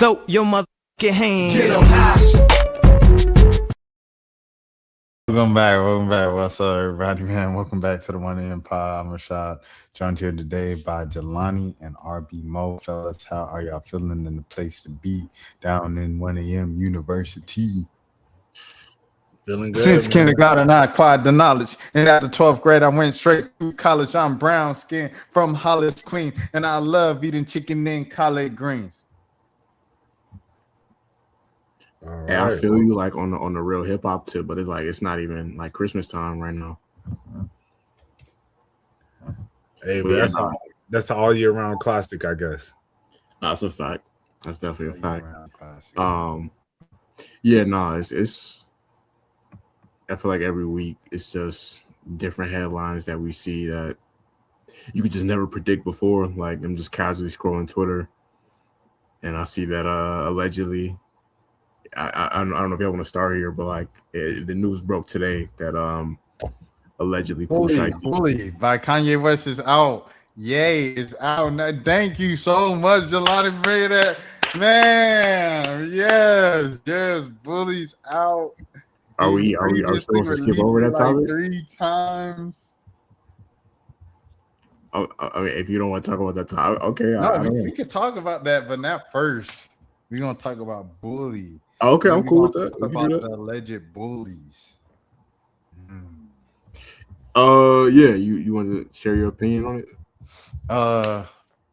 throw your motherfucking hand. Get 'em high. Welcome back. What's up, everybody, man? Welcome back to the 1 AM Pod. I'm Rashad, joined here today by Jelani and RB Mo. Fellas, how are y'all feeling in the place to be down in 1 AM University? Feeling good. Since kindergarten, I acquired the knowledge. And after 12th grade, I went straight to college. I'm brown skin from Hollis, Queen. And I love eating chicken and collard greens. Right. And I feel you like on the real hip hop tip, but it's like it's not even like Christmas time right now. Hey, but that's an all year round classic, I guess. That's a fact. That's definitely a fact. It's I feel like every week it's just different headlines that we see that you could just never predict before. Like I'm just casually scrolling Twitter and I see that allegedly. I don't know if y'all want to start here, but like the news broke today that allegedly Pooh Shiesty by Kanye West is out. Yay, it's out. Now, thank you so much, Jelani, bring that. Man, yes, Bully's out. Are we supposed to skip over that topic? 3 times. Oh, I mean, if you don't want to talk about that topic, okay. No, we can talk about that, but not first. We're gonna talk about Bully. Okay, I'm cool with that. About the alleged bullies. Yeah, you want to share your opinion on it?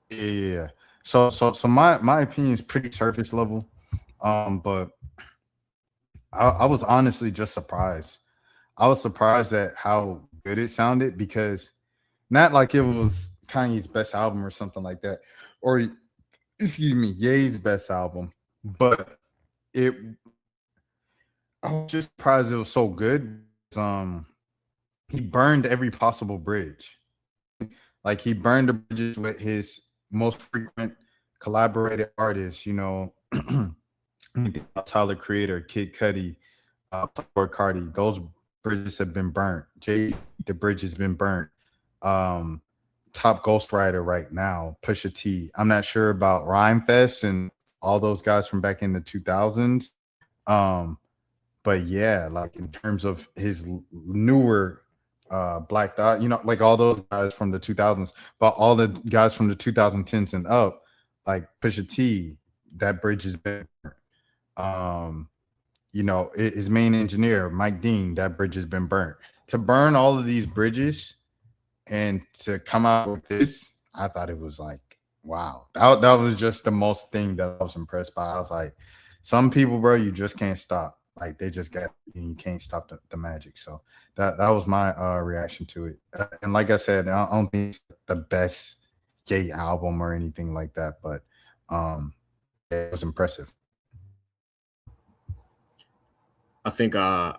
Yeah. So my opinion is pretty surface level. But I was honestly just surprised. I was surprised at how good it sounded because not like it was Kanye's best album or something like that, or excuse me, Ye's best album, but I was just surprised it was so good. He burned every possible bridge. Like he burned the bridges with his most frequent collaborated artists, Tyler Creator, Kid Cudi, Playboi Carti. Those bridges have been burnt. The bridge has been burnt. Top ghostwriter right now, Pusha T. I'm not sure about Rhyme Fest and all those guys from back in the 2000s. But yeah, like in terms of his newer Black Thought, like all those guys from the 2000s, but all the guys from the 2010s and up, like Pusha T, that bridge has been burnt. His main engineer, Mike Dean, that bridge has been burnt. To burn all of these bridges and to come out with this, I thought it was like, wow. That was just the most thing that I was impressed by. I was like, some people, bro, you just can't stop. Like they just got, you can't stop the magic. So that was my reaction to it. And like I said, I don't think it's the best Ye album or anything like that, but it was impressive. I think I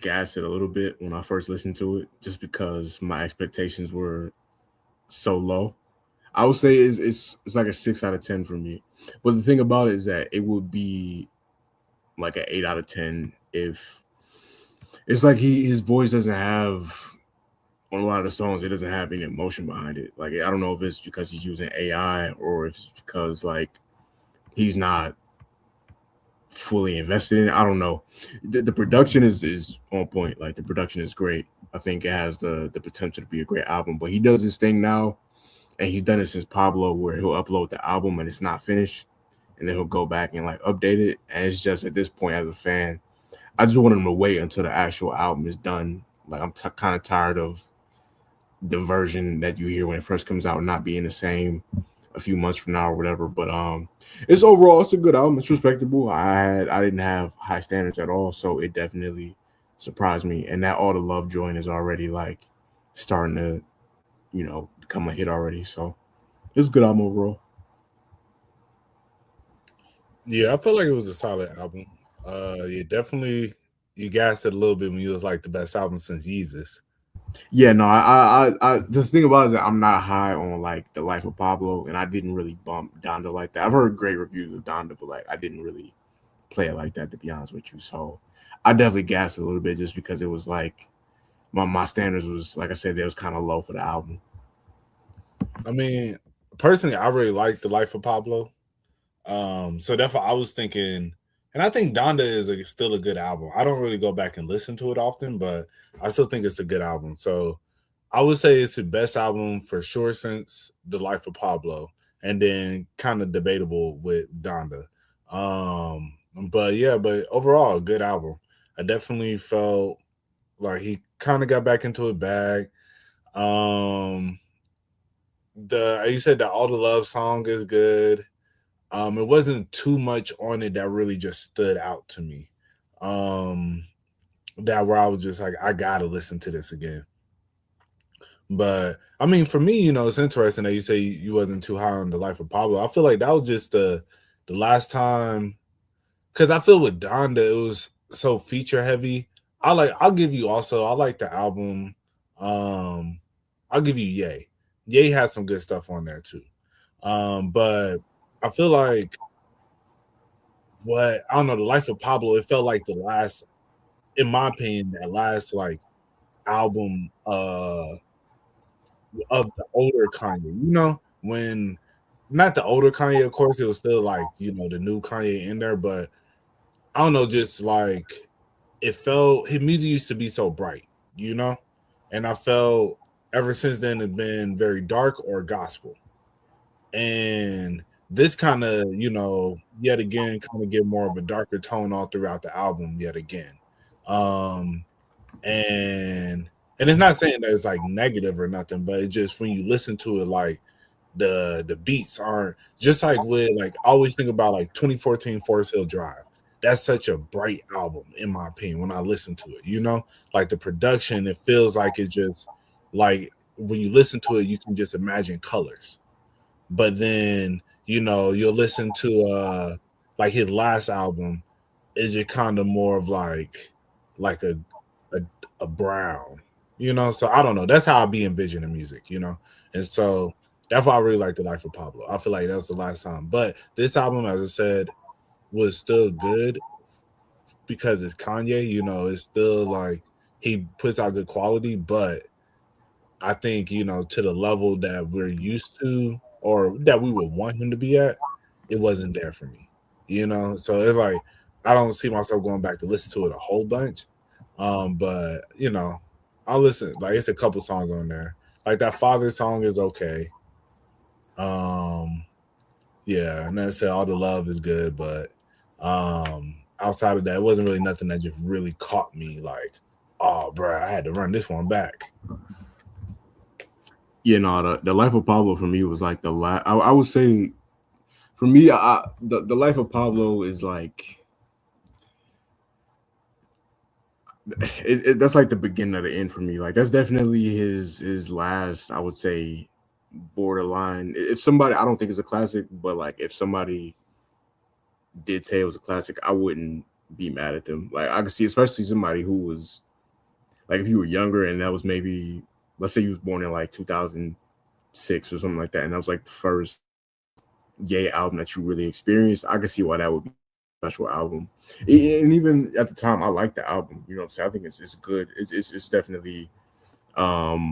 gassed it a little bit when I first listened to it, just because my expectations were so low. I would say it's like a 6 out of 10 for me. But the thing about it is that it would be like an 8 out of 10 if it's like his voice doesn't have, on a lot of the songs, it doesn't have any emotion behind it. Like I don't know if it's because he's using AI or if it's because like he's not fully invested in it. I don't know. The production is on point. Like the production is great. I think it has the potential to be a great album. But he does this thing now, and he's done it since Pablo, where he'll upload the album and it's not finished, and then he'll go back and like update it. And it's just at this point, as a fan, I just want him to wait until the actual album is done. Like I'm kind of tired of the version that you hear when it first comes out not being the same a few months from now or whatever. But it's a good album. It's respectable. I didn't have high standards at all, so it definitely surprised me. And that All the Love joint is already like starting to, become a hit already. So it's a good album overall. Yeah, I feel like it was a solid album. Definitely you gassed it a little bit when you was like the best album since Yeezus. Yeah, no, I the thing about it is that I'm not high on like the Life of Pablo, and I didn't really bump Donda like that. I've heard great reviews of Donda, but like I didn't really play it like that, to be honest with you. So I definitely gassed it a little bit just because it was like my standards was, like I said, they was kind of low for the album. I mean, personally, I really like the Life of Pablo. So therefore I was thinking, and I think Donda is still a good album. I don't really go back and listen to it often, but I still think it's a good album. So I would say it's the best album for sure since The Life of Pablo, and then kind of debatable with Donda. But yeah, but overall, a good album. I definitely felt like he kind of got back into a bag. Um, the you said that All the Love song is good. It wasn't too much on it that really just stood out to me. Um, that where I was just like, I gotta listen to this again. But I mean, for me, it's interesting that you say you wasn't too high on The Life of Pablo. I feel like that was just the last time, because I feel with Donda it was so feature heavy. I'll give you also, I like the album. Um, I'll give you Ye. Ye has some good stuff on there too. But I feel like I don't know, The Life of Pablo, it felt like the last, in my opinion, that last like album of the older Kanye, when not the older Kanye, of course, it was still like, the new Kanye in there, but I don't know, just like it felt his music used to be so bright, and I felt ever since then it's been very dark or gospel. And this kind of, yet again, kind of get more of a darker tone all throughout the album yet again. Um, and it's not saying that it's like negative or nothing, but it's just when you listen to it, like the beats aren't just like with like I always think about like 2014 Forest Hill Drive. That's such a bright album in my opinion when I listen to it, like the production, it feels like it's just like when you listen to it, you can just imagine colors. But then, you'll listen to like his last album, is just kind of more of like a, a brown, so I don't know. That's how I be envisioning music. And so that's why I really like The Life of Pablo. I feel like that was the last time. But this album, as I said, was still good because it's Kanye, it's still like he puts out good quality, but I think, to the level that we're used to or that we would want him to be at, it wasn't there for me. So it's like I don't see myself going back to listen to it a whole bunch. But I'll listen. Like it's a couple songs on there. Like that Father song is okay. Yeah, and then I said All the Love is good, but outside of that, it wasn't really nothing that just really caught me like, oh bro, I had to run this one back. The Life of Pablo for me was like the last. I would say, for me, the Life of Pablo is like, that's like the beginning of the end for me. Like that's definitely his last. I would say, borderline. If somebody, I don't think it's a classic, but like if somebody did say it was a classic, I wouldn't be mad at them. Like I could see, especially somebody who was like, if you were younger and that was maybe, let's say you was born in like 2006 or something like that, and that was like the first Ye album that you really experienced, I could see why that would be a special album. And even at the time, I like the album. You know what I'm saying? I think it's good. It's definitely, I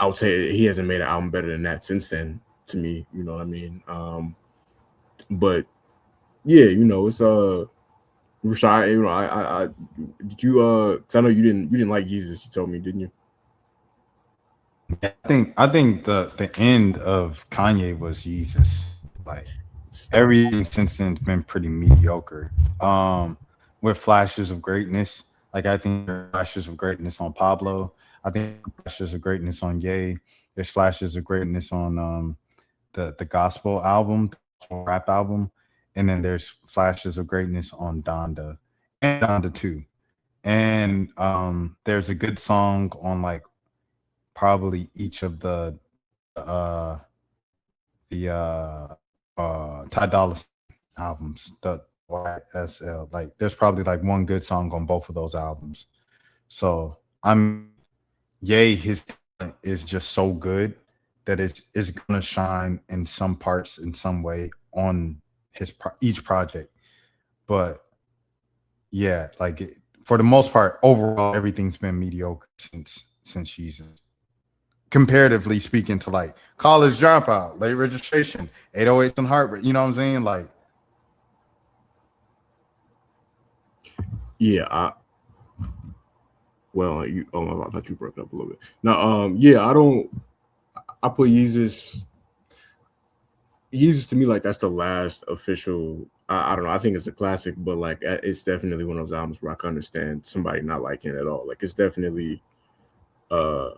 would say he hasn't made an album better than that since then to me. You know what I mean? But yeah, it's Rashad. I did you 'cause I know you didn't like Jesus. You told me, didn't you? I think the end of Kanye was Jesus. Like everything since then has been pretty mediocre. With flashes of greatness. Like I think there are flashes of greatness on Pablo. I think flashes of greatness on Ye. There's flashes of greatness on the gospel album, rap album, and then there's flashes of greatness on Donda and Donda 2. And there's a good song on like probably each of the Ty Dolla $ign albums, the YSL. Like there's probably like one good song on both of those albums. So Ye, his talent is just so good that it's gonna shine in some parts in some way on each project. But yeah, like for the most part, overall, everything's been mediocre since Jesus. Comparatively speaking to like College Dropout, Late Registration, 808s and Heartbreak, you know what I'm saying? Like Yeah, I thought you broke up a little bit. No, yeah, I put Yeezus to me, like, that's the last official. I don't know. I think it's a classic, but like it's definitely one of those albums where I can understand somebody not liking it at all. Like it's definitely a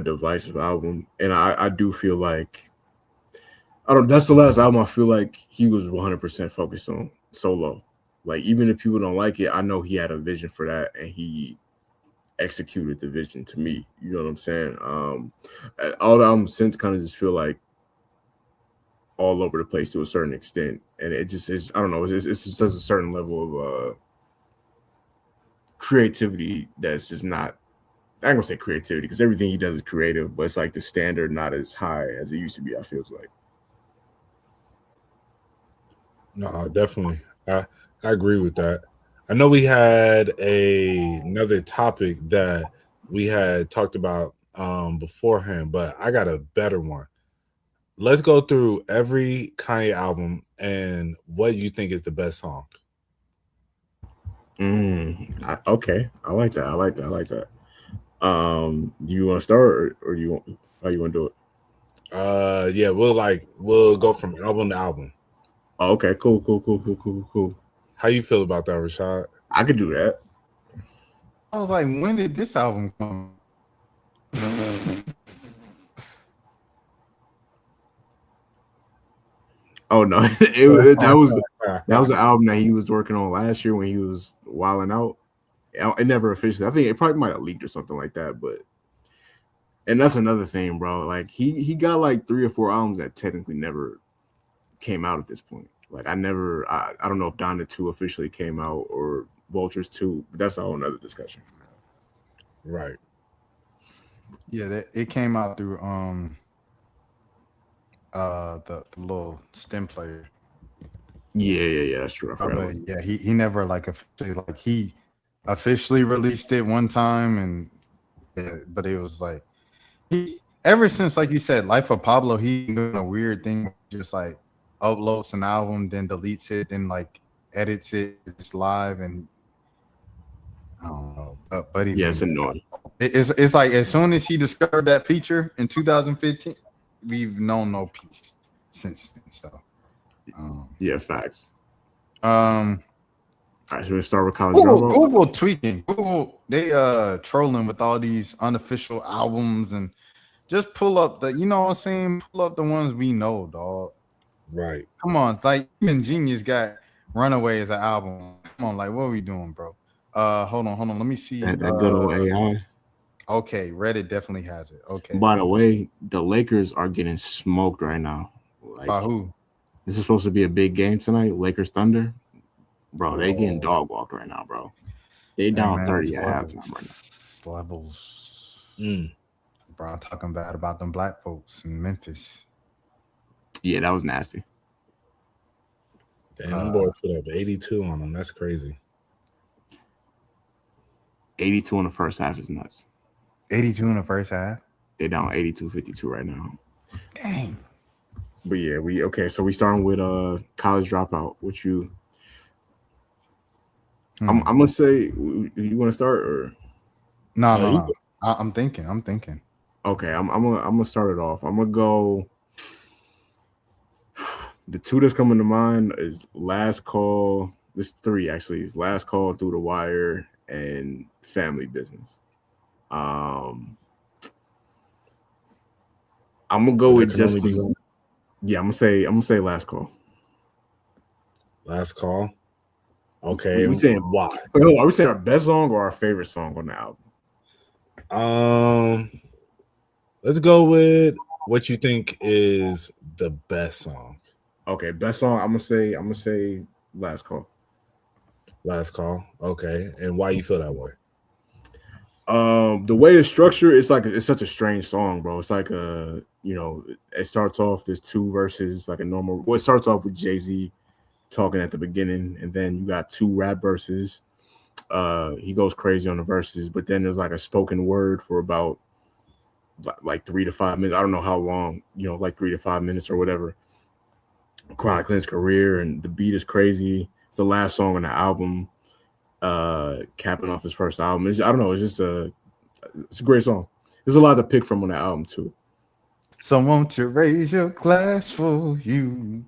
divisive album, and I do feel like I don't. That's the last album I feel like he was 100% focused on solo. Like even if people don't like it, I know he had a vision for that, and he executed the vision. To me, you know what I'm saying? All the albums since kind of just feel like all over the place to a certain extent, and it just is. I don't know. It's just a certain level of creativity that's just not. I'm gonna say creativity because everything he does is creative, but it's like the standard not as high as it used to be. I feels like. No, definitely. I agree with that. I know we had another topic that we had talked about beforehand, but I got a better one. Let's go through every Kanye album and what you think is the best song. Okay, I like that. I like that. Do you want to start, or do you want? How you want to do it? Yeah, we'll go from album to album. Oh, okay, cool. How you feel about that, Rashad? I could do that. I was like, when did this album come? Oh no, that was an album that he was working on last year when he was wilding out. It never officially. I think it probably might have leaked or something like that. But and that's another thing, bro. Like he got like 3 or 4 albums that technically never came out at this point. Like I don't know if Donda 2 officially came out or Vultures 2, but that's a whole nother discussion. Right. Yeah, it came out through the little stem player. Yeah, that's true. But yeah, he never he officially released it one time, and yeah, but it was like he ever since, like you said, Life of Pablo, he doing a weird thing, just like uploads an album, then deletes it, then like edits it, it's live, and I don't know, but it's annoying. It's like as soon as he discovered that feature in 2015, we've known no peace since then. So, yeah, facts. All right, so we start with College Dropout. Google tweaking. Google, they trolling with all these unofficial albums, and just pull up the, you know what I'm saying? Pull up the ones we know, dog. Right. Come on, it's like even Genius got Runaway as an album. Come on, like what are we doing, bro? Hold on. Let me see. That good old AI. Okay, Reddit definitely has it. Okay. By the way, the Lakers are getting smoked right now. Like, by who? This is supposed to be a big game tonight. Lakers Thunder. Bro, they getting dog walked right now, bro. They down 30 at halftime right now. Levels. Bro, I'm talking bad about them black folks in Memphis. Yeah, that was nasty. Damn, them boys put up 82 on them. That's crazy. 82 in the first half is nuts. 82 in the first half? They're down 82-52 right now. Dang. But yeah, so we starting with College Dropout. What you I'm gonna say, you want to start or no. I'm thinking. Okay, I'm gonna start it off. I'm gonna go. The 2 that's coming to mind is Last Call. There's 3 actually. It's Last Call, Through the Wire, and Family Business. I'm gonna go with just. Yeah, I'm gonna say Last Call. Last Call. Okay, we saying why? Are we saying our best song or our favorite song on the album? Let's go with what you think is the best song. Okay, best song. I'm gonna say Last Call. Last Call. Okay, and why you feel that way? The way it's structured, it's such a strange song, bro. It's like it starts off, there's 2 verses, like a normal. Well, it starts off with Jay-Z talking at the beginning, and then you got 2 rap verses. He goes crazy on the verses, but then there's like a spoken word for about like 3 to 5 minutes. I don't know how long, like 3 to 5 minutes or whatever. Chronicling his career, and the beat is crazy. It's the last song on the album. capping off his first album. I don't know. It's a great song. There's a lot to pick from on that album too. So won't you raise your glass for you?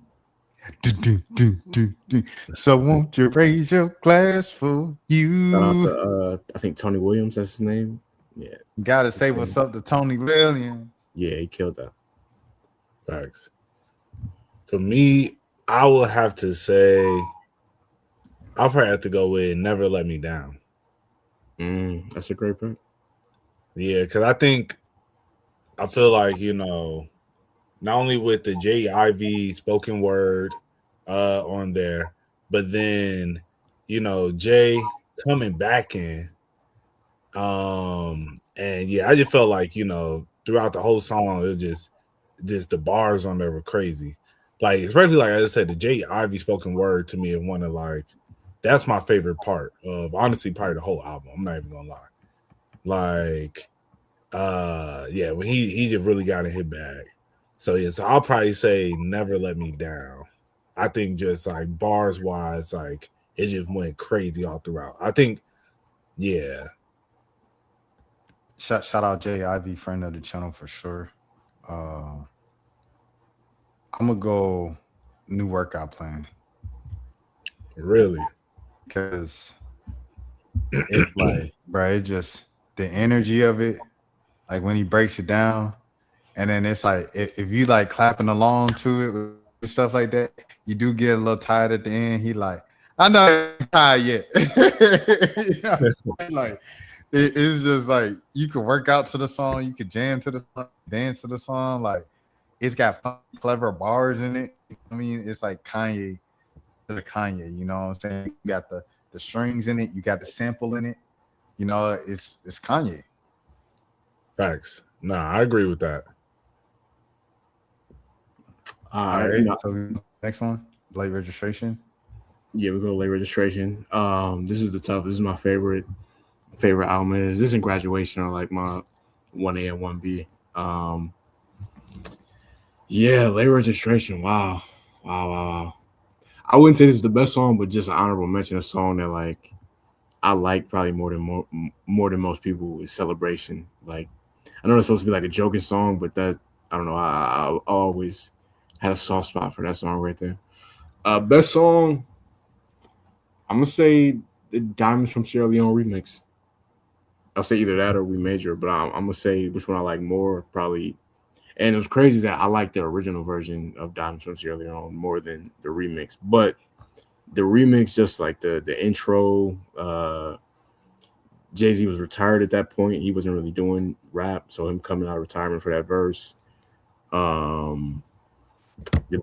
So won't you raise your glass for you? Shout out to I think Tony Williams, that's his name. Yeah. Gotta say what's up to Tony Williams. Yeah, he killed that. Facts. For me, I will have to say I'll probably have to go with Never Let Me Down. That's a great pick. Yeah, because I feel like, not only with the J.I.V. spoken word on there, but then, Jay coming back in. And yeah, I just felt like, throughout the whole song, it just the bars on there were crazy. Like, especially like I just said, the J.I.V. spoken word to me is one of that's my favorite part of honestly probably the whole album. I'm not even gonna lie. Yeah, when he just really got in his bag. So yeah, so I'll probably say Never Let Me Down. I think just like bars wise, like it just went crazy all throughout. I think, yeah. Shout out J.I.V., friend of the channel for sure. I'm gonna go New Workout Plan. Really? Because it's like, bro, it just the energy of it, like when he breaks it down, and then it's like if you like clapping along to it with stuff like that, you do get a little tired at the end. He like, I know I ain't tired yet. You know what I'm saying? Like it's just like you could work out to the song, you could jam to the song, dance to the song. Like it's got fun, clever bars in it. I mean, it's like Kanye. The Kanye, you know what I'm saying? You got the strings in it, you got the sample in it, it's Kanye. Facts. Nah, I agree with that. All right. So next one, Late Registration. Yeah, we go Late Registration. This is the toughest. This is my favorite album. This is in Graduation or like my 1A and 1B. Yeah, Late Registration. Wow. I wouldn't say this is the best song, but just an honorable mention, a song that like I like probably more than most people is Celebration. Like I know it's supposed to be like a joking song, but that I don't know. I always had a soft spot for that song right there. Best song, I'm gonna say the Diamonds from Sierra Leone remix. I'll say either that or We Major, but I'm gonna say which one I like more probably. And it was crazy that I like the original version of Diamonds from Sierra Leone more than the remix. But the remix, just like the intro, Jay-Z was retired at that point. He wasn't really doing rap. So him coming out of retirement for that verse. The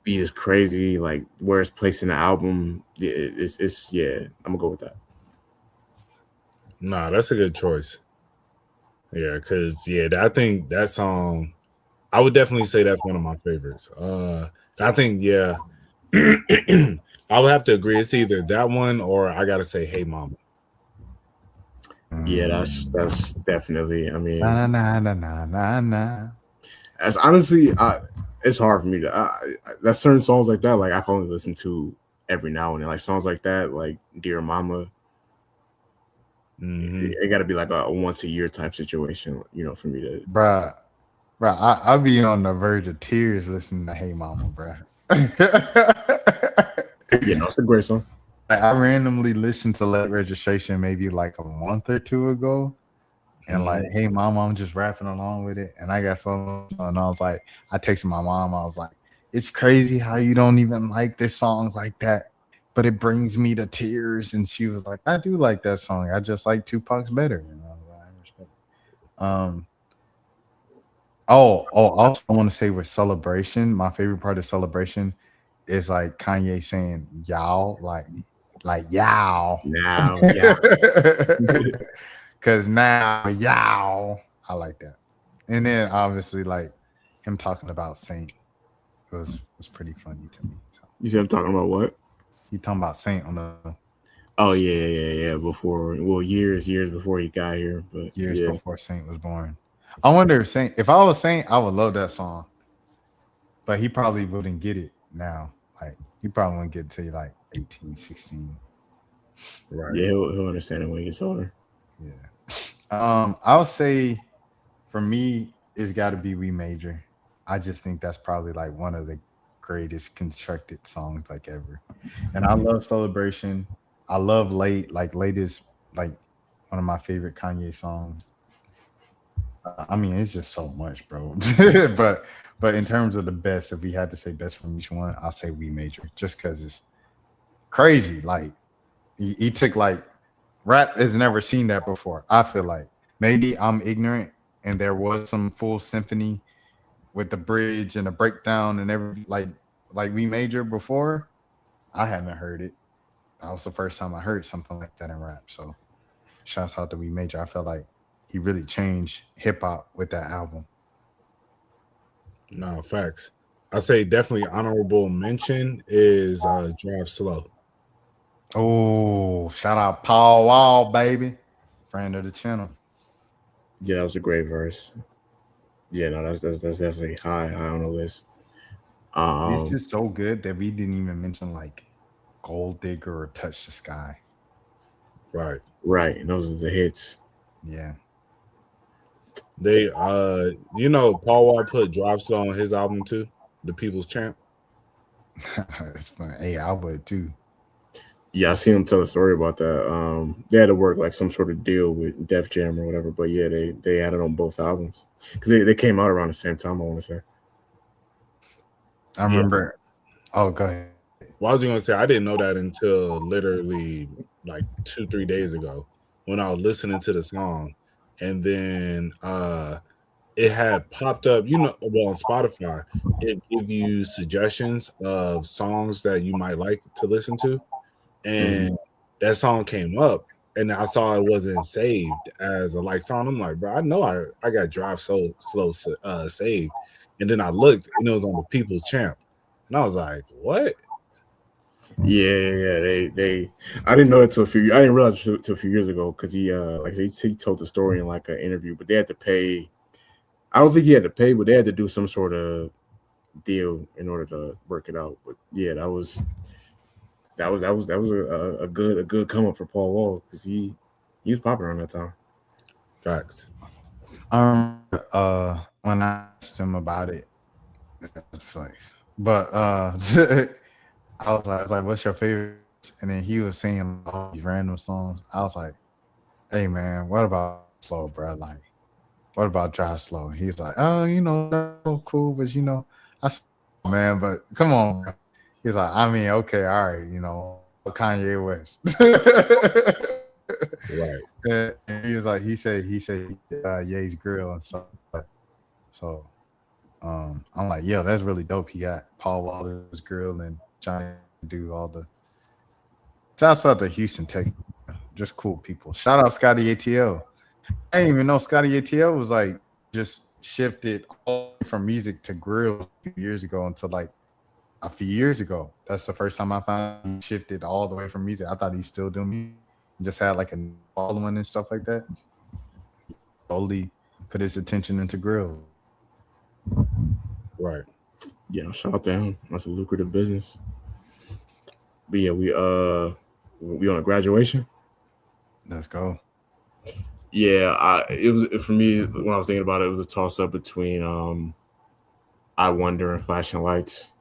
beat is crazy. Like where it's placed in the album, it's yeah, I'm going to go with that. Nah, that's a good choice. Yeah, because, yeah, I think that song, I would definitely say that's one of my favorites. I think, yeah, I would have to agree. It's either that one or I got to say Hey Mama. Yeah, that's definitely, I mean. Nah. As honestly, it's hard for me to, there's certain songs like that, like I can only listen to every now and then. Like songs like that, like Dear Mama. Mm-hmm. It got to be like a once a year type situation, for me to. Bruh, I'll be on the verge of tears listening to Hey Mama, bruh. Yeah, no, it's a great song. I randomly listened to Late Registration maybe like a month or two ago, and like, Hey Mama, I'm just rapping along with it, and I got so, and I was like, I texted my mom, I was like, it's crazy how you don't even like this song like that, but it brings me to tears. And she was like, I do like that song. I just like Tupac's better. And I was like, I respect it. Also I want to say with Celebration, my favorite part of Celebration is like Kanye saying y'all, like y'all. Now, yeah. Cause now y'all, I like that. And then obviously like him talking about Saint was pretty funny to me. So. You said I'm talking about what? He talking about Saint on the. Oh yeah. Before, years before he got here, but years before Saint was born. I wonder if I was Saint, I would love that song, but he probably wouldn't get it now. Like he probably wouldn't get it till like 18, 16. Right. Yeah, he'll understand it when he gets older. Yeah. I'll say for me, it's got to be We Major. I just think that's probably like one of the greatest constructed songs like ever. And I love Celebration. I love Late is like one of my favorite Kanye songs. I mean, it's just so much, bro. but in terms of the best, if we had to say best from each one, I'll say We Major, just because it's crazy. Like he took like rap has never seen that before. I feel like maybe I'm ignorant, and there was some full symphony with the bridge and the breakdown and every like We Major before. I haven't heard it. That was the first time I heard something like that in rap. So shouts out to We Major. I felt like he really changed hip hop with that album. No, facts. I'd say definitely honorable mention is Drive Slow. Oh, shout out Paul Wall, baby. Friend of the channel. Yeah, that was a great verse. Yeah, no, that's definitely high on the list. It's just so good that we didn't even mention like Gold Digger or Touch the Sky. Right. Right, and those are the hits. Yeah. They Paul Wall put Drive Slow on his album too, The People's Champ. It's fun. Hey, I would too. Yeah, I seen him tell a story about that. They had to work like some sort of deal with Def Jam or whatever, but yeah, they had it on both albums because they came out around the same time. I want to say. I remember. Oh, go ahead. Well, I was gonna say I didn't know that until literally like 2-3 days ago when I was listening to the song, and then it had popped up. Well, on Spotify, it give you suggestions of songs that you might like to listen to, and that song came up, and I saw it wasn't saved as a like song. I'm like, bro, I know I got Drive So Slow saved, and then I looked, and it was on the People's Champ, and I was like, what? Yeah. They. I didn't know that till I didn't realize till a few years ago because he he told the story in like an interview, but they had to pay. I don't think he had to pay, but they had to do some sort of deal in order to work it out. But yeah, that was a good come up for Paul Wall because he was popular around that time. Facts. When I asked him about it, but I was like, "What's your favorite?" And then he was saying all these random songs. I was like, "Hey man, what about Slow, bro? Like, what about Drive Slow?" He's like, "Oh, that's cool, but I man, but come on, bro." He's like, "I mean, okay, all right, Kanye West." Right. And he was like, he said, Ye's grill and stuff. So, I'm like, yo, that's really dope. He got Paul Walker's grill and Johnny do all the. Shouts out to Houston Tech, just cool people. Shout out Scotty ATL. I didn't even know Scotty ATL was like just shifted all from music to grill a few years ago until like a few years ago. That's the first time I found he shifted all the way from music. I thought he's still doing music. He just had like a following and stuff like that. Slowly put his attention into grill. Right. Yeah, shout out to him. That's a lucrative business. But yeah, we on a graduation. Let's go. Yeah, it was for me when I was thinking about it. It was a toss up between I Wonder and Flashing Lights.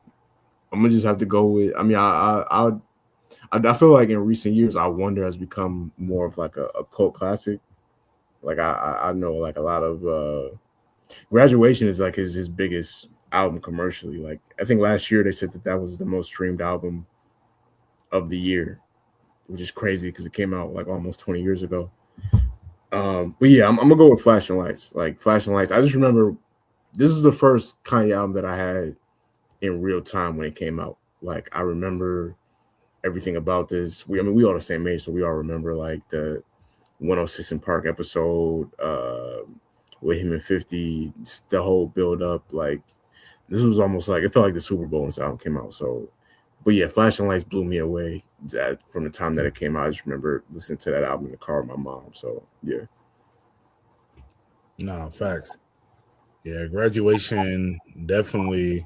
I'm gonna just have to go with. I mean, I feel like in recent years, I Wonder has become more of like a cult classic. Like I know like a lot of Graduation is like his biggest album commercially. Like I think last year they said that was the most streamed album of the year, which is crazy because it came out like almost 20 years ago. But yeah, I'm gonna go with Flashing Lights. Like Flashing Lights, I just remember this is the first Kanye album that I had in real time when it came out. Like I remember everything about this. We all the same age, so we all remember like the 106 in Park episode with him and 50, the whole build up. Like this was almost like it felt like the Super Bowl when this album came out. So, but yeah, Flashing Lights blew me away from the time that it came out. I just remember listening to that album in the car with my mom. So yeah. No, facts. Yeah, Graduation definitely.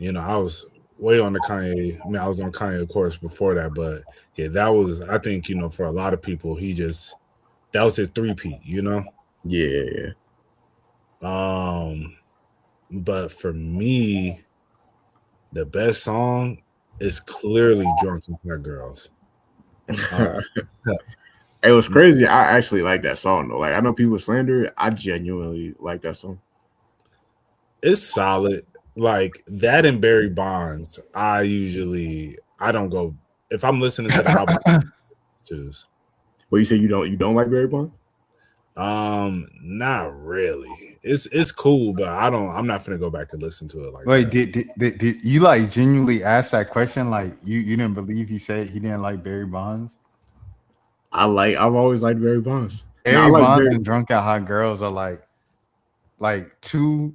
I was way on the Kanye. I mean, I was on Kanye, of course, before that, but yeah, that was. I think for a lot of people, that was his three-peat. Yeah. But for me, the best song is clearly "Drunken Hot Girls." It was crazy. I actually like that song though. Like I know people slander it. I genuinely like that song. It's solid. Like that and Barry Bonds. I don't go if I'm listening to the album. Choose. Well, you say you don't like Barry Bonds? Not really. It's cool, but I'm not gonna go back and listen to it like Wait, that. did you like genuinely ask that question? Like you didn't believe he said he didn't like Barry Bonds? I've always liked Barry Bonds. Barry Bonds and Drunk and Hot Girls are like two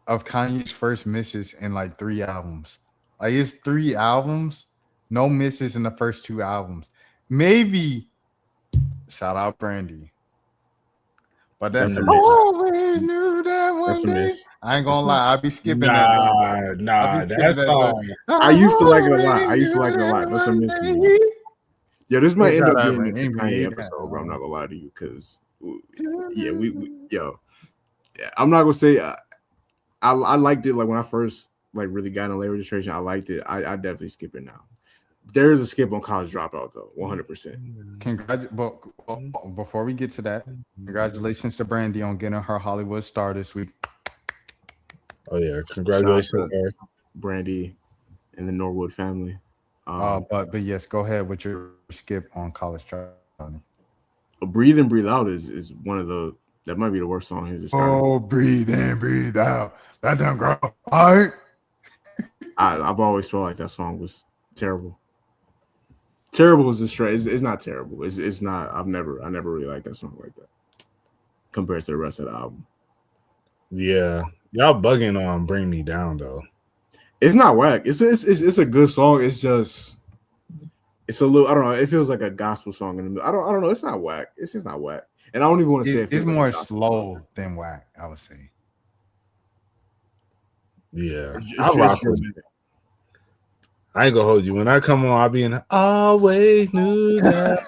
of Kanye's first misses in like 3 albums. Like it's 3 albums, no misses in the first 2 albums. Maybe shout out Brandy. But that's a miss. Always knew that one that's a miss. I ain't gonna lie, I'll be skipping that. Nah, that's all. I used to like it a lot. That's a miss to me. Yeah, this might end up being a Kanye episode, bro. I'm not gonna lie to you, because I'm not gonna say I liked it like when I first like really got in late registration. I liked it. I definitely skip it now. There is a skip on College Dropout though, 100%. Before we get to that, congratulations to Brandy on getting her Hollywood star this week. Oh yeah, congratulations, Brandy and the Norwood family. But yes, go ahead with your skip on College Dropout. Breathe In, Breathe Out is one of that might be the worst song he's started. Oh, breathe in, breathe out. That done grow. All right. I've always felt like that song was terrible. Terrible is a straight. It's not terrible. It's not. I never really liked that song like that compared to the rest of the album. Yeah, y'all bugging on Bring Me Down though. It's not whack. It's a good song. It's just it's a little. I don't know. It feels like a gospel song in the middle. I don't know. It's not whack. It's just not whack. And I don't even want to say it's more slow than whack, I would say. Yeah, I ain't gonna hold you. When I come on, I'll be in. Always knew that.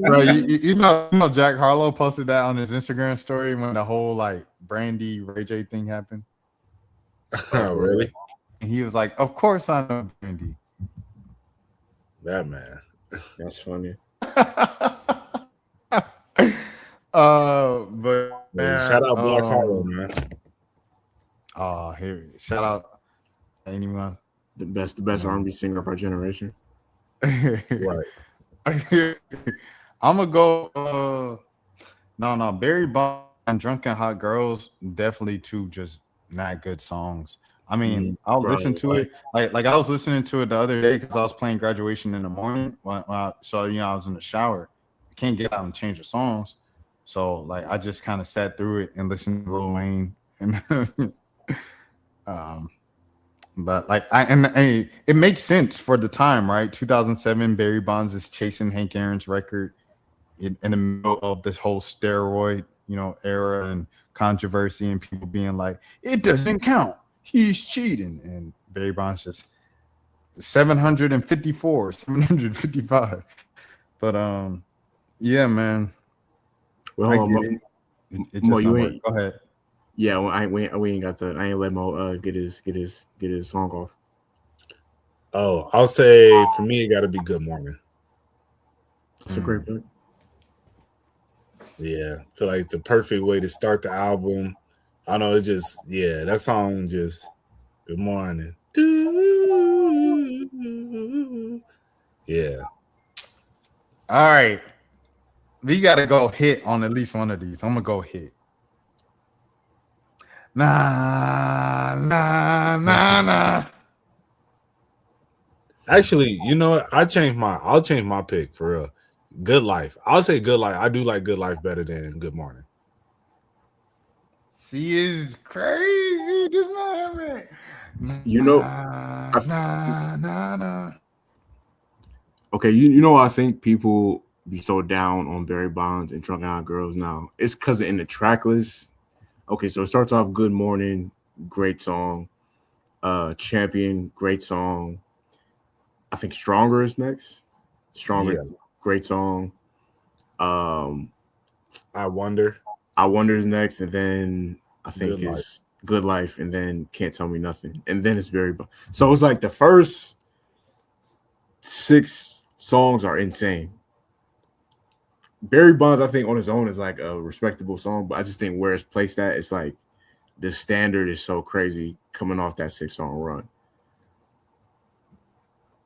Bro, you know, Jack Harlow posted that on his Instagram story when the whole like Brandy Ray J thing happened. Oh, really? And he was like, "Of course I know Brandy." That man. That's funny. But man, shout out Black Harlow, man. Here, shout out anyone. The best R&B singer of our generation. Right. I'm gonna go. No. Barry Bonds and Drunken Hot Girls, definitely two just not good songs. I mean, I'll listen to it. Like I was listening to it the other day because I was playing Graduation in the morning. So I was in the shower. I can't get out and change the songs. So like I just kind of sat through it and listened to Lil Wayne and but like it makes sense for the time, right? 2007, Barry Bonds is chasing Hank Aaron's record in the middle of this whole steroid, era and controversy, and people being like, it doesn't count, he's cheating, and Barry Bonds just 754, 755. But yeah, man. Well, it just go ahead. Yeah, well, we ain't got I ain't let Mo get his song off. Oh, I'll say for me it gotta be Good Morning. That's a great pick. Yeah, I feel like the perfect way to start the album. I don't know, it just that song just Good Morning. Yeah. All right. We gotta go hit on at least one of these. I'm gonna go hit. Nah. Actually, you know what? I'll change my pick for real. Good Life. I'll say Good Life. I do like Good Life better than Good Morning. See, is crazy. This man. Nah. Okay, you know I think people be so down on Barry Bonds and Drunken Hot Girls now. It's because in the track list. Okay, so it starts off Good Morning, great song. Champion, great song. I think Stronger is next. Stronger, Yeah. great song. I Wonder. I Wonder is next, and then I think Good Life. it's Good Life, and then Can't Tell Me Nothing, and then it's Barry Bonds. So it's like the first 6 songs are insane. Barry Bonds, I think on his own is like a respectable song, but I just think where it's placed at, it's like the standard is so crazy coming off that 6-song run.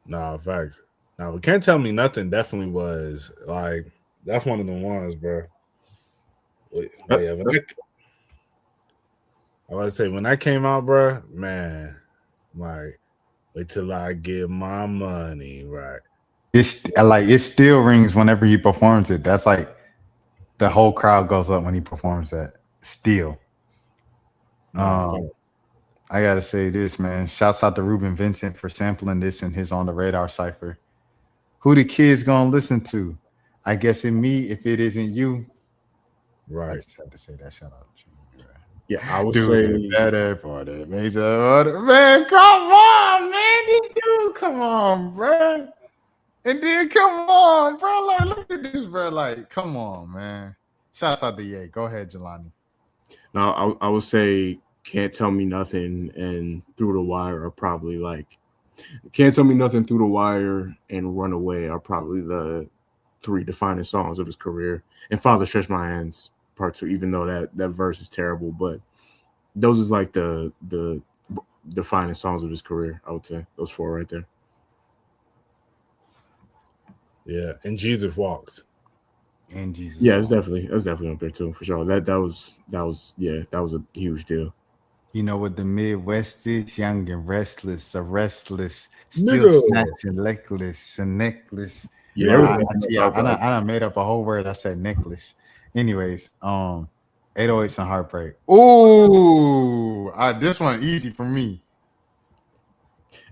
No, facts. No, but Can't Tell Me Nothing definitely was like that's one of the ones, bro. Yeah, I was say when that came out, bro, man, like wait till I get my money, right? It's like it still rings whenever he performs it. That's like the whole crowd goes up when he performs that. Still. No, I gotta say this, man. Shouts out to Ruben Vincent for sampling this in his On the Radar cipher. Who the kids gonna listen to? I guess in me, if it isn't you. right. I just had to say that. Shout out. Yeah, I would Do say it better for the major order. Man, come on, man. This dude, come on, bro. And then come on, bro. Like, look at this, bro. Like, come on, man. Shouts out to Ye. Go ahead, Jelani. no, I would say Can't Tell Me Nothing and Through the Wire are probably like Can't Tell Me Nothing, Through the Wire, and Runaway are probably the 3 defining songs of his career. And Father Stretch My Hands Part 2, even though that verse is terrible, but those is like the defining songs of his career. I would say those 4 right there. Yeah, and Jesus Walks. And Jesus. Yeah, that's definitely up there too, for sure. That was a huge deal. You know what the Midwest is? Young and restless, a restless, still Nigga. snatching necklace, a necklace. Yeah, I done made up a whole word. I said necklace. Anyways, 808s and Heartbreak. Ooh, this one easy for me.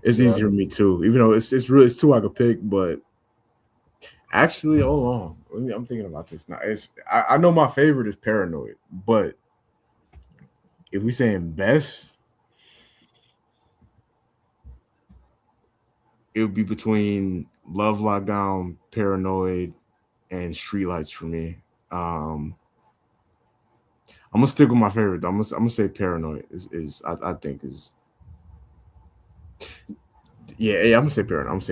It's easy for me too, even though it's 2 I could pick, but actually, hold on. I'm thinking about this now. I know my favorite is Paranoid, but if we saying best, it would be between Love Lockdown, Paranoid, and Streetlights for me. I'm gonna stick with my favorite. I'm gonna say Paranoid I think is. Yeah, I'm gonna say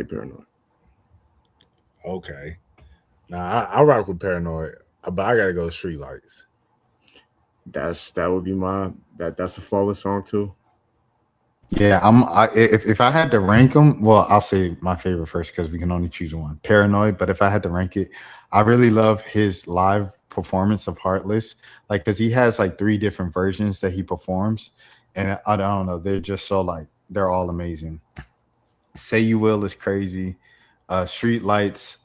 Paranoid. Okay. Nah, I rock with Paranoid, but I gotta go Streetlights. That would be that's a flawless song too. Yeah, if I had to rank them, well, I'll say my favorite first because we can only choose one. Paranoid, but if I had to rank it, I really love his live performance of Heartless, like because he has like 3 different versions that he performs, and I don't know, they're just so like they're all amazing. Say You Will is crazy. Street Lights,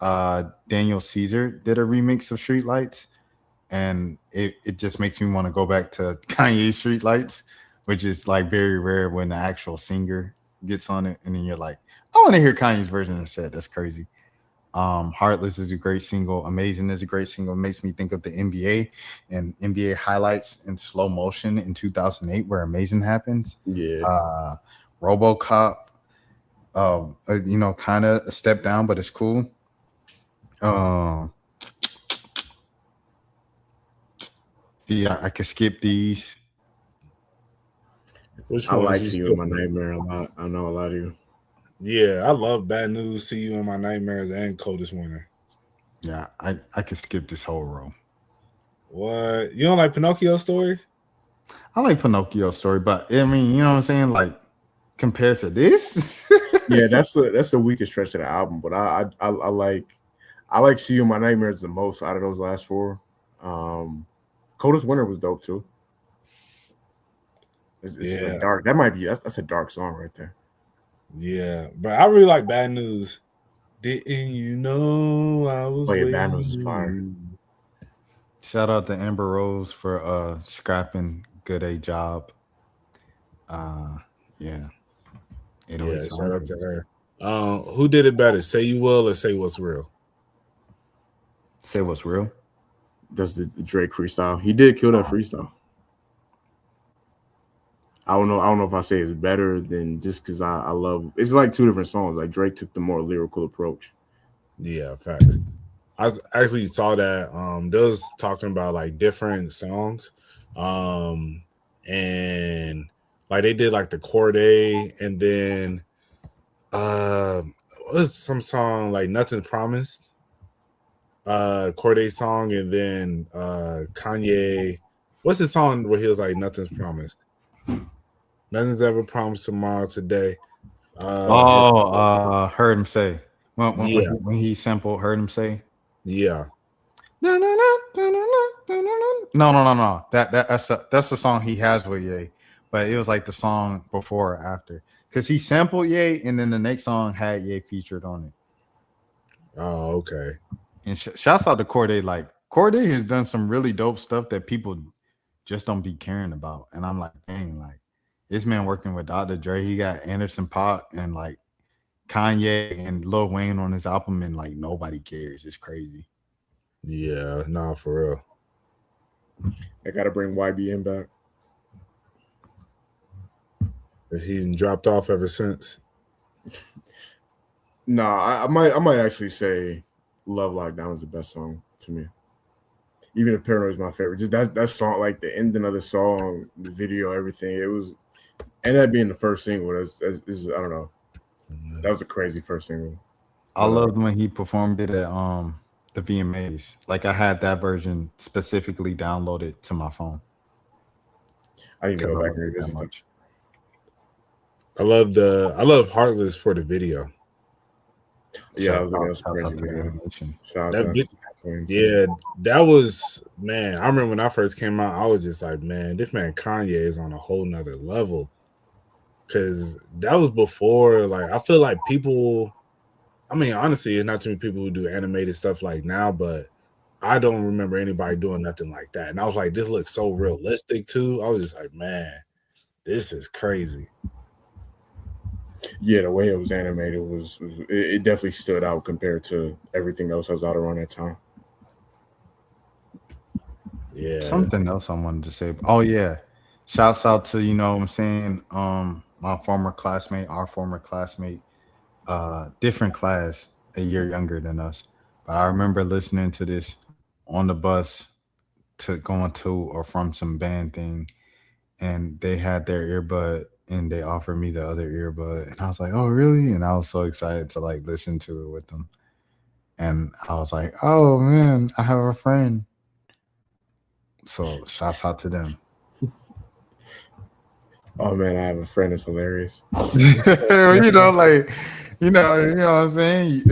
Daniel Caesar did a remix of Street Lights, and it just makes me want to go back to Kanye Street Lights, which is like very rare when the actual singer gets on it, and then you're like, I want to hear Kanye's version instead. That's crazy. Heartless is a great single. Amazing is a great single. It makes me think of the NBA and NBA highlights in slow motion in 2008 where Amazing happens. Yeah. RoboCop, kind of a step down, but it's cool. Yeah, I could skip these. I like See You in My Nightmare a lot. I know a lot of you. Yeah, I love Bad News, See You in My Nightmares, and Coldest Winter. Yeah, I could skip this whole row. What? You don't like Pinocchio Story? I like Pinocchio Story, but I mean, you know what I'm saying? Like compared to this, yeah, that's the weakest stretch of the album. But I like See You in My Nightmares the most out of those last 4. Coldest Winter was dope too. It's a dark. That might be that's a dark song right there. Yeah, but I really like Bad News. Didn't you know I was? Oh yeah, Bad News is fire. Shout out to Amber Rose for scrapping Good A Job. Yeah. Shout out to her. Who did it better? Say You Will or Say What's Real? Say What's Real. That's the Drake freestyle. He did kill that freestyle. I don't know if I say it's better than just because I love. It's like two different songs. Like Drake took the more lyrical approach. Yeah, facts. Actually saw that they was talking about like different songs. Um and like they did like the Corday and then what was some song like Nothing Promised? Corday song and then Kanye. What's the song where he was like Nothing's Promised? Nothing's ever promised tomorrow today. Heard him say Yeah. when he sampled heard him say. Yeah. No. That's the song he has with Ye, but it was like the song before or after because he sampled Ye, and then the next song had Ye featured on it. Oh, okay. And shouts out to Corday. Like Corday has done some really dope stuff that people just don't be caring about, and I'm like, dang, like this man working with Dr. Dre, he got Anderson .Paak and like Kanye and Lil Wayne on his album, and like nobody cares. It's crazy. Yeah, nah, for real. They got to bring YBN back. He's dropped off ever since. Nah, I might actually say "Love Lockdown" is the best song to me. Even if "Paranoid" is my favorite, just that song, like the ending of the song, the video, everything. It was, and that being the first single, is I don't know. That was a crazy first single. I loved when he performed it at the VMAs. Like I had that version specifically downloaded to my phone. I need to go back and revisit that. I love Heartless for the video. Yeah, that was a crazy video. Shout out to yeah, that was, man. I remember when I first came out, I was just like, man, this man Kanye is on a whole nother level. Cause that was before, like, I feel like people, I mean, honestly, it's not too many people who do animated stuff like now, but I don't remember anybody doing nothing like that. And I was like, this looks so realistic too. I was just like, man, this is crazy. Yeah, the way it was animated it definitely stood out compared to everything else that was out around that time. Yeah. Something else I wanted to say. Oh yeah. Shouts out to, you know what I'm saying, our former classmate, different class, a year younger than us. But I remember listening to this on the bus to going to or from some band thing, and they had their earbud and they offered me the other earbud, and I was like, oh really? And I was so excited to like listen to it with them. And I was like, oh man, I have a friend. So shouts out to them. Oh man, I have a friend that's hilarious. You know, like, you know what I'm saying?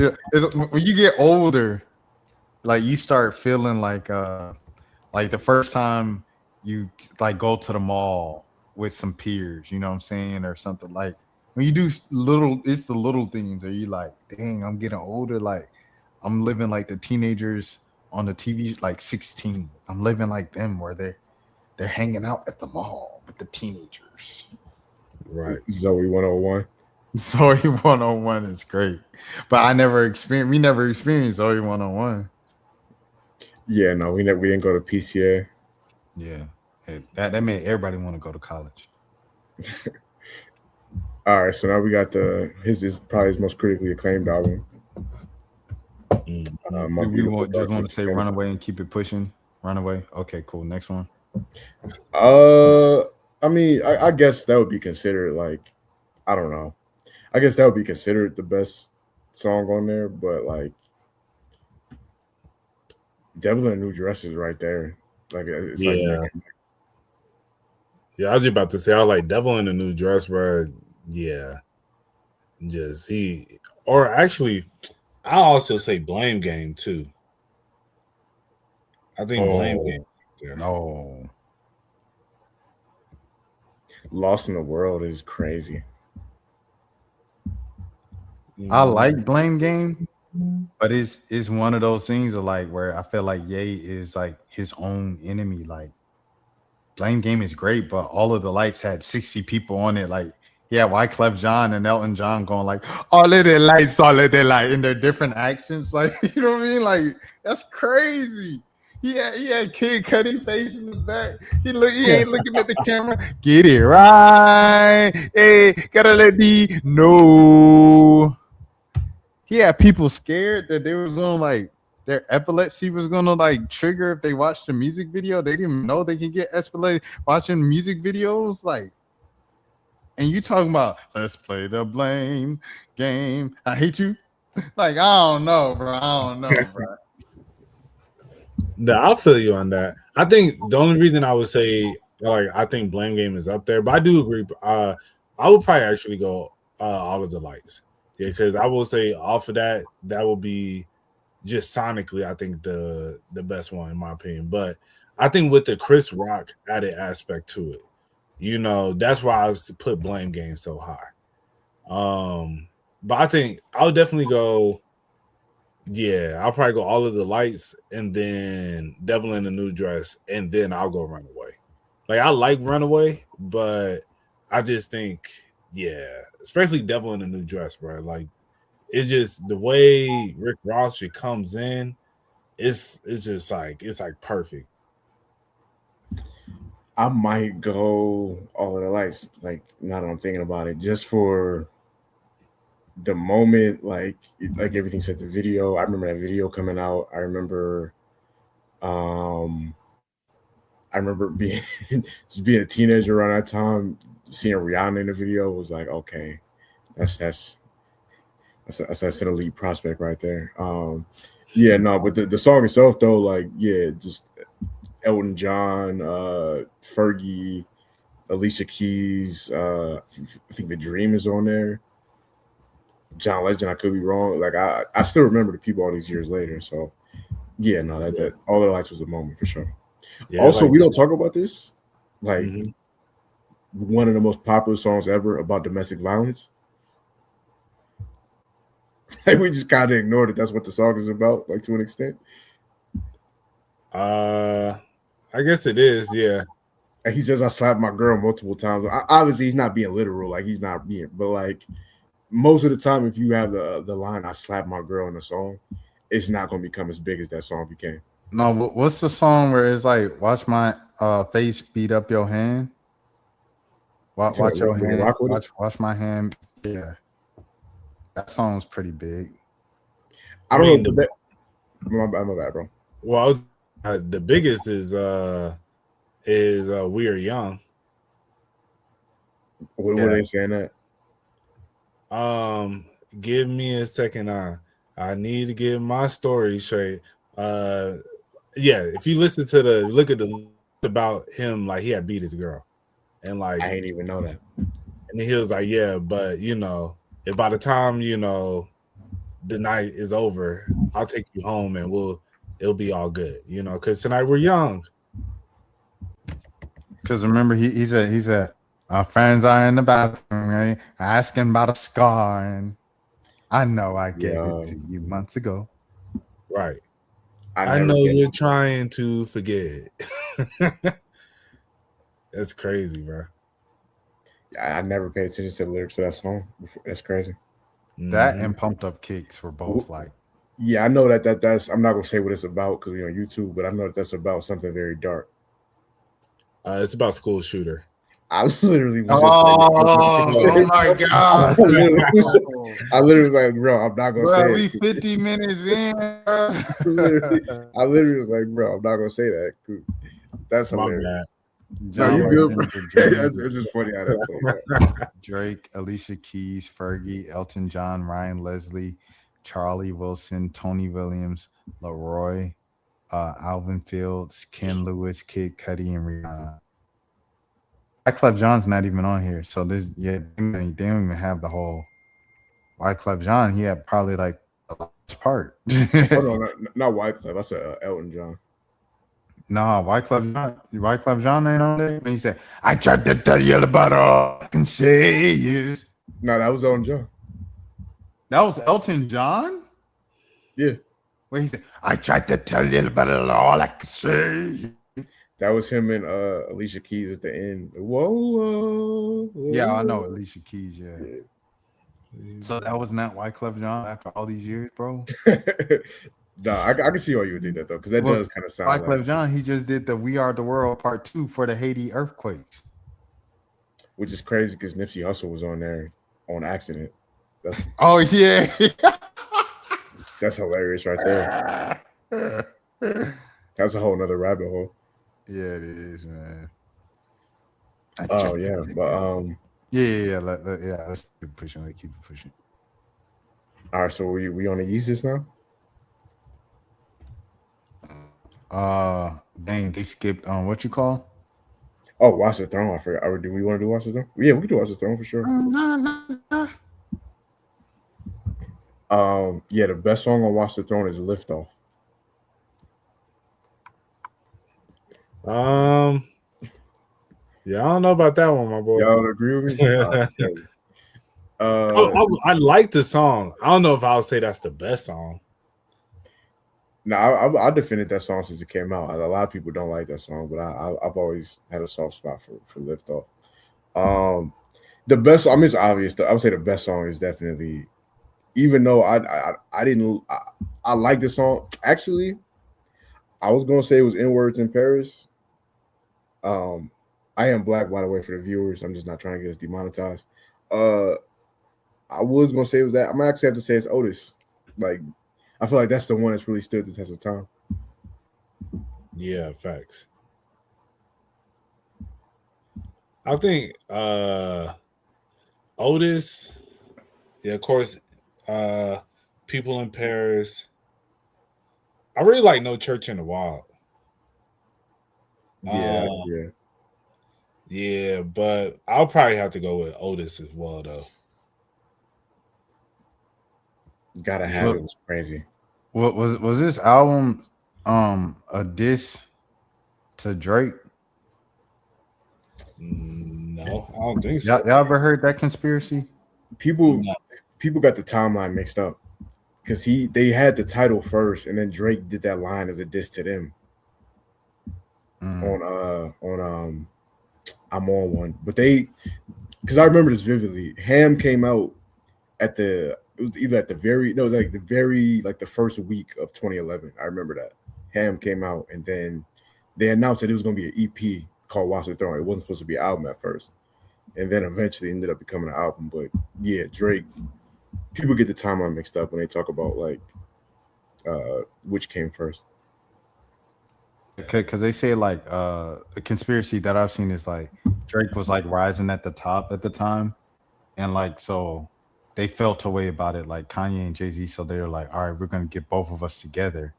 When you get older, like you start feeling like the first time you like go to the mall with some peers, you know what I'm saying, or something. Like when you do it's the little things, or you like, dang, I'm getting older. Like I'm living like the teenagers on the TV, like 16. I'm living like them, where they're hanging out at the mall with the teenagers. Right. Zoe 101. Zoe 101 is great. But we never experienced Zoe 101. Yeah, no, we didn't go to PCA. Yeah. That made everybody want to go to college. All right, so now we got his is probably his most critically acclaimed album. We just want to say Runaway and keep it pushing. Runaway. Okay, cool. Next one. I mean, I guess that would be considered, like, I don't know. I guess that would be considered the best song on there, but like Devil in a New Dress is right there. Like it's like yeah, I was just about to say I like Devil in a New Dress, bro. Yeah. Just actually I'll also say Blame Game too. I think Blame Game. No. Lost in the World is crazy. I like Blame Game, but it's one of those things of like where I feel like Ye is like his own enemy. Like Blame Game is great, but all of the lights had 60 people on it. Like Wyclef Jean and Elton John going like all of the lights in their different accents. Like, you know what I mean? Like that's crazy. Yeah, Kid Cudi face in the back. He ain't looking at the camera. Get it right. Hey, gotta let me know. He had people scared that they was gonna like their epilepsy was gonna like trigger if they watched the music video. They didn't even know they can get epilepsy watching music videos. Like, and you talking about let's play the blame game. I hate you. Like, I don't know, bro. No, I'll feel you on that. I think the only reason I would say like I think Blame Game is up there, but I do agree. I would probably actually go All of the Lights. Yeah, because I will say off of that will be just sonically, I think the best one in my opinion. But I think with the Chris Rock added aspect to it, that's why I was put Blame Game so high. But I think I'll definitely go. Yeah, I'll probably go All of the Lights and then Devil in the New Dress, and then I'll go Runaway. Like, I like Runaway, but I just think, yeah, especially Devil in the New Dress, bro. Like, it's just the way Rick Ross comes in, it's just like perfect. I might go All of the Lights. Like, now that I'm thinking about it, just for the moment, like everything said, the video. I remember that video coming out. I remember being just being a teenager around that time, seeing Rihanna in the video was like, okay, that's an elite prospect right there. Yeah, no, but the song itself though, like, yeah, just Elton John, Fergie, Alicia Keys, I think The Dream is on there. John Legend, I could be wrong. Like, I still remember the people all these years later. So yeah, no, that All of the Lights was a moment for sure. Yeah, also, like, we don't talk about this. Like, one of the most popular songs ever about domestic violence. Like, we just kind of ignored it. That's what the song is about, like, to an extent. I guess it is, yeah. And he says, I slapped my girl multiple times. Obviously, he's not being literal. Like, he's not being, but like, most of the time, if you have the line, I slapped my girl in a song, it's not going to become as big as that song became. No, what's the song where it's like, watch my face beat up your hand? Watch your hand. Watch my hand. Yeah. That song's pretty big. I don't know. My bad, bro. Well, the biggest is We Are Young. What are they saying that? Give me a second. I need to get my story straight. Yeah, if you listen to look at the about him, like, he had beat his girl, and like, I didn't even know that. And he was like, yeah, but if by the time the night is over, I'll take you home and it'll be all good, because tonight we're young. Because remember, he said our friends are in the bathroom, right? Asking about a scar, and I know I gave it to you months ago. Right. I know you're trying to forget. That's crazy, bro. I never paid attention to the lyrics of that song before. That's crazy. That and Pumped Up Kicks were both like. Yeah, I know that's. I'm not gonna say what it's about because on YouTube, but I know that's about something very dark. It's about school shooter. I literally was oh my god! I literally was like, bro, I'm not gonna say we it. 50 minutes in. I literally was like, bro, I'm not gonna say that because that's hilarious. No, you good, bro. It's just funny how that played. Drake, Alicia Keys, Fergie, Elton John, Ryan Leslie, Charlie Wilson, Tony Williams, Leroy, Alvin Fields, Ken Lewis, Kid Cudi, and Rihanna. Wyclef Jean's not even on here, so they don't even have the whole Wyclef Jean. He had probably like the last part. Hold on, not Wyclef. I said Elton John. No, Wyclef Jean ain't on there. And he said, "I tried to tell you about all I can say is." No, that was Elton John. That was Elton John. Yeah. Where he said, "I tried to tell you about all I can say." That was him and Alicia Keys at the end. Whoa. Yeah, I know Alicia Keys. Yeah. So that was not Wyclef Jean after all these years, bro. Nah, I can see why you would think that though, because that does kind of sound like. John, he just did the "We Are the World" Part 2 for the Haiti earthquakes, Which is crazy because Nipsey Hussle was on there on accident. That's that's hilarious right there. That's a whole nother rabbit hole. Yeah, it is, man. Oh yeah, but yeah. Let's keep pushing. All right, so we on the Yeezus now? Dang, they skipped what you call? Oh, Watch the Throne. I forgot. Or do we want to do Watch the Throne? Yeah, we can do Watch the Throne for sure. Yeah, the best song on Watch the Throne is Lift Off. Yeah, I don't know about that one, my boy. Y'all agree with me? I like the song. I don't know if I would say that's the best song. No, I defended that song since it came out. A lot of people don't like that song, but I've always had a soft spot for Lift Off. The best, I mean, it's obvious. I would say the best song is definitely, even though I like this song. Actually, I was gonna say it was N Words in Paris. I Am Black, by the way, for the viewers. I'm just not trying to get us demonetized. I was gonna say it was that. I'm gonna actually have to say it's Otis. Like, I feel like that's the one that's really stood the test of time. Yeah, facts. I think Otis, yeah, of course, People in Paris. I really like No Church in the Wild. Yeah. Yeah, but I'll probably have to go with Otis as well, though. Gotta Have It was crazy. What was this album a diss to Drake? No, I don't think so. Y'all ever heard that conspiracy? People got the timeline mixed up because they had the title first, and then Drake did that line as a diss to them on I'm on One. But because I remember this vividly, Ham came out it was either at the very the first week of 2011. I remember that Ham came out, and then they announced that it was going to be an EP called Watch the Throne. It wasn't supposed to be an album at first, and then eventually ended up becoming an album. But yeah, Drake. People get the timeline mixed up when they talk about like which came first. Because they say like a conspiracy that I've seen is like Drake was like rising at the top at the time, and like so they felt a way about it, like Kanye and Jay-Z. So they were like, all right, we're gonna get both of us together,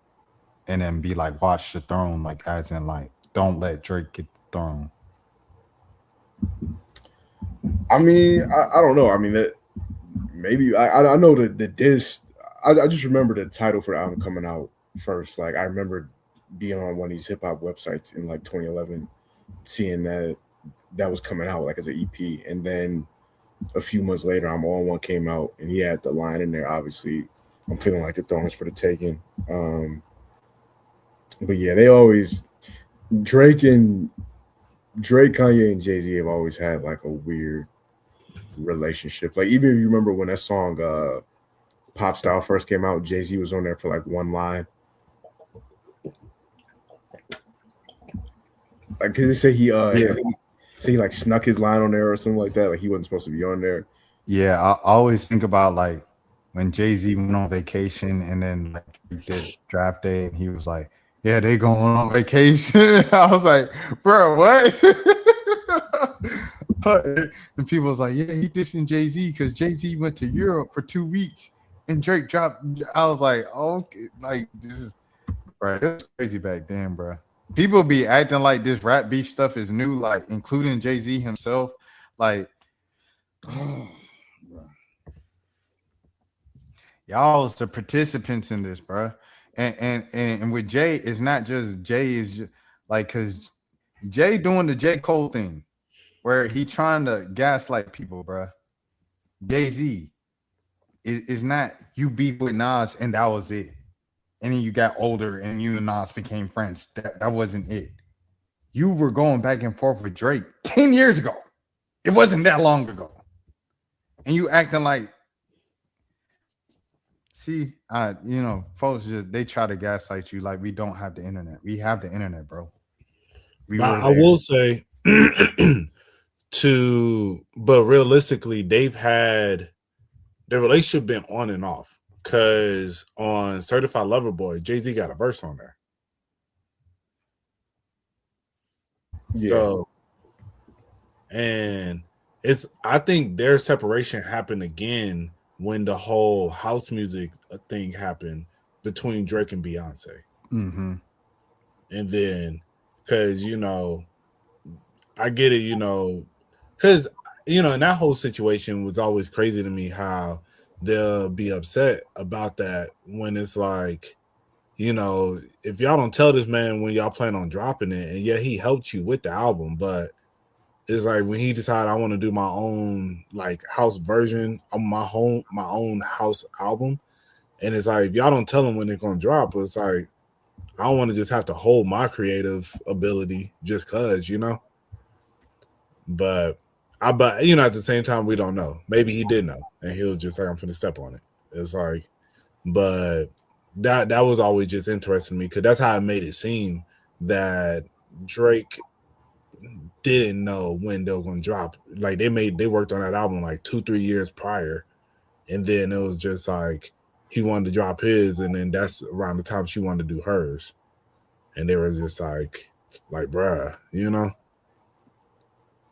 and then be like, watch the throne, like as in like, don't let Drake get the throne. I mean, I don't know. I mean that maybe I know the diss. I just remember the title for the album coming out first. Like I remember being on one of these hip hop websites in like 2011, seeing that was coming out like as an EP, and then a few months later, I'm on One came out, and he had the line in there. Obviously, I'm feeling like the throne is for the taking. But yeah, they always Drake, Kanye, and Jay-Z have always had like a weird relationship. Like even if you remember when that song Pop Style first came out, Jay-Z was on there for like one line. Like they say he like snuck his line on there or something like that. Like he wasn't supposed to be on there. Yeah, I always think about like when Jay-Z went on vacation and then like did draft day and he was like, yeah, they going on vacation. I was like, bro, what? And people was like, yeah, he dissing Jay-Z because Jay-Z went to Europe for 2 weeks and Drake dropped. I was like, okay, like this is right. It was crazy back then, bro. People be acting like this rap beef stuff is new, like including Jay-Z himself. Like, y'all was the participants in this, bro. And with Jay, it's not just Jay is just, like because Jay doing the J. Cole thing where he trying to gaslight people, bro. Jay-Z is not you beef with Nas and that was it. And then you got older and you and Nas became friends. That wasn't it. You were going back and forth with Drake 10 years ago. It wasn't that long ago. And you acting like See, folks just they try to gaslight you like we don't have the internet. We have the internet, bro. We But were I there. will say, but realistically, they've had their relationship been on and off. Because on Certified Lover Boy, Jay-Z got a verse on there. Yeah. So, and I think their separation happened again when the whole house music thing happened between Drake and Beyonce. Mm-hmm. And then, because, I get it, because, and that whole situation was always crazy to me how they'll be upset about that when it's like, if y'all don't tell this man when y'all plan on dropping it, and yeah, he helped you with the album, but it's like when he decided I want to do my own like house version of my own house album, and it's like if y'all don't tell him when they're gonna drop, it's like I don't want to just have to hold my creative ability just cause, But at the same time we don't know. Maybe he did know, and he was just like I'm finna step on it. It's like, but that was always just interesting to me because that's how it made it seem that Drake didn't know when they were gonna drop. Like they worked on that album like 2-3 years prior, and then it was just like he wanted to drop his, and then that's around the time she wanted to do hers, and they were just like bruh,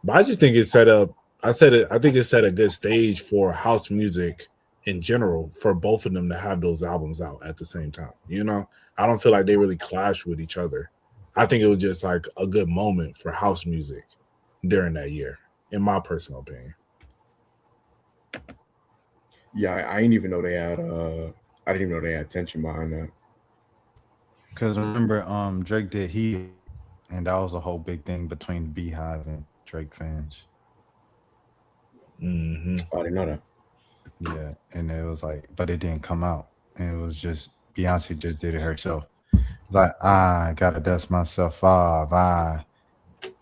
But I just think it set up. I think it set a good stage for house music in general for both of them to have those albums out at the same time. I don't feel like they really clashed with each other. I think it was just like a good moment for house music during that year, in my personal opinion. Yeah, I didn't even know they had. I didn't even know they had tension behind that. Because remember, Drake did Heat, and that was a whole big thing between Beehive and Drake fans. Mm-hmm. I didn't know that. Yeah, and it was like, but it didn't come out, and it was just Beyonce just did it herself. Like I gotta dust myself off.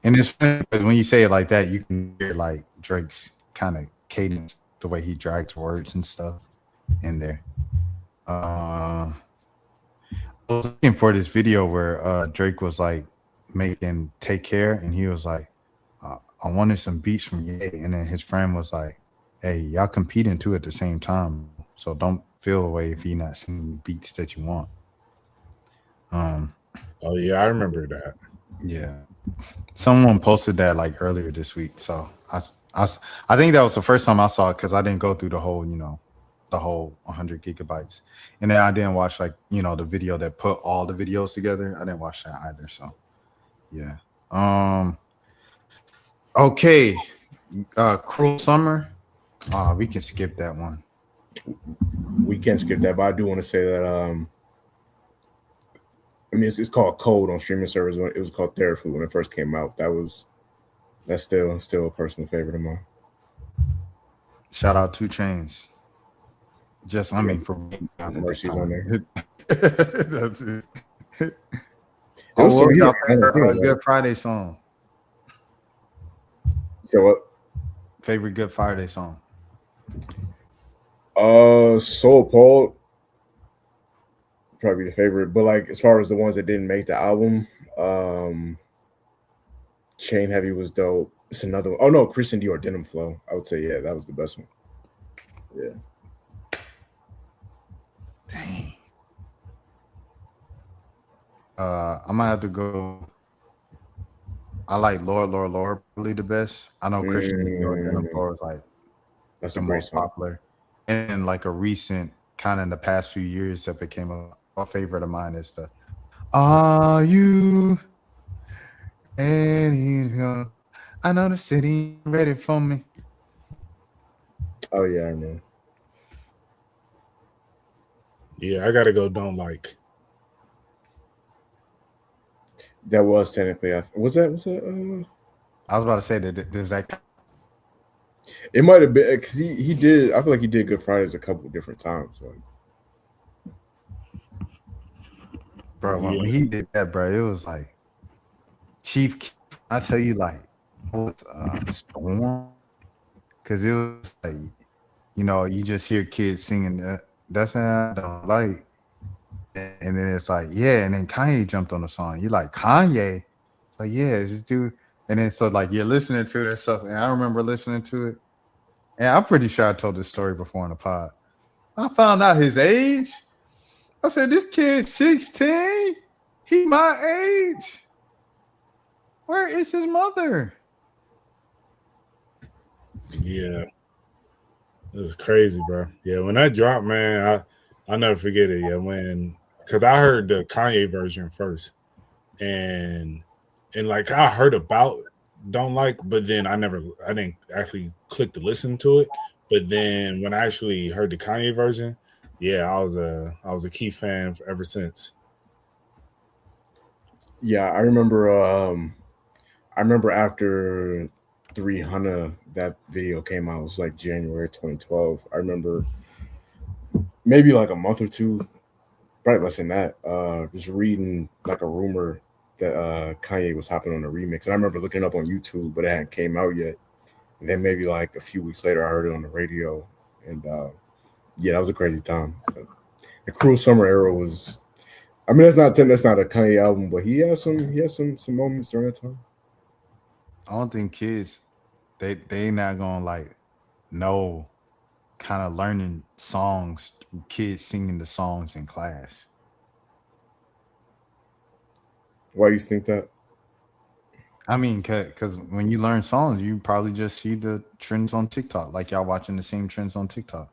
And it's funny because when you say it like that, you can hear like Drake's kind of cadence, the way he drags words and stuff in there. I was looking for this video where Drake was like making "Take Care," and he was like, "I wanted some beats from Ye," and then his friend was like, "Hey, y'all competing too at the same time, so don't feel away if he not singing beats that you want." Oh yeah, I remember that. Yeah, someone posted that like earlier this week, so I think that was the first time I saw it because I didn't go through the whole the whole 100 gigabytes, and then I didn't watch like the video that put all the videos together. I didn't watch that either, so yeah. Okay, Cruel Summer. We can skip that one. We can skip that, but I do want to say that I mean it's called Cold on streaming servers. It was called Therapy when it first came out. That's still a personal favorite of mine. Shout out 2 Chainz. Just for Mercy's on there. That's it. Also, Good Friday song. So what? Favorite Good Friday song? Soul Paul probably the favorite, but like as far as the ones that didn't make the album, Chain Heavy was dope. It's another one. Oh no, Christian Dior Denim Flow. I would say yeah, that was the best one. Yeah. Dang. I might have to go. I like Lord probably the best. I know Christian Dior Denim Flow is like that's the a great most song. popular, and like a recent kind of in the past few years that became a favorite of mine is the "Are You ready to go? I know the city ready for me." Oh yeah, I know. Yeah, I gotta go. Don't like. That was technically. Was that? I was about to say that there's that. It might have been because he did. I feel like he did Good Fridays a couple different times. Like, Bro, when he did that, bro, it was like Chief. I tell you, like, what's Storm? Because it was like, you just hear kids singing that, That's what I don't like. And then it's like, yeah, and then Kanye jumped on the song. You like Kanye? It's like, yeah, this dude. And then so like you're listening to their stuff, and I remember listening to it. And I'm pretty sure I told this story before on the pod. I found out his age. I said, this kid's 16. He my age. Where is his mother? Yeah, it was crazy, bro. Yeah, when that dropped, man, I'll never forget it. Yeah, because I heard the Kanye version first, and like I heard about Don't Like, but then I didn't actually click to listen to it. But then when I actually heard the Kanye version, yeah, I was a key fan ever since. Yeah, I remember. I remember after 300 that video came out. It was like January 2012. I remember maybe like a month or two, probably less than that. Just reading like a rumor that Kanye was hopping on a remix, and I remember looking it up on YouTube, but it hadn't came out yet. And then maybe like a few weeks later, I heard it on the radio, and yeah, that was a crazy time. The Cruel Summer era was. I mean, that's not a Kanye album, but he has some moments during that time. I don't think kids they not gonna like know kind of learning songs, kids singing the songs in class. Why you think that? I mean, because when you learn songs, you probably just see the trends on TikTok, like y'all watching the same trends on TikTok.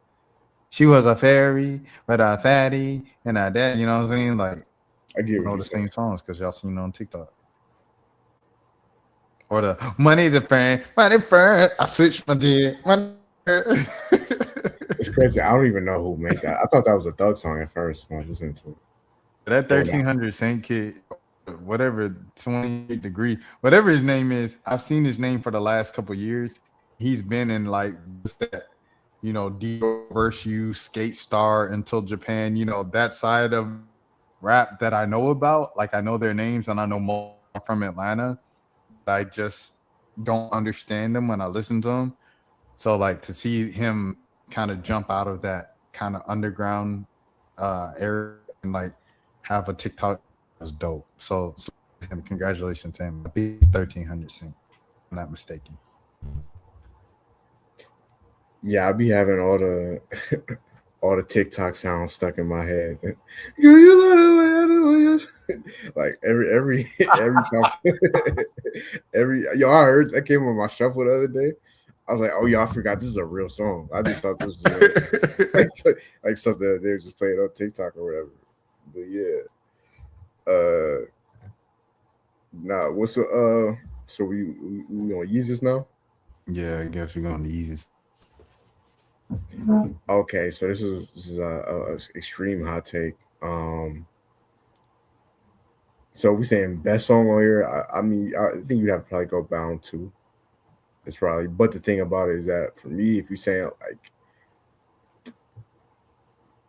She was a fairy, but a fatty, and a dad. You know what I'm saying? Like, I get you what know you're the saying. same songs because y'all seen it on TikTok. Or the money different, money different. I switched my dick. It's crazy. I don't even know who made that. I thought that was a Thug song at first when I listened to it. That Oh, no. 1300 Saint kid, whatever 28 degree, whatever his name is, I've seen his name for the last couple years. He's been in like that, Dio versus you, Skate Star until Japan, that side of rap that I know about. Like I know their names and I know more from Atlanta. But I just don't understand them when I listen to them. So like to see him kind of jump out of that kind of underground area and like have a TikTok was dope. So him, congratulations to him. I think it's 1300 cent. I'm not mistaken. Yeah, I be having all the all the TikTok sounds stuck in my head. Like every time, every yo, I heard that came on my shuffle the other day. I was like, oh yeah, I forgot this is a real song. I just thought this was like something that they were just playing on TikTok or whatever. But yeah, nah. What's the So we gonna use this now? Yeah, I guess we're gonna use. Okay, so this is a extreme hot take. So we saying best song on here. I mean, I think you'd have to probably go Bound too. It's probably, but the thing about it is that for me, if you saying like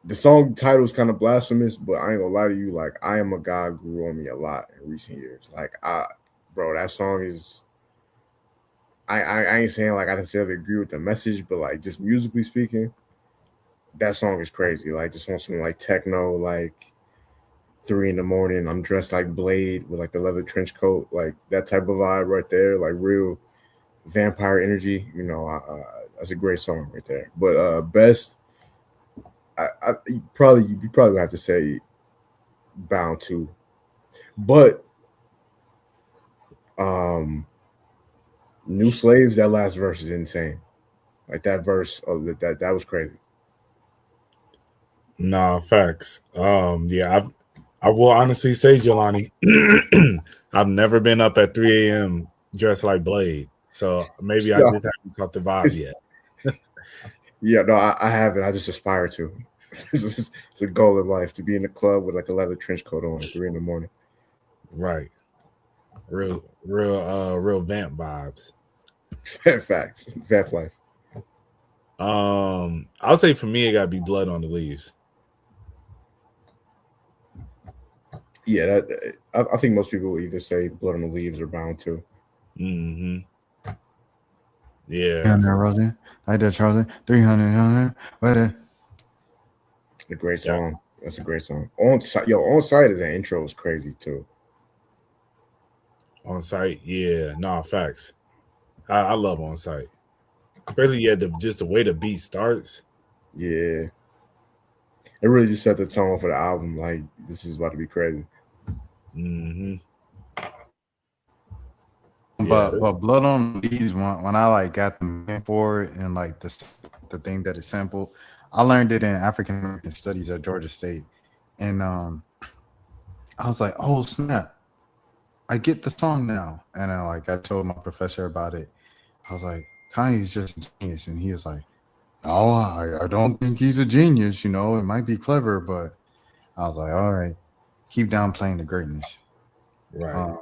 the song title is kind of blasphemous, but I ain't gonna lie to you, like I Am a God grew on me a lot in recent years. Bro, that song is. I ain't saying like I necessarily agree with the message, but like just musically speaking, that song is crazy. Like just want some like techno, like 3 in the morning. I'm dressed like Blade with like the leather trench coat, like that type of vibe right there, like real vampire energy. That's a great song right there. But best, you probably would have to say Bound to, but New Slaves, that last verse is insane. Like that verse, that was crazy. No, facts. Yeah, I will honestly say, Jelani, I've never been up at 3 a.m. dressed like Blade. So maybe I Yeah, just haven't caught the vibe yet. yeah, no, I haven't. I just aspire to. It's a goal in life to be in the club with like a leather trench coat on at 3 in the morning. Right. Real vamp vibes. Facts. Vamp life. I'll say for me it gotta be Blood on the Leaves. Yeah, I think most people will either say Blood on the Leaves or Bound to. Mm-hmm. Yeah. 300 Rosen, like that Charlie, 300. What? A great song. That's a great song. On site as an intro is crazy too. On site, yeah, nah, facts. I love on site, especially just the way the beat starts. Yeah, it really just set the tone for the album. Like this is about to be crazy. Mm-hmm. But Blood on the Leaves, when I like got the name for it and like the thing that it sampled, I learned it in African American Studies at Georgia State, and I was like, oh snap, I get the song now. And then like I told my professor about it. I was like, Kanye's just a genius, and he was like, no, I don't think he's a genius. You know, it might be clever, but I was like, all right, keep downplaying the greatness. Right.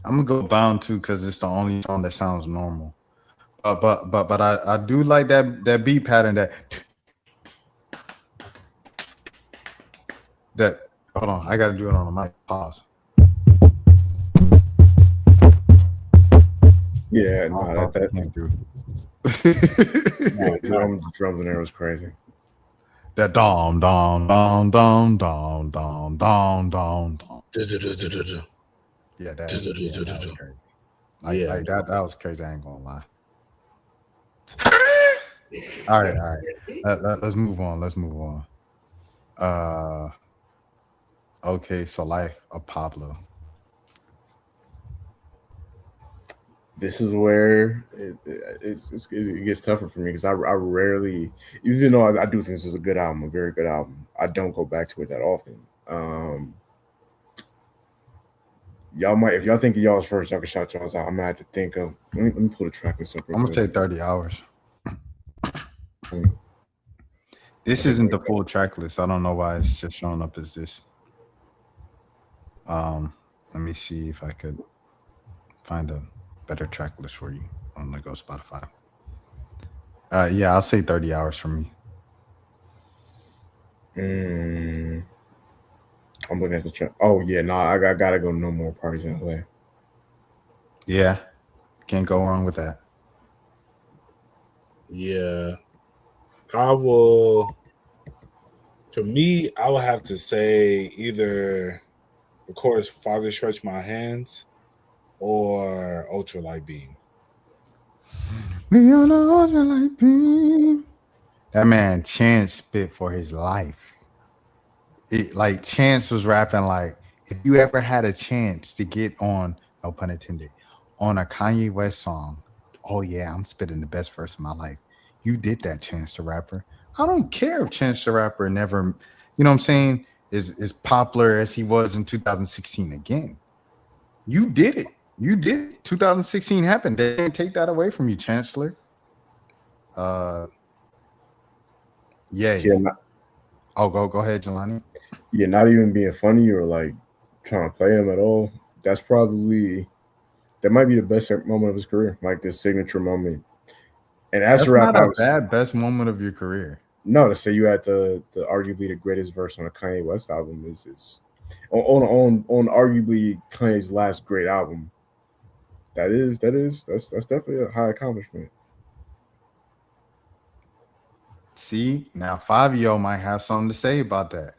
I'm gonna go Bound too because it's the only song that sounds normal. But I do like that beat pattern that hold on, I gotta do it on the mic. Pause. Yeah, no, that can't do. the drums in there was crazy. That dom. Yeah, that was crazy. Like that was crazy. I ain't gonna lie. All right. Let's move on. Okay, so Life of Pablo. This is where it gets tougher for me because I rarely, even though I do think this is a good album, a very good album, I don't go back to it that often. Y'all might, if y'all think of y'all's first, y'all can shout y'all's out. I'm gonna have to think of. Let me pull the track list up. I'm gonna say 30 hours. This isn't the full track list. I don't know why it's just showing up as this. Let me see if I could find a better track list for you on the Go Spotify. Yeah, I'll say 30 hours for me. I'm looking at the track. Oh yeah, no, I gotta go. No More Parties in LA. Yeah, can't go wrong with that. Yeah, I will. For me, I would have to say either, of course, Father Stretch My Hands or Ultralight Beam. We on the ultralight beam. That man Chance spit for his life. Like Chance was rapping like, if you ever had a chance to get on, no pun intended, on a Kanye West song, oh yeah, I'm spitting the best verse of my life. You did that, Chance the Rapper. I don't care if Chance the Rapper never, you know what I'm saying, is popular as he was in 2016 again. You did it. 2016 happened. They didn't take that away from you, Chancellor. Yeah. Go ahead, Jelani. Yeah, not even being funny or like trying to play him at all. That might be the best moment of his career, like this signature moment. And that's not a bad best moment of your career. No, to say you had the arguably the greatest verse on a Kanye West album is on arguably Kanye's last great album. That's definitely a high accomplishment. See, now Fabio might have something to say about that.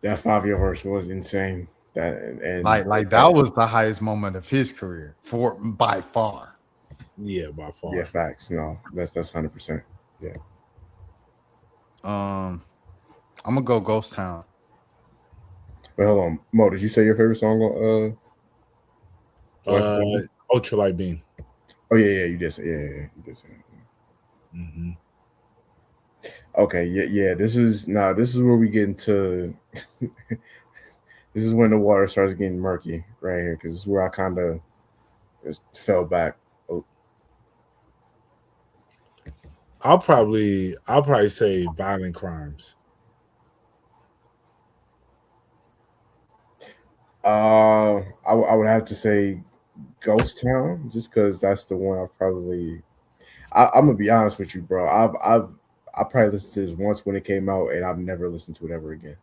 That Fabio verse was insane. That was the highest moment of his career by far. Yeah, by far. Yeah, facts. No, that's 100%. Yeah. I'm gonna go Ghost Town. Wait, hold on, Mo. Did you say your favorite song? Ultralight Beam. Oh yeah, you did say you did say. Mm-hmm. Okay, yeah. This is where we get into. This is when the water starts getting murky right here because this is where I kind of just fell back. I'll probably say Violent Crimes. I would have to say Ghost Town just because that's the one I'm gonna be honest with you, bro. I probably listened to this once when it came out, and I've never listened to it ever again.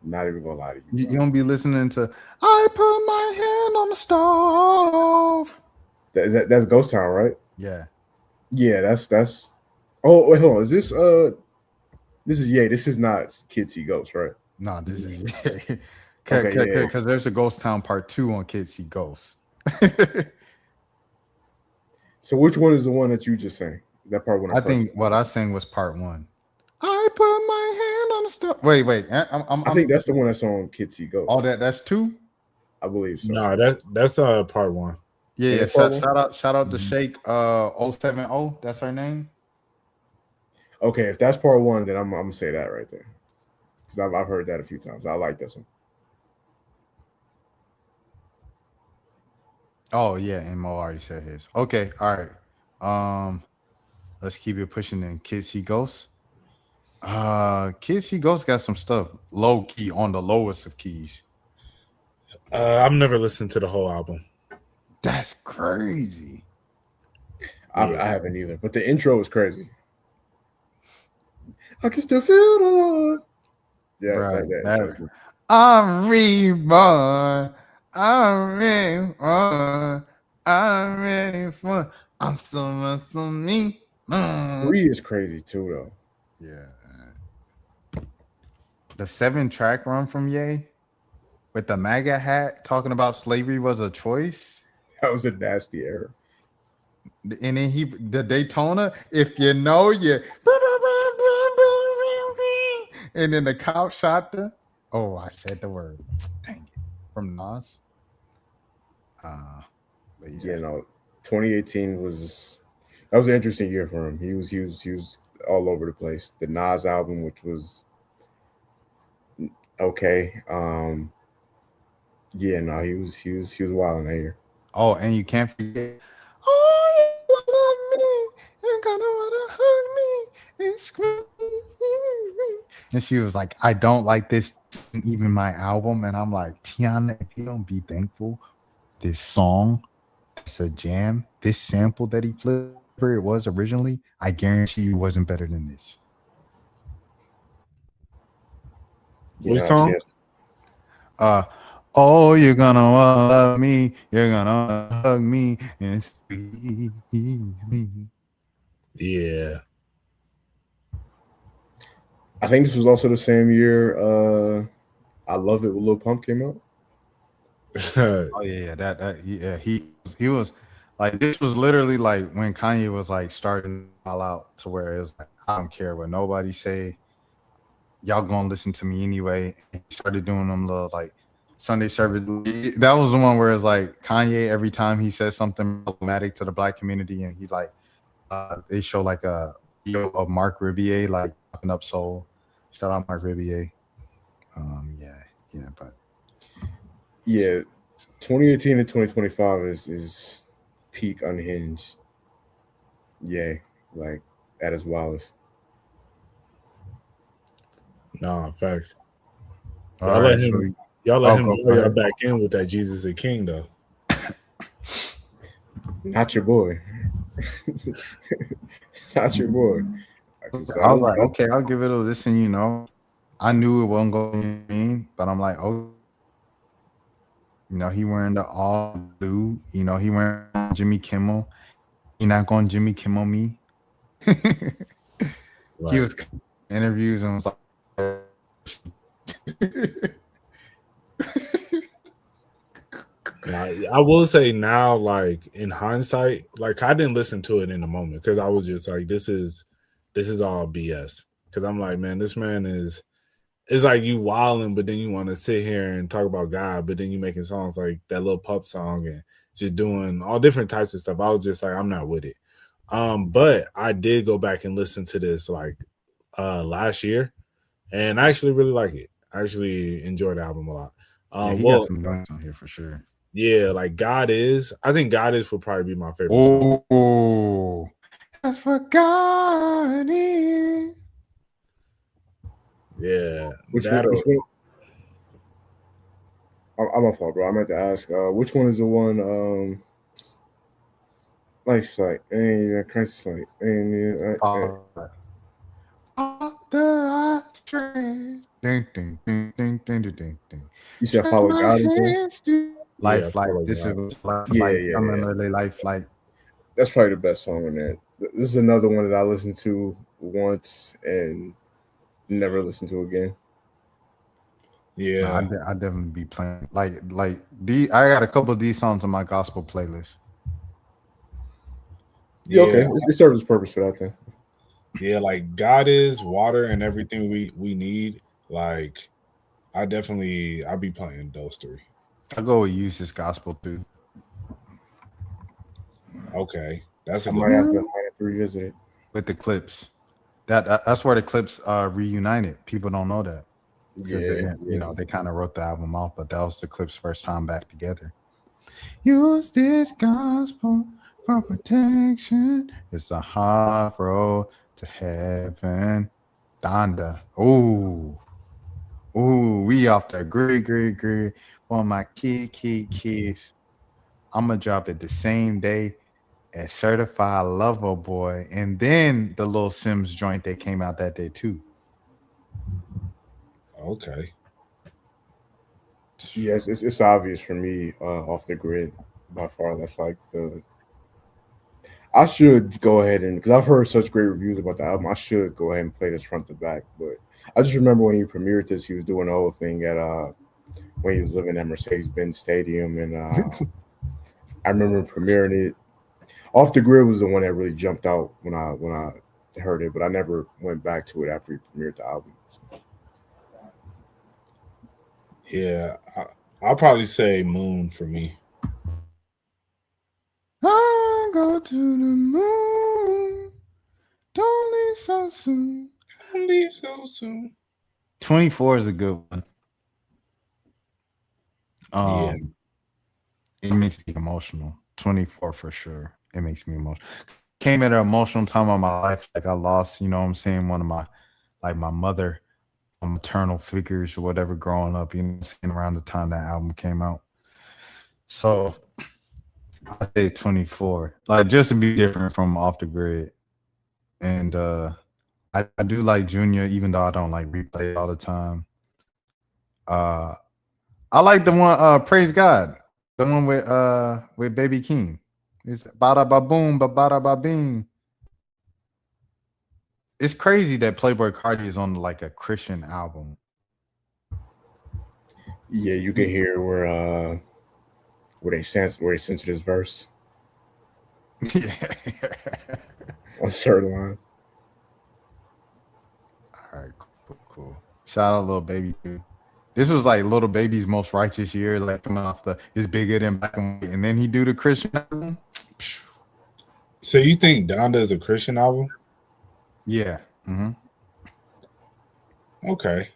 Not even gonna lie to you. You don't be listening to I Put My Hand on the Stove. That's Ghost Town, right? Yeah. Yeah, that's. Oh wait, hold on. Is this This is This is not Kids See Ghosts, right? No, this is Okay, yeah. because there's a Ghost Town Part 2 on Kids See Ghosts. So which one is the one that you just sang? Is that part one? I think what I sang was Part 1. I put my hand on the stuff. Wait. I think that's the one that's on Kids See Ghosts. Oh, that's 2? I believe so. No, that's part 1. Yeah. Shout out to Shake 070. That's her name. Okay, if that's part 1, then I'm gonna say that right there. Because I've heard that a few times. I like this one. Oh yeah, and Mo already said his. Okay, all right. Let's keep it pushing then. Kids See Ghosts. Kids See Ghosts got some stuff low key on the lowest of keys. I've never listened to the whole album. That's crazy. I haven't either, but the intro is crazy. I can still feel the love. Yeah, right. I'm reborn. I'm reborn. I'm ready for. I'm so much for me. 3 is crazy too, though. Yeah. The 7-track run from Ye with the MAGA hat talking about slavery was a choice. That was a nasty error. And then the Daytona, if you know you. And then the cop shot the. Oh, I said the word. Dang it. From Nas. But yeah, 2018 was an interesting year for him. He was all over the place. The Nas album, which was okay. He was wild in that year. Oh, and you can't forget. Oh, you love me. You're gonna wanna hug me and scream. And she was like, I don't like this, even my album. And I'm like, Tiana, if you don't be thankful, this song, it's a jam. This sample that he played, where it was originally, I guarantee you wasn't better than this. Which song? Oh, you're gonna love me, you're gonna hug me and squeeze me. Yeah. I think this was also the same year I Love It with Lil Pump came out. Oh yeah, he was like, this was literally like when Kanye was like starting all out to where it was like, I don't care what nobody say, y'all gonna listen to me anyway. And he started doing them little like Sunday service. That was the one where it's like Kanye, every time he says something problematic to the black community, and he like they show like a video of Mark Ribier like popping up soul. Shout out Mark Ribier. But 2018 to 2025 is peak unhinged. Yeah, like at his wildest. No, facts. y'all let him blow y'all back in with that Jesus a King though. Not your boy. Not your boy. I was like, okay, I'll give it a listen. I knew it wasn't going to mean, but I'm like, oh, he wearing the all blue. He wearing Jimmy Kimmel. He not going Jimmy Kimmel me. Right. He was interviews and was like, I will say now, like in hindsight, like I didn't listen to it in the moment because I was just like, this is all BS. Because I'm like, man, this man is. It's like you wilding, but then you want to sit here and talk about God, but then you making songs like that Lil Pup song and just doing all different types of stuff. I was just like, I'm not with it. But I did go back and listen to this like last year, and I actually really like it. I actually enjoyed the album a lot. He got some notes on here for sure. Yeah, like God Is. I think God Is would probably be my favorite song. Oh, that's what God is. Yeah. Which one? I'm a fault, bro. I meant to ask, which one is the one Life Flight and Crisis Flight and you said Follow God? Life Flight. This is Life Flight. Life Flight. That's probably the best song on there. This is another one that I listened to once and never listened to again. Yeah, I definitely be playing like the. I got a couple of these songs on my gospel playlist. Yeah, okay. yeah, It serves its purpose for that then. yeah. Like God is water and everything we need. Like I be playing those three. I go with use this gospel too. Okay, that's I a good might one. have to revisit it. With the clips. That's where the clips reunited. People don't know that because they Yeah, didn't, yeah. they kind of wrote the album off, but that was the clips' first time back together. Use this gospel for protection. It's a hard road to heaven. Donda. Ooh, we off the great for my kids. I'm gonna drop it the same day as Certified Lover Boy, and then the Lil Sims joint that came out that day too. Okay. Yes, it's obvious for me. Off the grid, by far. That's like the. I should go ahead and because I've heard such great reviews about the album. I should go ahead and play this front to back. But I just remember when he premiered this, he was doing the whole thing at when he was living at Mercedes-Benz Stadium, and I remember premiering it. Off the Grid was the one that really jumped out when I heard it, but I never went back to it after he premiered the album. Yeah, I'll probably say Moon for me. I go to the moon. Don't leave so soon. Don't leave so soon. 24 is a good one. Yeah. It makes me emotional. 24 for sure. It makes me emotional. Came at an emotional time of my life. Like I lost, you know what I'm saying, one of my my mother, maternal figures or whatever growing up, around the time that album came out. So I say 24. Like just to be different from Off the Grid. And I do like Junior, even though I don't like replay it all the time. I like the one Praise God. The one with Baby King. It's bada ba boom, ba bada ba bing. It's crazy that Playboy Cardi is on like a Christian album. Yeah, you can hear where they censored his verse Yeah. on certain lines. All right, cool. Shout out Lil Baby too. This was like Little Baby's most righteous year, like coming off the is bigger than Black and White, and then he do the Christian album. So you think Donda is a Christian album? Yeah. Mm-hmm. Okay.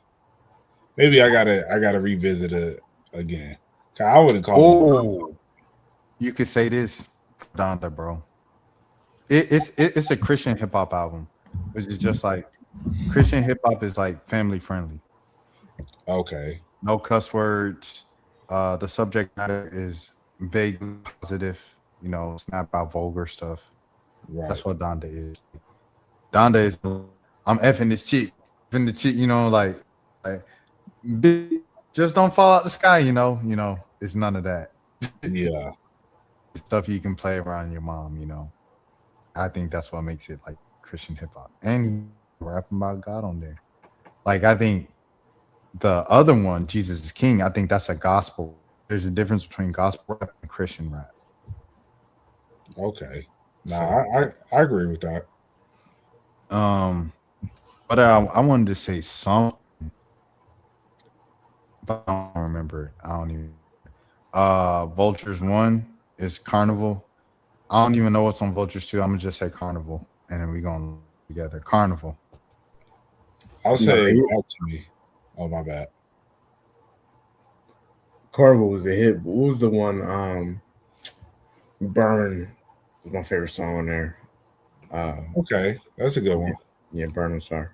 Maybe I gotta revisit it again. I wouldn't call it. You could say this, Donda, bro. It's a Christian hip hop album, which is just like Christian hip hop is like family friendly. Okay. No cuss words. The subject matter is vaguely positive. It's not about vulgar stuff. Right. That's what Donda is. Donda is I'm effing this chick, just don't fall out the sky. It's none of that. Yeah. Stuff you can play around your mom. I think that's what makes it like Christian hip hop, and he rapping about God on there. Like I think the other one, Jesus is King, I think that's a gospel. There's a difference between gospel rap and Christian rap. Okay. I agree with that. But I wanted to say something, but I don't remember it. I don't even. Vultures 1 is Carnival. I don't even know what's on Vultures 2. I'm gonna just say Carnival, and then we're gonna together. Carnival. I'll say Back to Me. Oh my bad. Carnival was a hit. What was the one? Burn was my favorite song on there. Okay, that's a good one. Yeah, Burn. I'm sorry.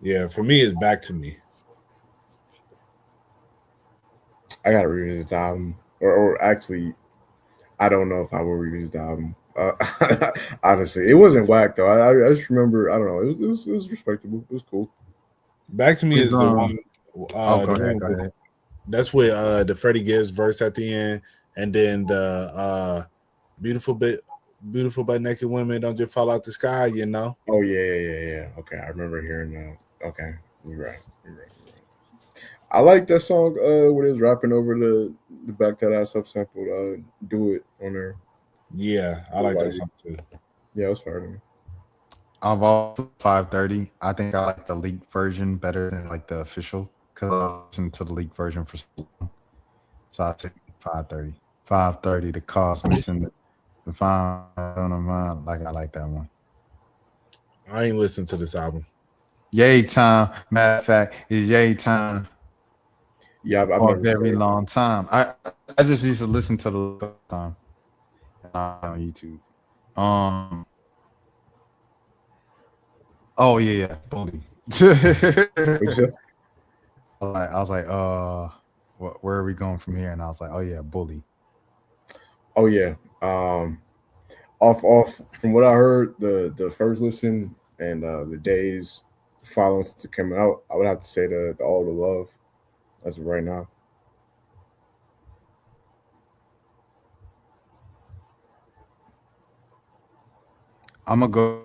Yeah, for me, it's Back to Me. I gotta revisit the album, or actually, I don't know if I will revisit the album. Honestly, it wasn't whack though. I just remember. I don't know. It was respectable. It was cool. Back to Me is the one. Go ahead. That's with the Freddie Gibbs verse at the end, and then the beautiful beautiful but naked women don't just fall out the sky, you know. Oh yeah. Okay, I remember hearing that. Okay, you're right. You're right. I like that song. When it was rapping over the back that ass up sample. Do it on there. Yeah, I like that song too. Yeah, it was fire to me. I've also 530. I think I like the leaked version better than like the official because I listened to the leaked version for so long. So I take 530. 530, the cost missing the fine on the mind. Like I like that one. I ain't listened to this album. Yay time. Matter of fact, it's yay time Yeah, I've for a never very heard. long time. I just used to listen to the time on YouTube. Oh yeah, bully. What'd you say? I was like, where are we going from here? And I was like, oh yeah, bully. Oh yeah. Off from what I heard, the first listen and the days following to come out, I would have to say the All the Love as of right now. I'm gonna go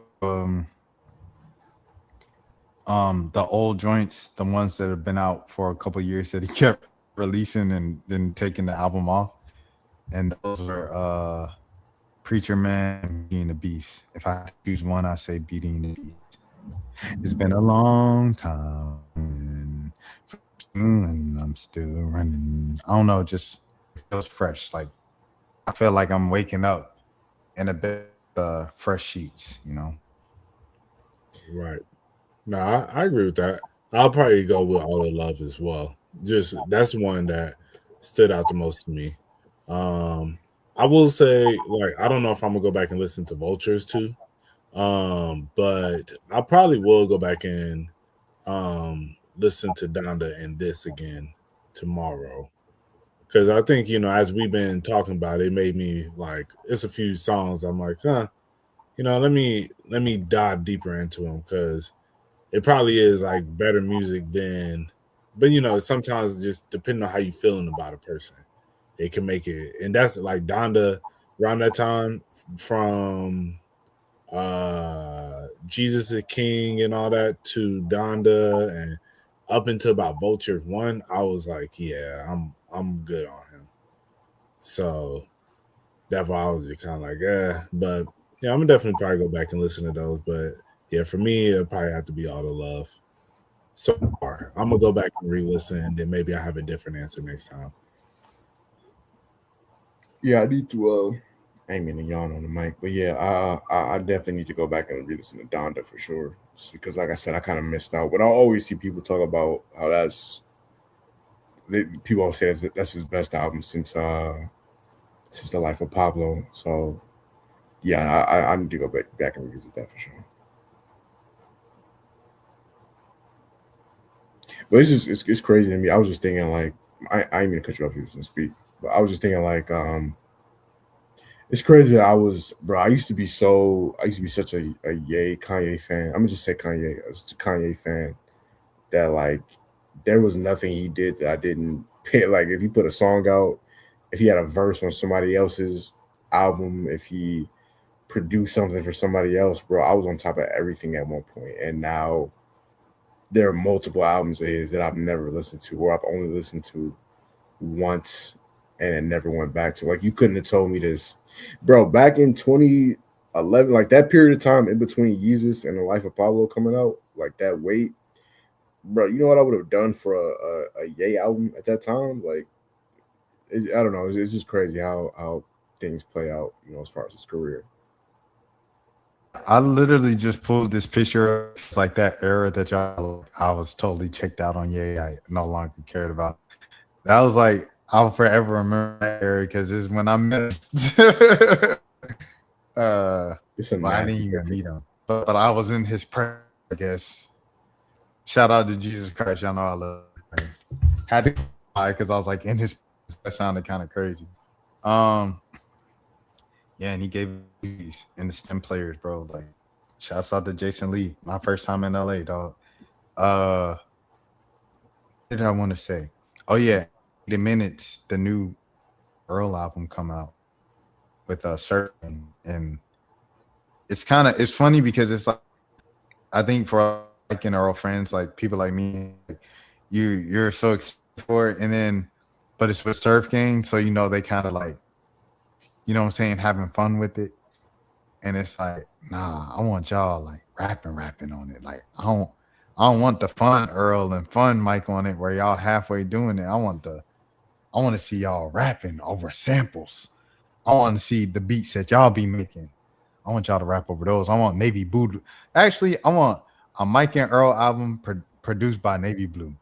the old joints, the ones that have been out for a couple years that he kept releasing and then taking the album off. And those were Preacher Man and Beating the Beast. If I had to choose one, I say Beating the Beast. It's been a long time and I'm still running. I don't know, just feels fresh. Like I feel like I'm waking up in a bit fresh sheets, you know. Right. No, I agree with that. I'll probably go with All the Love as well. Just that's the one that stood out the most to me. I will say, like, I don't know if I'm gonna go back and listen to Vultures too. But I probably will go back and listen to Donda and this again tomorrow. Cause I think, as we've been talking about, it made me like it's a few songs I'm like, let me dive deeper into them because it probably is like better music than, but sometimes just depending on how you feeling about a person, it can make it. And that's like Donda around that time from Jesus is King and all that to Donda and up until about Vulture 1, I was like, yeah, I'm good on him. So that's why I was kind of like, but yeah, I'm gonna definitely probably go back and listen to those. But yeah, for me, it'll probably have to be All the Love. So far, I'm gonna go back and re-listen, and then maybe I have a different answer next time. Yeah, I need to. I ain't mean to yawn on the mic, but yeah, I definitely need to go back and re-listen to Donda for sure. Just because, like I said, I kind of missed out. But I always see people talk about how people always say that's his best album since The Life of Pablo. So yeah, I need to go back and revisit that for sure. But it's crazy to me. I was just thinking like I ain't mean to cut you off if you was gonna speak, but I was just thinking like it's crazy that I used to be such a Ye Kanye fan. I'm gonna just say Kanye, as a Kanye fan, that like there was nothing he did that I didn't pay. Like if he put a song out, if he had a verse on somebody else's album, if he produced something for somebody else, bro, I was on top of everything at one point. And now there are multiple albums of his that I've never listened to, or I've only listened to once and it never went back to. Like you couldn't have told me this, bro. Back in 2011, like that period of time in between Yeezus and The Life of Pablo coming out, like that wait, bro. You know what I would have done for a Ye album at that time? Like, I don't know. It's just crazy how things play out, as far as his career. I literally just pulled this picture. It's like that era that I was totally checked out on. Yeah, I no longer cared about. That was like I'll forever remember that era because this is when I met him. It's a Well, I didn't nasty even picture. meet him, but I was in his prayer. I guess. Shout out to Jesus Christ. Y'all know I love him. Had to cry because I was like in his. That sounded kind of crazy. Yeah, and he gave these in the STEM players, bro. Like, shouts out to Jason Lee. My first time in LA, dog. What did I want to say? Oh yeah, the minutes the new Earl album come out with surfing, and it's funny because it's like I think for like in our friends, like people like me, like, you're so excited for it, and then but it's with Surf Gang, so they kind of like what I'm saying, having fun with it, and it's like nah, I want y'all like rapping on it, like I don't want the fun Earl and fun Mike on it where y'all halfway doing it. I want to see y'all rapping over samples. I want to see the beats that y'all be making. I want y'all to rap over those. I want Navy Blue. Actually, I want a Mike and Earl album produced by Navy Blue.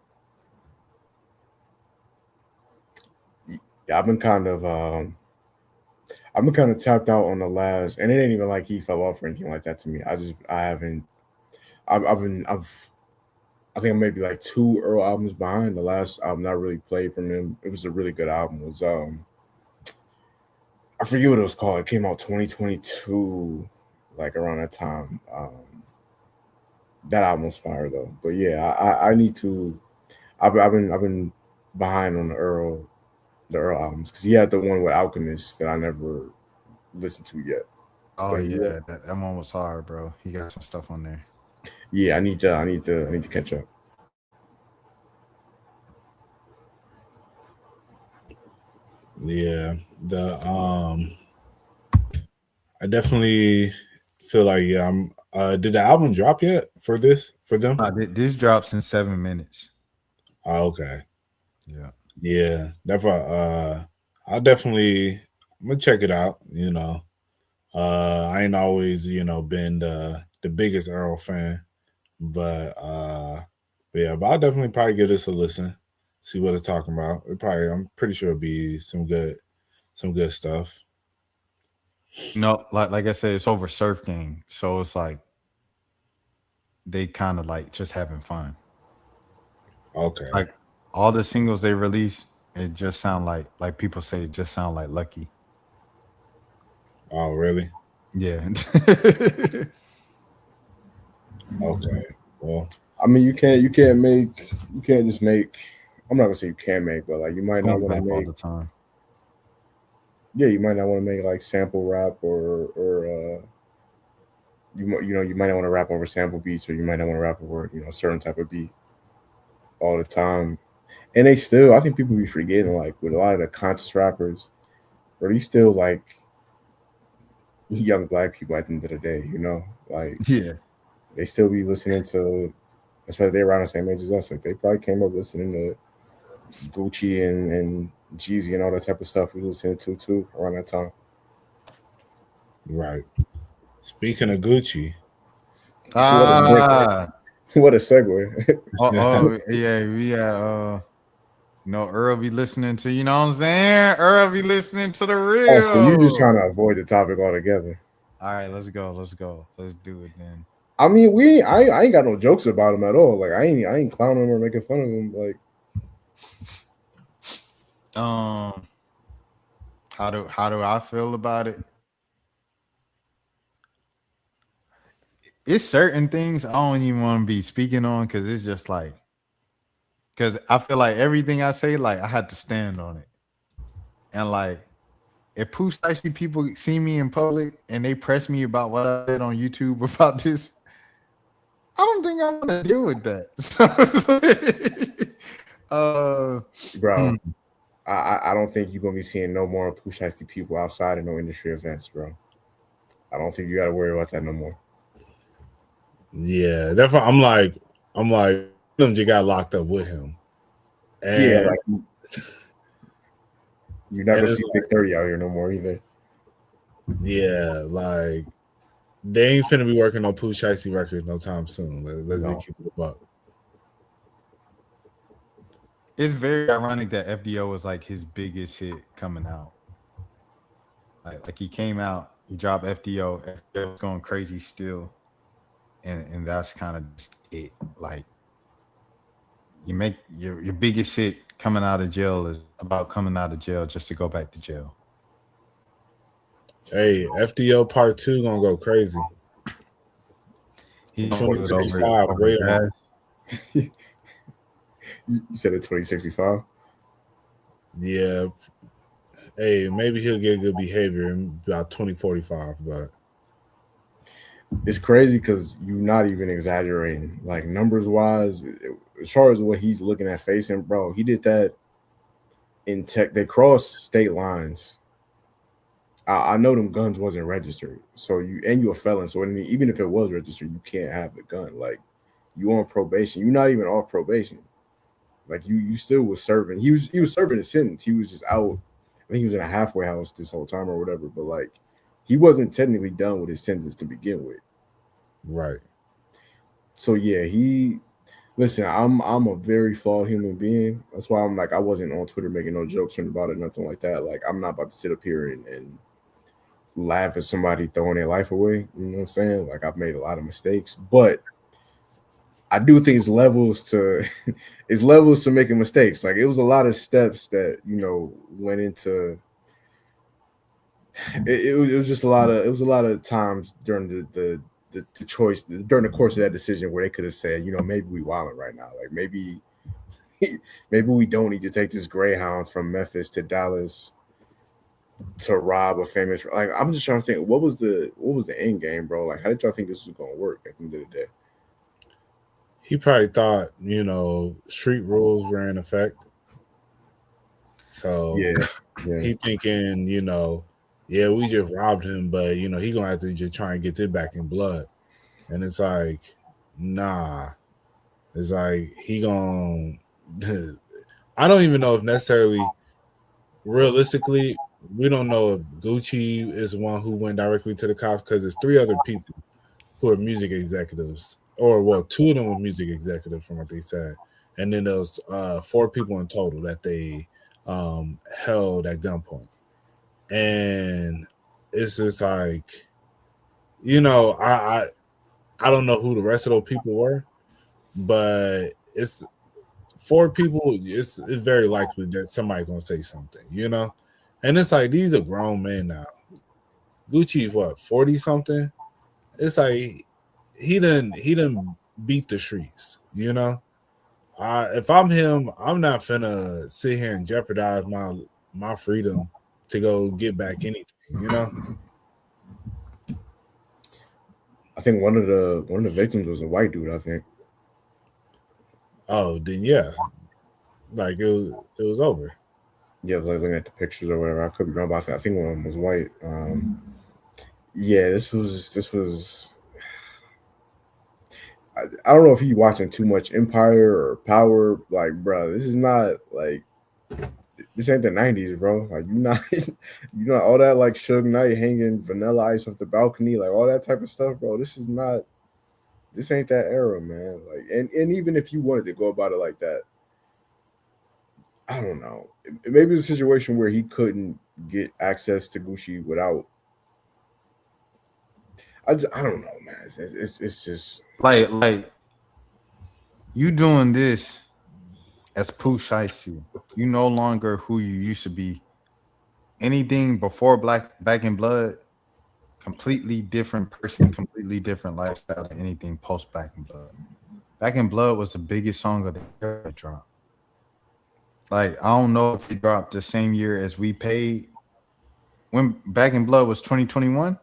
Yeah, I've been kind of tapped out on the last, and it ain't even like he fell off or anything like that to me. I haven't. I think I'm maybe like 2 Earl albums behind. The last album I really played from him, it was a really good album. It was I forget what it was called. It came out 2022, like around that time. That album was fire though. But yeah, I need to. I've been behind on the Earl albums because he had the one with Alchemist that I never listened to yet. Oh But yeah, that one was hard, bro. He got some stuff on there. yeah, I need to catch up. Yeah, I definitely feel like I'm. Did the album drop yet for them? This drops in 7 minutes. Oh, okay. Yeah. Yeah, definitely. I'm gonna check it out. I ain't always been the biggest Earl fan, but yeah, but I'll definitely probably give this a listen, see what it's talking about. I'm pretty sure it'll be some good stuff. Like I said, it's over Surf Gang, so it's like they kind of like just having fun. Okay. Like all the singles they release, it just sound like people say, it just sound like Lucky. Oh, really? Yeah. Okay. Well, I mean, you can't just make. I'm not gonna say you can't make, but like you might not Boom want to bap all make. the time. Yeah, you might not want to make like sample rap or you might not want to rap over sample beats, or you might not want to rap over a certain type of beat all the time. And I think people be forgetting, like with a lot of the conscious rappers, or they still like young black people at the end of the day, like Yeah. they still be listening to, especially they're around the same age as us. Like they probably came up listening to Gucci and Jeezy and all that type of stuff we listened to too around that time. right. Speaking of Gucci, What a segue! What a segue! Yeah, we Earl be listening to, you know what I'm saying? Earl be listening to the real. Oh, so you're just trying to avoid the topic altogether. All right, let's go. Let's do it then. I mean, I ain't got no jokes about him at all. Like I ain't clowning him or making fun of him. Like, how do I feel about it? It's certain things I don't even want to be speaking on because it's just like, because I feel like everything I say, like I had to stand on it, and like if Pooh Shiesty people see me in public and they press me about what I said on YouTube about this, I don't think I want to deal with that. So, bro, I don't think you're gonna be seeing no more Pooh Shiesty people outside of no industry events, bro. I don't think you got to worry about that no more. yeah, definitely. I'm like, them just got locked up with him. And yeah, like you never see Big 30 out here no more either. Yeah, like they ain't finna be working on Pooh Shiesty records no time soon. Let's just keep it up. It's very ironic that FDO was like his biggest hit coming out. Like he came out, he dropped FDO was going crazy still. And that's kind of it. Like you make your biggest hit coming out of jail is about coming out of jail just to go back to jail. Hey, FDO Part 2 gonna go crazy. He's 2065. Wait on. You said it 2065. Yeah. Hey, maybe he'll get good behavior in about 2045, but It's crazy because you're not even exaggerating. Like numbers wise, as far as what he's looking at facing, bro, he did that in tech. They crossed state lines. I know them guns wasn't registered, so you a felon. So even if it was registered, you can't have the gun. Like you on probation. You're not even off probation. Like you still was serving. He was serving a sentence. He was just out. I think he was in a halfway house this whole time or whatever. But like he wasn't technically done with his sentence to begin with. Right. So yeah, listen. I'm a very flawed human being. That's why I'm like I wasn't on Twitter making no jokes about it, nothing like that. Like I'm not about to sit up here and laugh at somebody throwing their life away. You know what I'm saying? Like I've made a lot of mistakes, but I do think it's levels to it's levels to making mistakes. Like it was a lot of steps that went into it was just a lot of times during the choice during the course of that decision where they could have said, maybe we wilding right now. Like maybe we don't need to take this Greyhound from Memphis to Dallas to rob a famous. Like I'm just trying to think, what was the end game, bro? Like how did y'all think this was gonna work at the end of the day? He probably thought, street rules were in effect. So Yeah. he thinking, we just robbed him, but he gonna have to just try and get it back in blood. And it's like, nah. It's like he gonna I don't even know if necessarily realistically, we don't know if Gucci is the one who went directly to the cops because there's 3 other people who are music executives. Or well, 2 of them were music executives from what they said. And then there's 4 people in total that they held at gunpoint. And it's just like, I don't know who the rest of those people were, but it's 4 people. It's very likely that somebody gonna say something, And it's like these are grown men now. Gucci's what 40 something. It's like he didn't beat the streets, If I'm him, I'm not finna sit here and jeopardize my freedom to go get back anything, I think one of the victims was a white dude, I think. Oh, then yeah. Like it was over. Yeah, I was like looking at the pictures or whatever. I could be wrong about that. I think one of them was white. Yeah, this was I don't know if you watching too much Empire or Power. Like, bro, this is not like this ain't the 90s, bro. Like you not all that like Suge Knight hanging Vanilla Ice off the balcony, like all that type of stuff, bro. This ain't that era, man. Like, and even if you wanted to go about it like that, I don't know. Maybe it's a situation where he couldn't get access to Gucci without. I don't know, man. It's just like you doing this as Pooh Shiesty. You no longer who you used to be. Anything before Back in Blood, completely different person, completely different lifestyle than anything post Back in Blood. Back in Blood was the biggest song of the year drop. Like, I don't know if it dropped the same year as We Paid. When Back in Blood was 2021?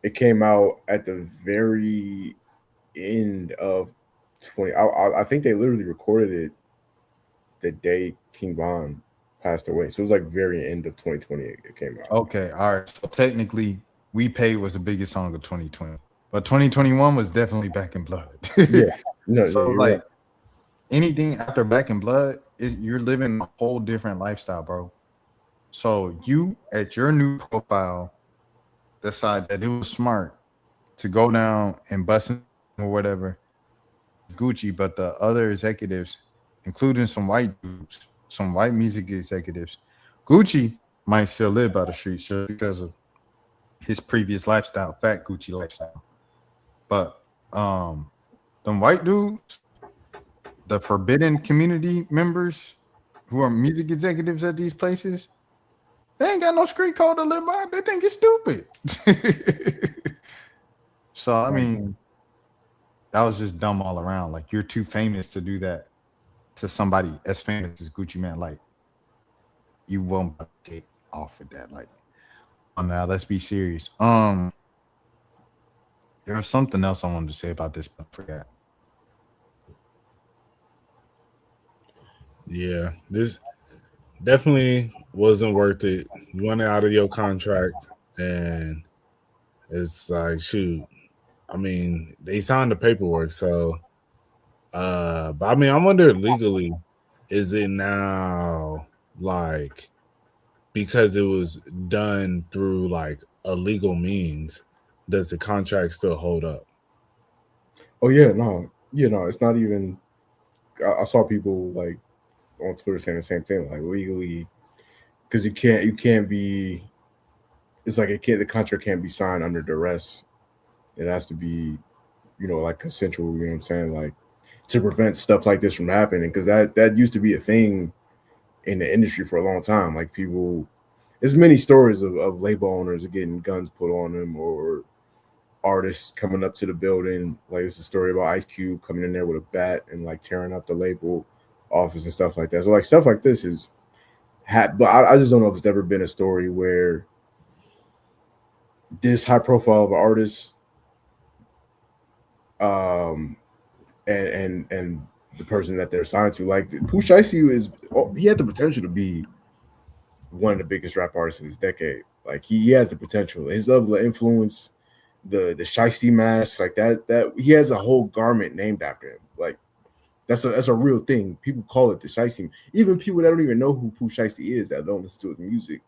It came out at the very end of 20. I think they literally recorded it the day King Von passed away. So it was like very end of 2020 it came out. Okay, all right. So technically, We Paid was the biggest song of 2020. But 2021 was definitely Back in Blood. Yeah. No, so yeah, like right. anything after Back in Blood, you're living a whole different lifestyle, bro. So you at your new profile decide that it was smart to go down and bust or whatever Gucci, but the other executives, including some white dudes, some white music executives, Gucci might still live by the streets just because of his previous lifestyle, fat Gucci lifestyle. But them white dudes, the forbidden community members who are music executives at these places, they ain't got no street code to live by. They think it's stupid. So, I mean, that was just dumb all around. Like, you're too famous to do that to somebody as famous as Gucci Mane. Like, you won't get off with that. Like, oh, now let's be serious. There was something else I wanted to say about this, but I forgot. Yeah, this definitely wasn't worth it. You want it out of your contract, and it's like, shoot. I mean, they signed the paperwork, so. But I mean, I wonder legally, is it now like because it was done through like illegal means? Does the contract still hold up? Oh yeah, no, it's not even. I saw people like on Twitter saying the same thing, like legally, because you can't be. It's like it can't. The contract can't be signed under duress. It has to be, like consensual. You know what I'm saying? Like to prevent stuff like this from happening, because that used to be a thing in the industry for a long time. Like people, there's many stories of label owners getting guns put on them, or artists coming up to the building. Like it's a story about Ice Cube coming in there with a bat and like tearing up the label office and stuff like that. So like stuff like this is but I just don't know if it's ever been a story where this high profile of an artist um and the person that they're signed to, like Pooh Shiesty he had the potential to be one of the biggest rap artists of this decade. Like he has the potential. His level of influence, the Shiesty mask, like that he has a whole garment named after him. Like that's a real thing. People call it the Shiesty. Even people that don't even know who Pooh Shiesty is, that don't listen to his music,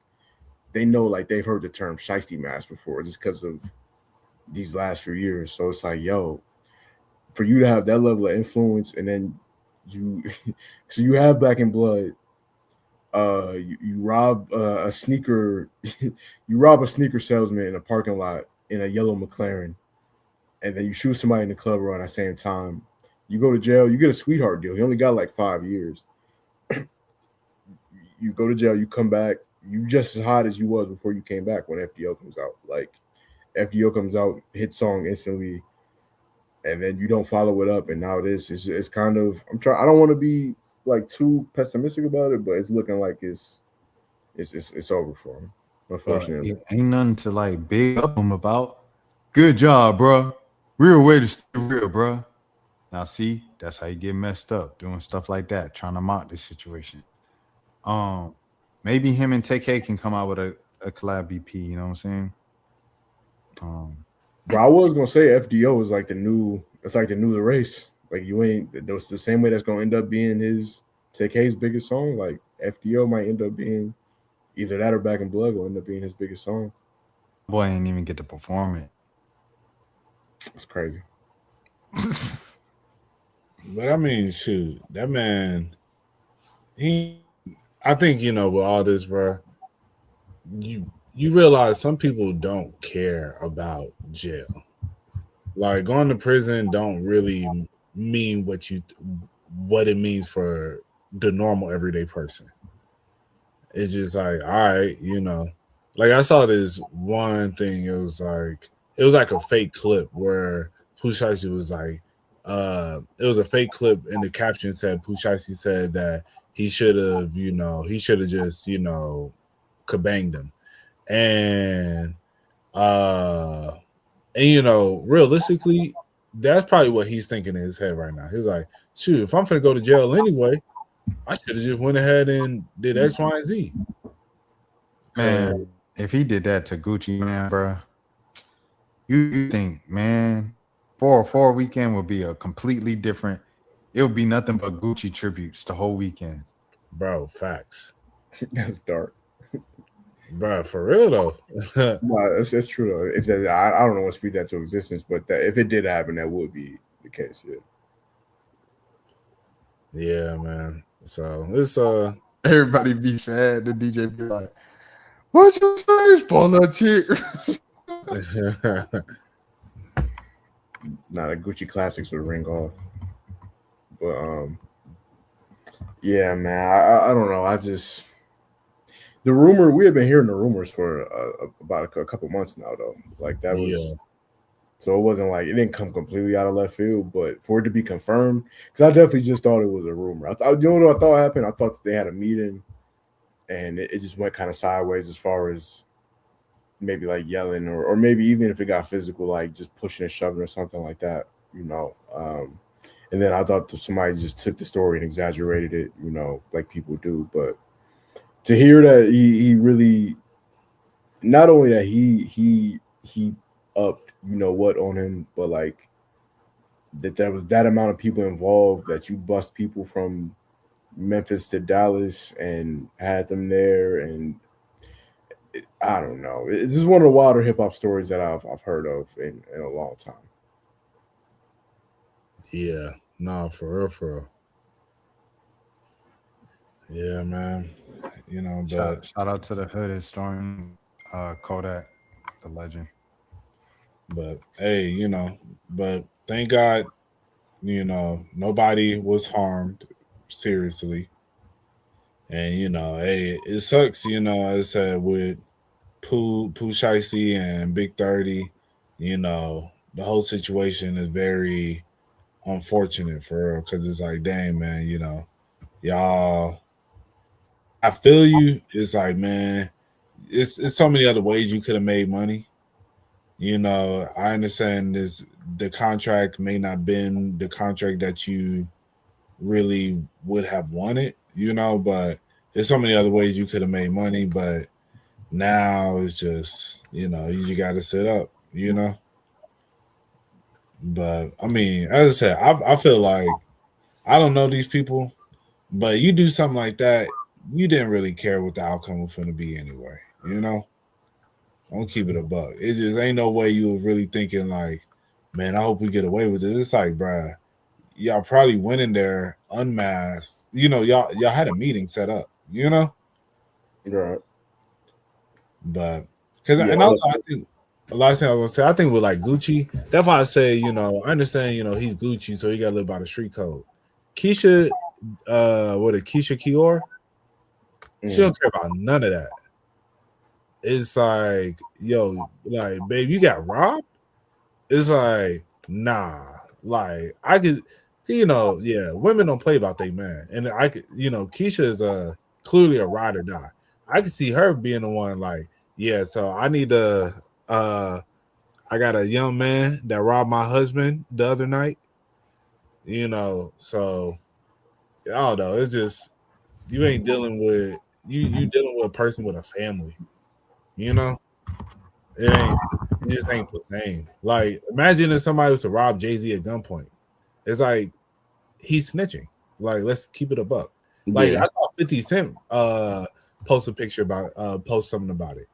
they know, like they've heard the term Shiesty mask before, just because of these last few years. So it's like, yo, for you to have that level of influence, and then so you have Back in Blood. You rob a sneaker, you rob a sneaker salesman in a parking lot in a yellow McLaren, and then you shoot somebody in the club around the same time. You go to jail. You get a sweetheart deal. He only got like 5 years. You go to jail. You come back. You just as hot as you was before you came back when FDO comes out. Like FDO comes out, hit song instantly, and then you don't follow it up. And now it's kind of, I don't want to be like too pessimistic about it, but it's looking like it's over for him, unfortunately. It ain't nothing to like big up him about. Good job, bro. Real way to stay real, bro. Now see, that's how you get messed up, doing stuff like that, trying to mock this situation. Maybe him and TK can come out with a collab EP, you know what I'm saying? But I was gonna say FDO is like the new race. Like you ain't, it's the same way that's gonna end up being TK's biggest song. Like FDO might end up being either that or Back in Blood will end up being his biggest song. Boy ain't even get to perform it. It's crazy. But I mean, shoot, that man, I think, with all this, bro, you realize some people don't care about jail. Like going to prison don't really mean what it means for the normal everyday person. It's just like, all right, like I saw this one thing. It was like a fake clip where Pooh Shiesty was like, it was a fake clip, and the caption said Pooh Shiesty said that he should have just, kabanged him. And realistically, that's probably what he's thinking in his head right now. He's like, shoot, if I'm gonna go to jail anyway, I should have just went ahead and did X, Y, and Z. Man, if he did that to Gucci, man, bro, you think, man, 404 weekend would be a completely different. It would be nothing but Gucci tributes the whole weekend. Bro, facts. That's dark. Bro, for real though. No, it's true though. If that, I don't know what speed that to existence, but if it did happen, that would be the case. Yeah. Yeah, man. So it's Everybody be sad. The DJ be like, "What you say, spoiler chick?" Nah, the Gucci classics would ring off. But yeah, man. I don't know. The rumor, we have been hearing the rumors for about a couple months now, though. Like that was, so it wasn't like it didn't come completely out of left field, but for it to be confirmed, because I definitely just thought it was a rumor. I thought, what I thought happened? I thought that they had a meeting, and it just went kind of sideways as far as, maybe like yelling or maybe even if it got physical, like just pushing and shoving or something like that, you know. And then I thought that somebody just took the story and exaggerated it, you know, like people do. But to hear that he really, not only that he upped, you know what, on him, but like that there was that amount of people involved, that you bust people from Memphis to Dallas and had them there, and I don't know. It's just one of the wilder hip hop stories that I've heard of in a long time. Yeah, no, for real, for real. Yeah, man. You know, but Shout out to the hood is Storm Kodak, the legend. hey, you know, but thank God, you know, nobody was harmed seriously. And you know, hey, it sucks, you know, as I said, with Pooh Shiesty and Big 30, you know, the whole situation is very unfortunate for real. Cause it's like, dang, man, you know, y'all, I feel you. It's like, man, it's so many other ways you could have made money. You know, I understand this, the contract may not been the contract that you really would have wanted, you know, but there's so many other ways you could have made money, but now it's just, you know, you just got to sit up, you know. But I mean, as I said, I feel like I don't know these people, but you do something like that, you didn't really care what the outcome was going to be anyway, you know. Don't keep it a buck. It just ain't no way you were really thinking like, man, I hope we get away with it. It's like, bruh, y'all probably went in there unmasked. You know, y'all had a meeting set up, you know. Right. But because Yeah. and also I think the last thing I was gonna say, I think with like Gucci, that's why I say, you know, I understand, you know, he's Gucci, so he gotta live by the street code. Keisha, Keisha Kior? She don't care about none of that. It's like, yo, like, babe, you got robbed? It's like, nah. Like, I could, you know, yeah, women don't play about they man. And I could, you know, Keisha is clearly a ride or die. I could see her being the one like, yeah, so I need to I got a young man that robbed my husband the other night, you know, so I don't know. It's just you ain't dealing with you dealing with a person with a family, you know? It just ain't the same. Like, imagine if somebody was to rob Jay-Z at gunpoint. It's like he's snitching. Like, let's keep it a buck. Like, Yeah. I saw 50 Cent post a picture about post something about it.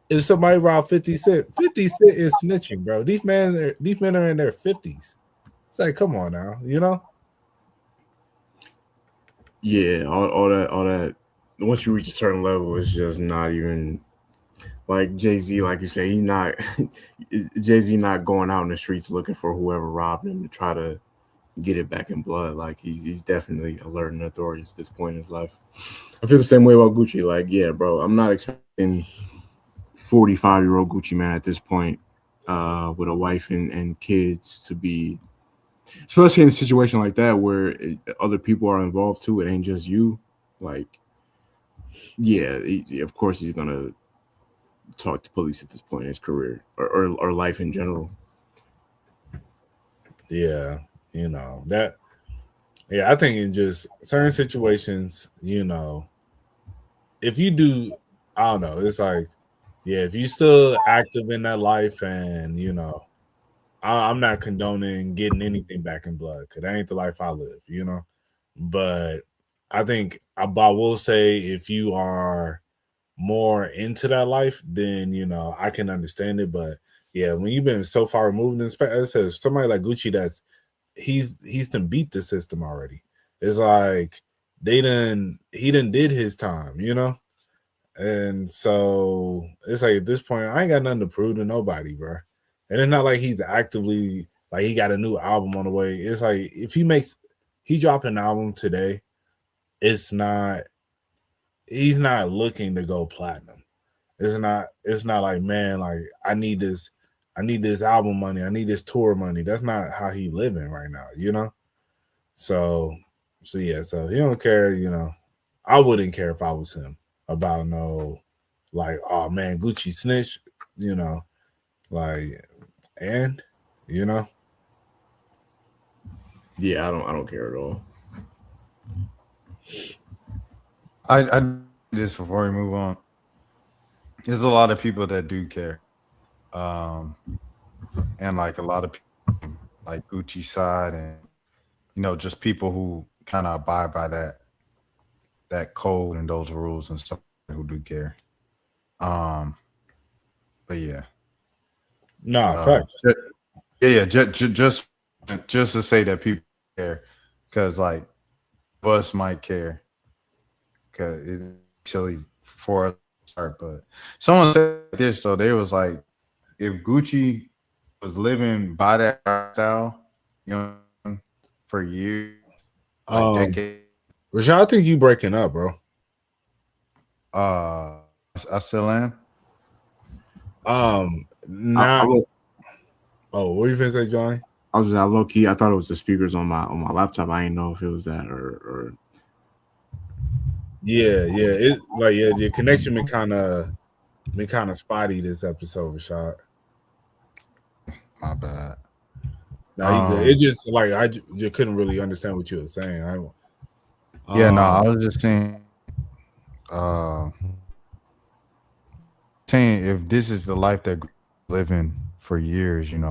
If somebody robbed 50 Cent, 50 Cent is snitching, bro. These men are in their 50s. It's like, come on now, you know? Yeah, all that. Once you reach a certain level, it's just not even like Jay-Z, like you say, he's not Jay-Z not going out in the streets looking for whoever robbed him to try to get it back in blood. Like he's definitely alerting authorities at this point in his life. I feel the same way about Gucci. Like, yeah, bro, I'm not expecting 45-year-old Gucci man at this point, with a wife and kids to be, especially in a situation like that where other people are involved too. It ain't just you. Like, yeah, of course he's gonna talk to police at this point in his career or life in general. Yeah, you know, that yeah, I think in just certain situations, you know, if you do, I don't know, it's like, yeah, if you still active in that life and you know, I'm not condoning getting anything back in blood because that ain't the life I live, you know. But I think I will say if you are more into that life, then you know I can understand it. But yeah, when you've been so far removed in space, as I said, somebody like Gucci, that's he's to beat the system already. It's like he done did his time, you know. And so it's like at this point, I ain't got nothing to prove to nobody, bro. And it's not like he's actively like he got a new album on the way. It's like if he dropped an album today, it's not he's not looking to go platinum. It's not like, man, like I need this album money, I need this tour money. That's not how he living right now, you know? So yeah, so he don't care, you know. I wouldn't care if I was him about no like, oh man, Gucci snitch. you know, like, and you know, Yeah, I don't care at all. I just before we move on. There's a lot of people that do care, um, and like a lot of people like Gucci side, and just people who kind of abide by that code and those rules and stuff who do care. Um, but yeah, nah, uh, facts. yeah, just to say that people care, because like us might care, because it's actually for us to start. But someone said this though, they was like, if Gucci was living by that style, for years, like decades. Rashad, I think you breaking up, bro. I still am. Not. Oh, what you finna say, Johnny? I was just low key. I thought it was the speakers on my laptop. I didn't know if it was that or. Yeah. It like the connection been kind of spotty this episode, Rashad. My bad. No, you good. It just like I just couldn't really understand what you were saying. I was just saying, saying if this is the life that living for years, and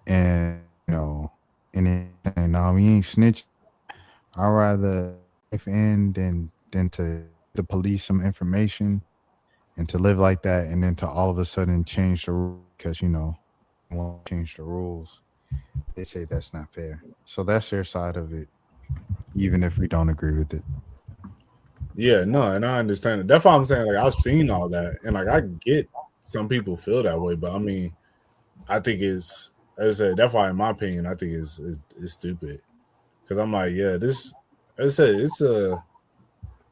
and no, we ain't snitch. I'd rather life end than to police some information and to live like that, and then to all of a sudden change the rules because won't change the rules. They say that's not fair. So that's their side of it, even if we don't agree with it. Yeah, no, and I understand it. That's why I'm saying, like, I've seen all that, and like I get some people feel that way, but I mean, I think it's, as I said, that's why, in my opinion, I think it's stupid. Because I'm like, yeah, this, as I said,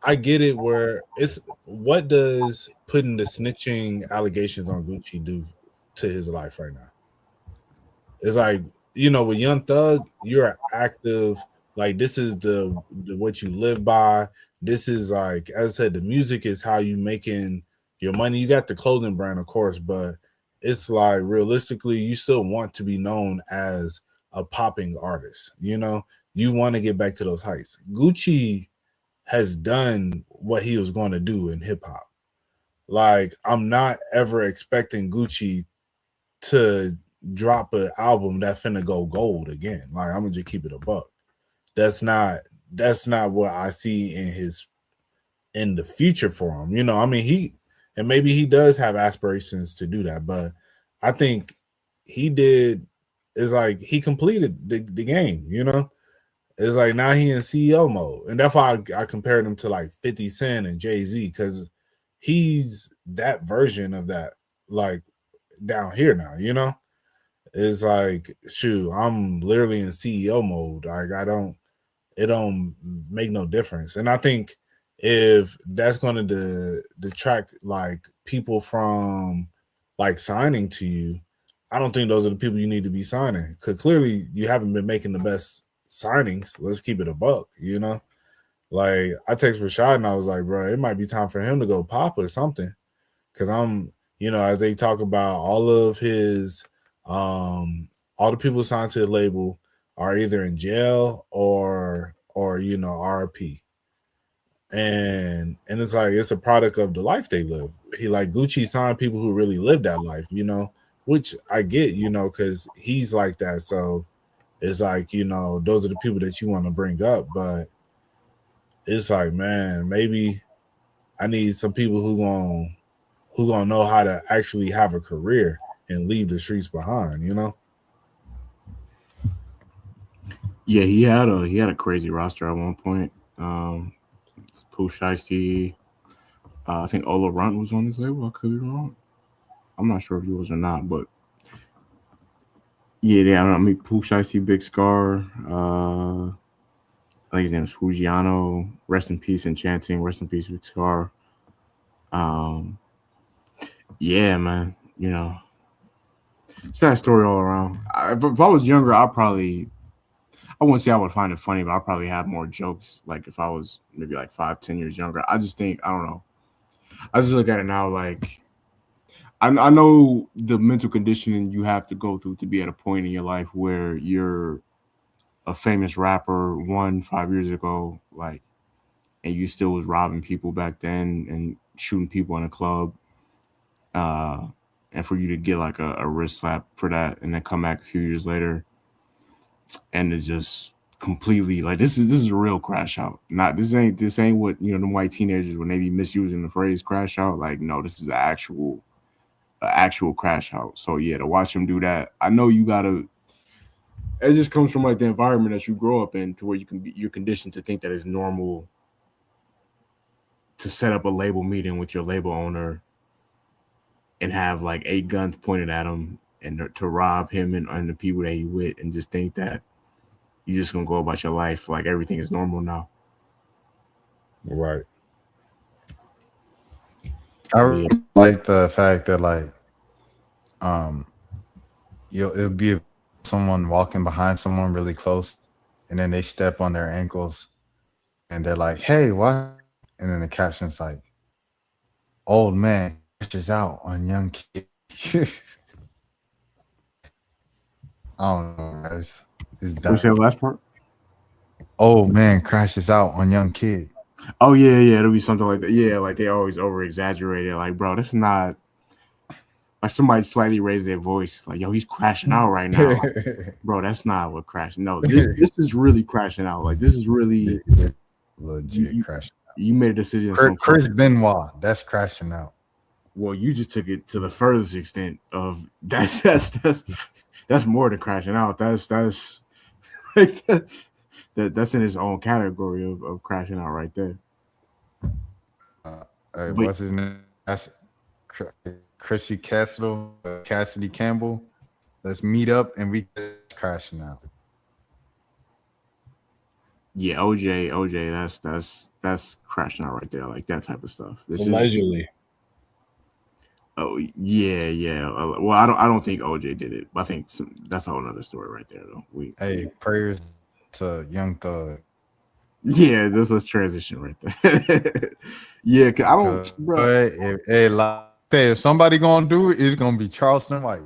I get it. Where it's, what does putting the snitching allegations on Gucci do to his life right now? It's like, with Young Thug, you're active. Like, this is the what you live by. This is like, as I said, the music is how you making your money. You got the clothing brand, of course, but it's like, realistically, you still want to be known as a popping artist. You want to get back to those heights. Gucci has done what he was going to do in hip hop. Like, I'm not ever expecting Gucci to drop an album that finna go gold again. Like, I'm gonna just keep it a buck. That's not what I see in the future for him. I mean, maybe he does have aspirations to do that, but I think he did. It's like he completed the game. It's like now he in CEO mode, and that's why I compared him to like 50 Cent and Jay-Z, because he's that version of that, like, down here now. It's like, shoot, I'm literally in CEO mode. Like, it don't make no difference. And I think if that's going to detract like people from like signing to you, I don't think those are the people you need to be signing, because clearly you haven't been making the best signings. Let's keep it a buck. Like, I text Rashad and I was like, bro, it might be time for him to go pop or something, because I'm, as they talk about all of his all the people signed to the label are either in jail or RP. And it's like, it's a product of the life they live. He, like, Gucci signed people who really live that life, which I get, because he's like that. So it's like, those are the people that you want to bring up. But it's like, man, maybe I need some people who gonna know how to actually have a career and leave the streets behind. Yeah, he had a crazy roster at one point. Pooh Shiesty, I think Ola Runt was on his label. I could be wrong. I'm not sure if he was or not, but yeah. I mean, Pooh Shiesty, Big Scar. I think his name is Fujiano. Rest in peace, Enchanting. Rest in peace, Big Scar. Yeah, man. Sad story all around. If I was younger, I wouldn't say I would find it funny, but I'd probably have more jokes. Like, if I was maybe like 5-10 years younger. I just think, I don't know. I just look at it now like, I know the mental conditioning you have to go through to be at a point in your life where you're a famous rapper 5 years ago, like, and you still was robbing people back then and shooting people in a club, and for you to get like a wrist slap for that, and then come back a few years later, and it's just completely like this is a real crash out. Not this ain't what the white teenagers when they be misusing the phrase crash out. Like, no, this is an actual crash out. So yeah, to watch him do that, I know you gotta. It just comes from like the environment that you grow up in, to where you're conditioned to think that it's normal to set up a label meeting with your label owner and have like 8 guns pointed at him and to rob him and the people that he with, and just think that you're just gonna go about your life like everything is normal now. Right. I like the fact that like it'll be someone walking behind someone really close, and then they step on their ankles and they're like, "Hey, what?" And then the caption's like, "Old man crashes out on young kid." I don't know, guys. It's Can we say the last part? Old man crashes out on young kid. Oh yeah, it'll be something like that. Yeah, like they always over exaggerate it. Like, bro, that's not like somebody slightly raise their voice, like, yo, he's crashing out right now. Bro, that's not what crashing. No, this is really crashing out. Like, this is really legit crashing out. You made a decision. Chris Benoit, that's crashing out. Well, you just took it to the furthest extent of that's more than crashing out. That's like that's in its own category of crashing out right there. What's his name? That's Cassidy Campbell. Let's meet up and we crashing out. Yeah, OJ, that's crashing out right there, like that type of stuff. Allegedly. Oh yeah. Well, I don't think OJ did it. I think that's a whole other story right there, though. Prayers to Young Thug. Yeah, let's transition right there. Yeah, cause I don't. Bro. If somebody gonna do it, it's gonna be Charleston White.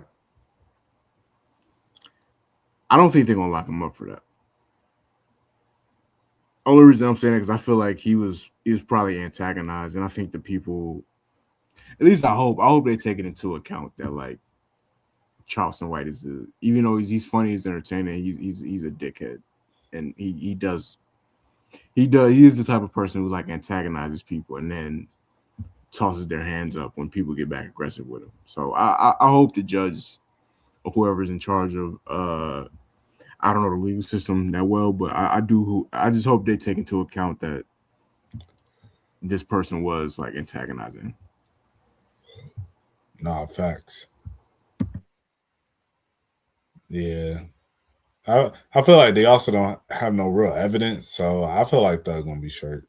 I don't think they're gonna lock him up for that. Only reason I'm saying it because I feel like he was probably antagonized, and I think the people, at least I hope they take it into account that like Charleston White is even though he's funny, he's entertaining, he's a dickhead, and he is the type of person who like antagonizes people and then tosses their hands up when people get back aggressive with him. So I hope the judge or whoever's in charge of I don't know the legal system that well, but I just hope they take into account that this person was like antagonizing. Nah, facts. Yeah. I feel like they also don't have no real evidence, so I feel like they're gonna be straight.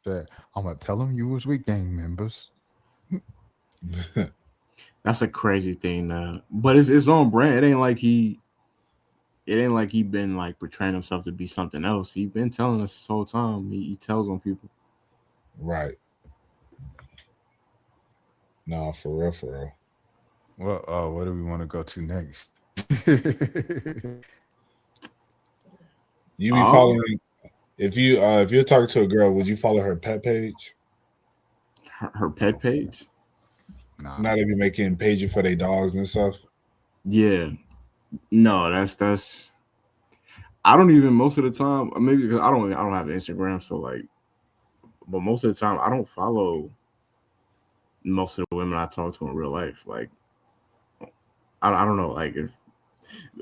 I'm gonna tell them you was with gang members. That's a crazy thing, but it's on brand. It ain't like he been like portraying himself to be something else. He been telling us this whole time. He tells on people. Right. No, for real. Well, what do we want to go to next? You be following if you're talking to a girl, would you follow her pet page? Her pet page? Nah. Now they be making pages for their dogs and stuff. Yeah. No, that's I don't even most of the time, maybe because I don't have Instagram, so like, but most of the time I don't follow most of the women I talk to in real life. Like, I don't know, like if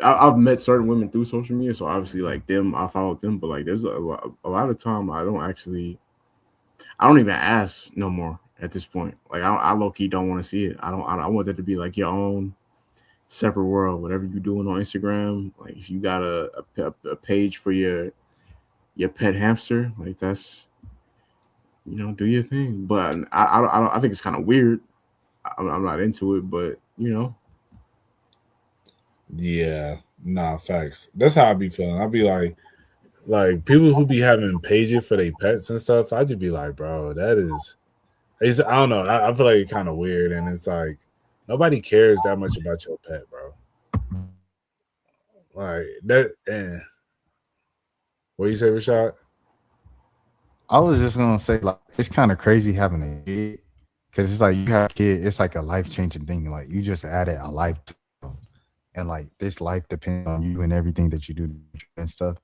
I've met certain women through social media, so obviously like them, I followed them, but like there's a lot of time I don't even ask no more at this point. Like I low key don't want to see it. I want that to be like your own separate world. Whatever you're doing on Instagram, like if you got a page for your pet hamster, like that's, do your thing. But I think it's kind of weird. I'm not into it, but Yeah, nah, facts. That's how I be feeling. I'd be like people who be having pages for their pets and stuff. I just be like, bro, that is I don't know. I feel like it's kind of weird, and it's like nobody cares that much about your pet, bro. Like that. And what you say, Rashad? I was just gonna say like it's kind of crazy having a kid because it's like you have a kid, it's like a life changing thing. Like you just added a life, to them, and like this life depends on you and everything that you do and stuff.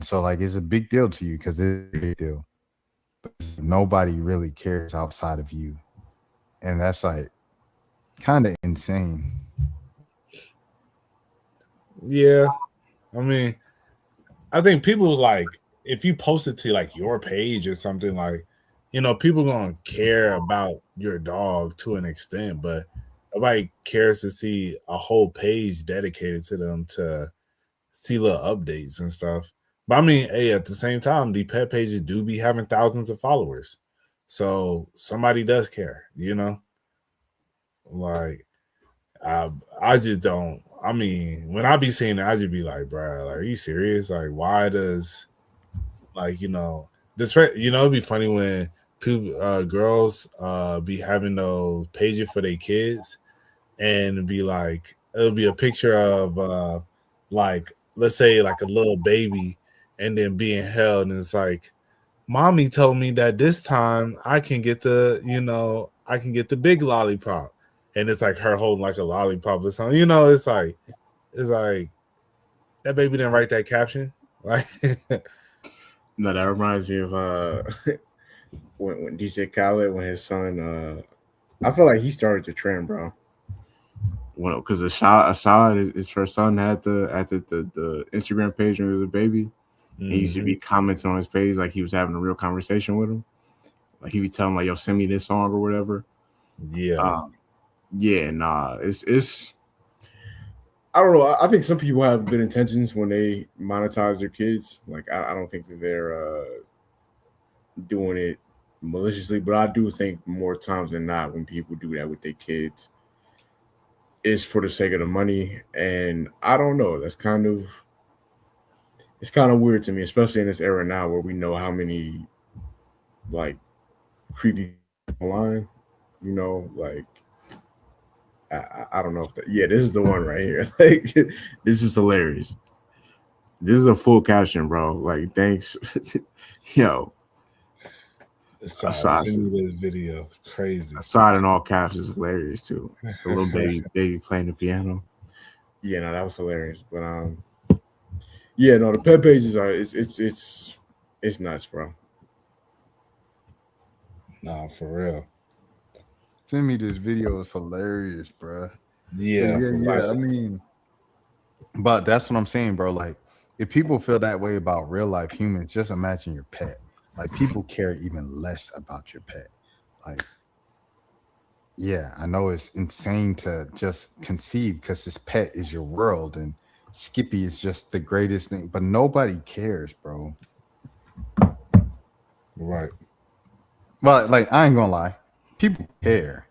So like it's a big deal to you because it's a big deal. Nobody really cares outside of you, and that's like kind of insane. Yeah, I mean, I think people like if you post it to like your page or something like, people gonna care about your dog to an extent, but nobody cares to see a whole page dedicated to them to see little updates and stuff. But I mean, hey, at the same time, the pet pages do be having thousands of followers, so somebody does care, Like I just don't. I mean, when I be seeing it, I just be like, bruh, like, are you serious? Like, why does like this? It'd be funny when people, girls, be having those pages for their kids, and it'd be like it'll be a picture of like let's say like a little baby, and then being held, and it's like, mommy told me that this time I can get the big lollipop, and it's like her holding like a lollipop or something. It's like that baby didn't write that caption. Like, No, that reminds me of when DJ Khaled, when his son, I feel like he started the trend, bro. Well, because Asad, his first son, had the Instagram page when he was a baby. He used to be commenting on his page like he was having a real conversation with him. Like he would tell him like, "Yo, send me this song" or whatever. yeah, It's I don't know. I think some people have good intentions when they monetize their kids. Like I don't think that they're doing it maliciously, but I do think more times than not when people do that with their kids, it's for the sake of the money. And I don't know. It's kind of weird to me, especially in this era now where we know how many like creepy online, like I don't know if yeah, this is the one right here. Like this is hilarious. This is a full caption, bro. Like thanks, yo. Assad, send me this video. Crazy. Assad in all caps is hilarious too. The little baby playing the piano. Yeah, no, that was hilarious. But yeah, no, the pet pages are it's nuts, bro. Nah, for real. Send me this video. It's hilarious, bro. Yeah, Yeah. I mean, but that's what I'm saying, bro. Like, if people feel that way about real life humans, just imagine your pet. Like, people care even less about your pet. Like, yeah, I know it's insane to just conceive because this pet is your world and Skippy is just the greatest thing, but nobody cares, bro. right. But like, I ain't gonna lie, people care,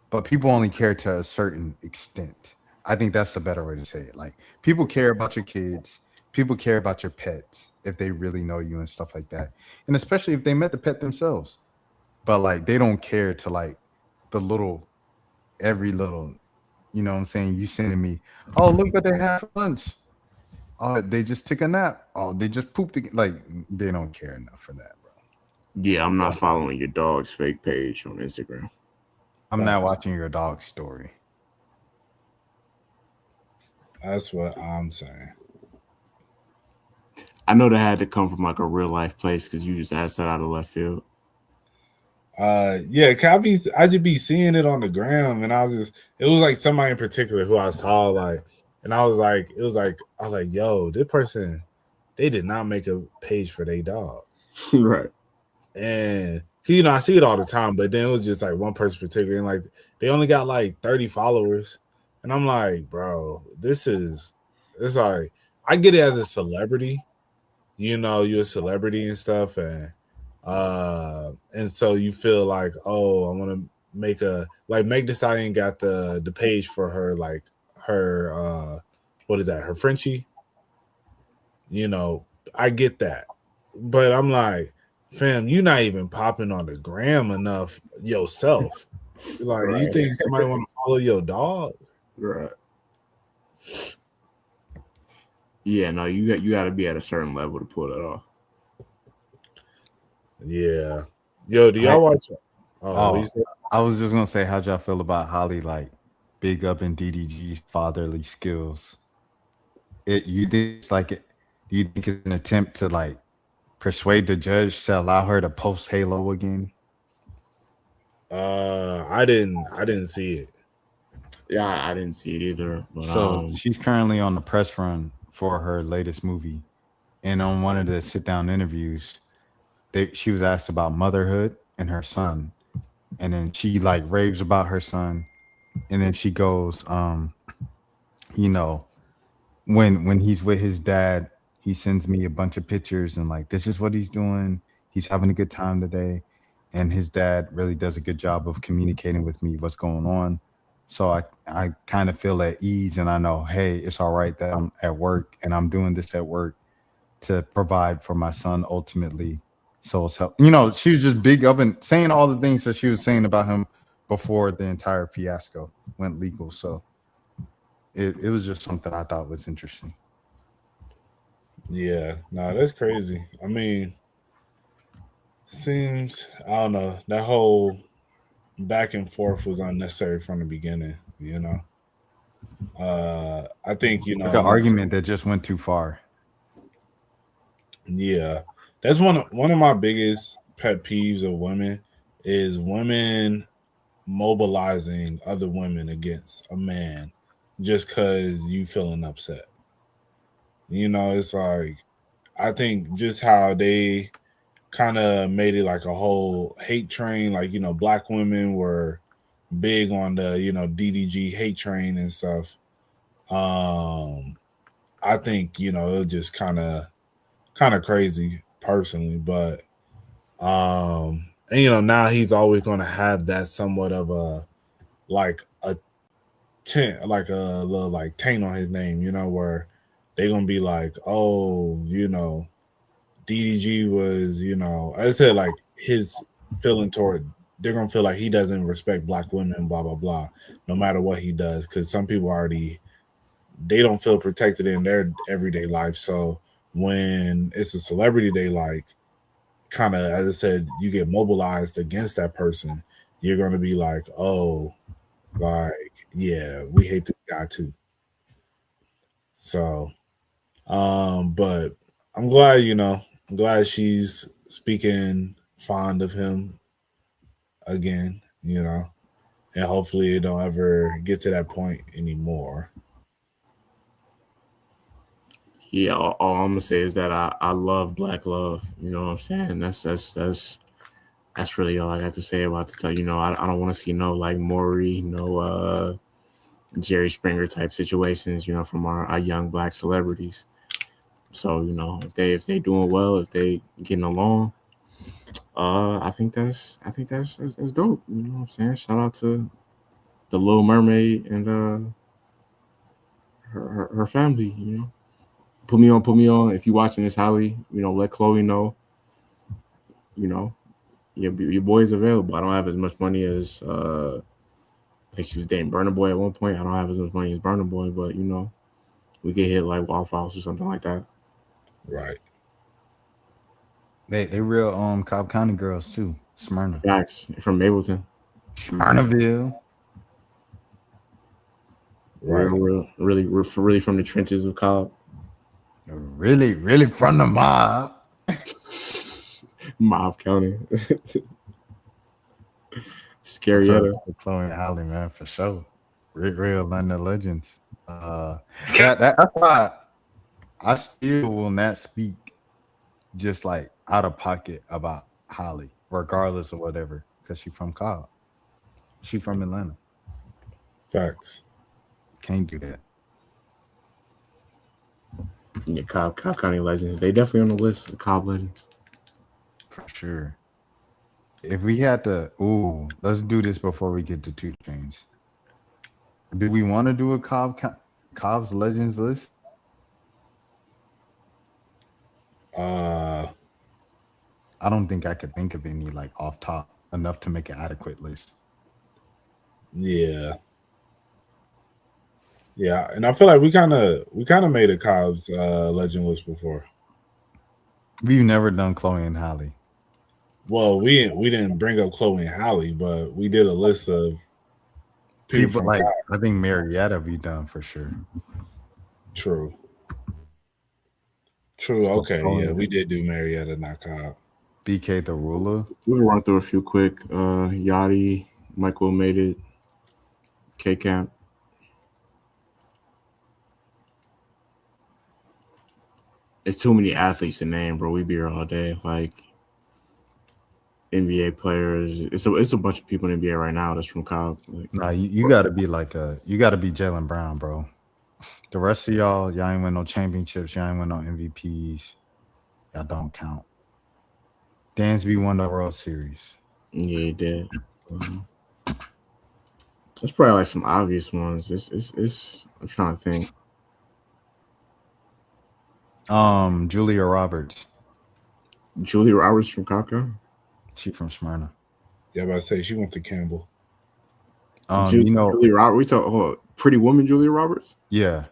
but people only care to a certain extent. I think that's the better way to say it. Like, people care about your kids, people care about your pets if they really know you and stuff like that, and especially if they met the pet themselves. But like, they don't care to like the little, every little, you know what I'm saying? You sending me, oh, look what they had for lunch. Oh, they just took a nap. Oh, they just pooped. Like, they don't care enough for that, bro. Yeah, I'm not following your dog's fake page on Instagram. I'm not watching your dog's story. That's what I'm saying. I know that had to come from like a real life place because you just asked that out of left field. Yeah, I just be seeing it on the gram, and it was like somebody in particular who I saw, like, and I was like, yo, this person, they did not make a page for their dog. Right. And I see it all the time, but then it was just like one person particular, and like they only got like 30 followers. And I'm like, bro, it's like, I get it as a celebrity, you're a celebrity and stuff, and so you feel like, oh, I want to make Meg Thee Stallion got the page for her, like her what is that, her Frenchie, I get that, but I'm like, fam, you're not even popping on the gram enough yourself. Like, you Right. think somebody want to follow your dog? Right. Yeah, no, you got to be at a certain level to pull it off. Yeah. Yo, do y'all watch? Oh, what you say? I was just gonna say, how'd y'all feel about Holly like big up in DDG's fatherly skills? You think it's like it? Do you think it's an attempt to like persuade the judge to allow her to post Halo again? I didn't see it. Yeah, I didn't see it either. But So she's currently on the press run for her latest movie, and on one of the sit-down interviews, she was asked about motherhood and her son, and then she like raves about her son, and then she goes, you know, when he's with his dad, he sends me a bunch of pictures and like this is what he's doing. He's having a good time today, and his dad really does a good job of communicating with me what's going on. So I kind of feel at ease, and I know, hey, it's all right that I'm at work and I'm doing this at work to provide for my son ultimately. So it's help. She was just big up and saying all the things that she was saying about him before the entire fiasco went legal. So it was just something I thought was interesting. Yeah, no, that's crazy. I mean, seems I don't know, that whole back and forth was unnecessary from the beginning. I think Like an argument that just went too far. Yeah, that's one of my biggest pet peeves of women is women mobilizing other women against a man just because you feeling upset. It's like I think just how they kind of made it like a whole hate train. Like black women were big on the DDG hate train and stuff. I think it was just kind of crazy personally, but and now he's always going to have that somewhat of a like a tent, like a little like taint on his name, where they're gonna be like, oh, DDG was, I said like his feeling toward, they're gonna feel like he doesn't respect black women, blah blah blah, no matter what he does, because some people already they don't feel protected in their everyday life. So when it's a celebrity they like, kind of, as I said, you get mobilized against that person, you're going to be like, oh, like, yeah, we hate this guy too. So, but I'm glad, I'm glad she's speaking fond of him again, and hopefully it don't ever get to that point anymore. yeah, all I'm gonna say is that I love black love. You know what I'm saying? That's really all I got to say about the tell. I don't want to see no like Maury, no Jerry Springer type situations. From our young black celebrities. So if they doing well, if they getting along, I think that's dope. You know what I'm saying? Shout out to the Little Mermaid and her family. Put me on. If you're watching this, Holly, let Chloe know. Your boy is available. I don't have as much money as I think she was dating Burna Boy at one point. I don't have as much money as Burna Boy, but we could hit like Waffle House or something like that. Right. They real Cobb County girls too. Smyrna. Facts from Mableton. Smyrnaville. Right. Really from the trenches of Cobb. Really, really from the mob. Mob County. Scary. Chloe and Holly, man, for sure. Real London legends. That's why I still will not speak just like out of pocket about Holly, regardless of whatever, because she's from Cobb. She from Atlanta. Facts. Can't do that. Yeah, Cobb County legends. They definitely on the list of Cobb legends. For sure. If we had to, let's do this before we get to 2 Chainz. Do we want to do a Cobb's legends list? I I don't think I could think of any like off top enough to make an adequate list. Yeah. Yeah, and I feel like we kind of made a Cobb's legend list before. We've never done Chloe and Halle. Well, we didn't bring up Chloe and Halle, but we did a list of People from like Cobb. I think Marietta we done for sure. True. Okay, yeah, we did do Marietta, not Cobb. BK the Ruler. We'll run through a few quick. Yachty, Michael made it. K Camp. It's too many athletes to name, bro. We be here all day. Like NBA players. It's a bunch of people in the NBA right now that's from Cobb. Like, Nah, you gotta be you gotta be Jaylen Brown, bro. The rest of y'all ain't win no championships, y'all ain't win no MVPs. Y'all don't count. Dansby won the World Series. yeah, he did. That's probably like some obvious ones. It's I'm trying to think. Julia Roberts. Julia Roberts from Cobb. She from Smyrna. Yeah, I about to say she went to Campbell. Julia Roberts. We talk Pretty Woman Julia Roberts. Yeah.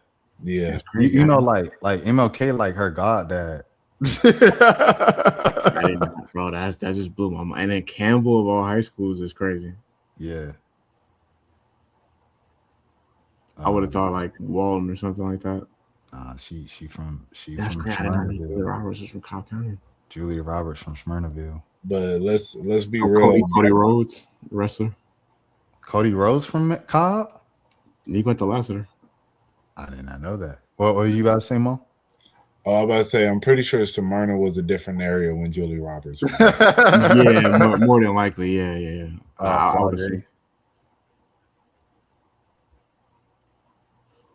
Yeah. You know, like MLK, like her goddad. I didn't know, bro. That just blew my mind. And then Campbell of all high schools is crazy. Yeah. I would have thought like Walton or something like that. She from That's from crazy. Julia Roberts is from Cobb County. Julia Roberts from Smyrnaville. But let's be real. Cody Rhodes, wrestler. Cody Rhodes from Cobb? He went to Lassiter. I did not know that. What were you about to say, Mo? Oh, I was about to say, I'm pretty sure Smyrna was a different area when Julie Roberts was. Yeah, more than likely. Yeah. I would say.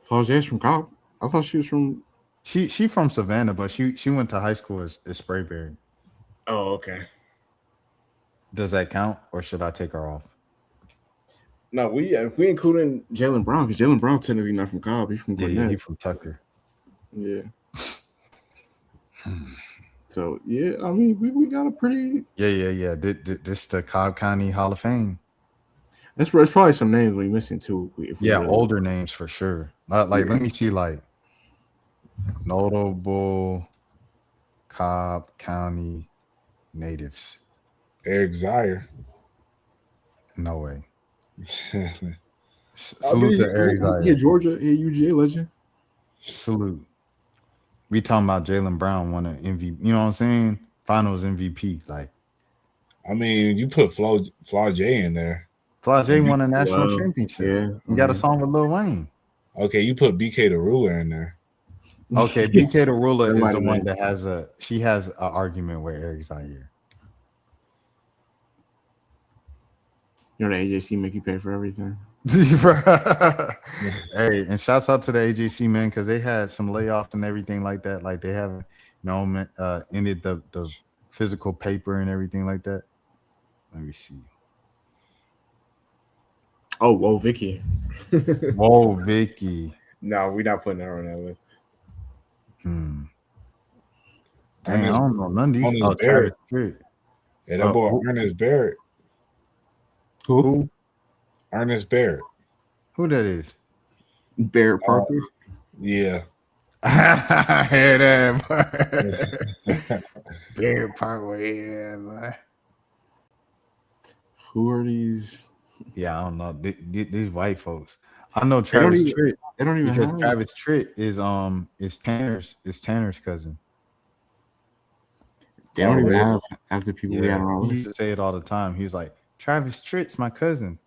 Flauger's from Cobb. I thought she was from. She from Savannah, but she went to high school as Sprayberry. Oh, okay. Does that count, or should I take her off? No, if we include in Jaylen Brown, because Jaylen Brown technically not from Cobb, he's from Gwinnett. Yeah, he's from Tucker. Yeah. So yeah, I mean we got a pretty This the Cobb County Hall of Fame. There's probably some names we're missing too. Older names for sure. Let me see, like notable Cobb County natives. Eric Zier. No way. Salute to Eric Zier. Yeah, Georgia, UGA legend. Salute. We talking about Jaylen Brown won an MVP. You know what I'm saying? Finals MVP. Like, I mean, you put Flaw J in there. Flaw J won a national championship. Yeah, he got a song with Lil Wayne. Okay, you put BK the Ruler in there. Okay, BK the Ruler is the one that has an argument with Eric Zier. You know the AJC make you pay for everything. Hey, and shouts out to the AJC, man, because they had some layoffs and everything like that. Like they haven't, ended the physical paper and everything like that. Let me see. Oh, whoa, Vicky. Whoa, Vicky. No, we're not putting her on that list. Dang, I don't know none of these. Oh, Barrett. Travis Tritt. Yeah, that boy Ernest Barrett. Who? Ernest Barrett. Who that is? Barrett Parker. Yeah. I hear that, boy. Barrett Parker, yeah, boy. Who are these? Yeah, I don't know. These white folks. I know Travis Tritt. They don't even have Travis Tritt is Tanner's cousin. They don't even have half the people we have around. He used to say it all the time. He was like, Travis Tritt's my cousin.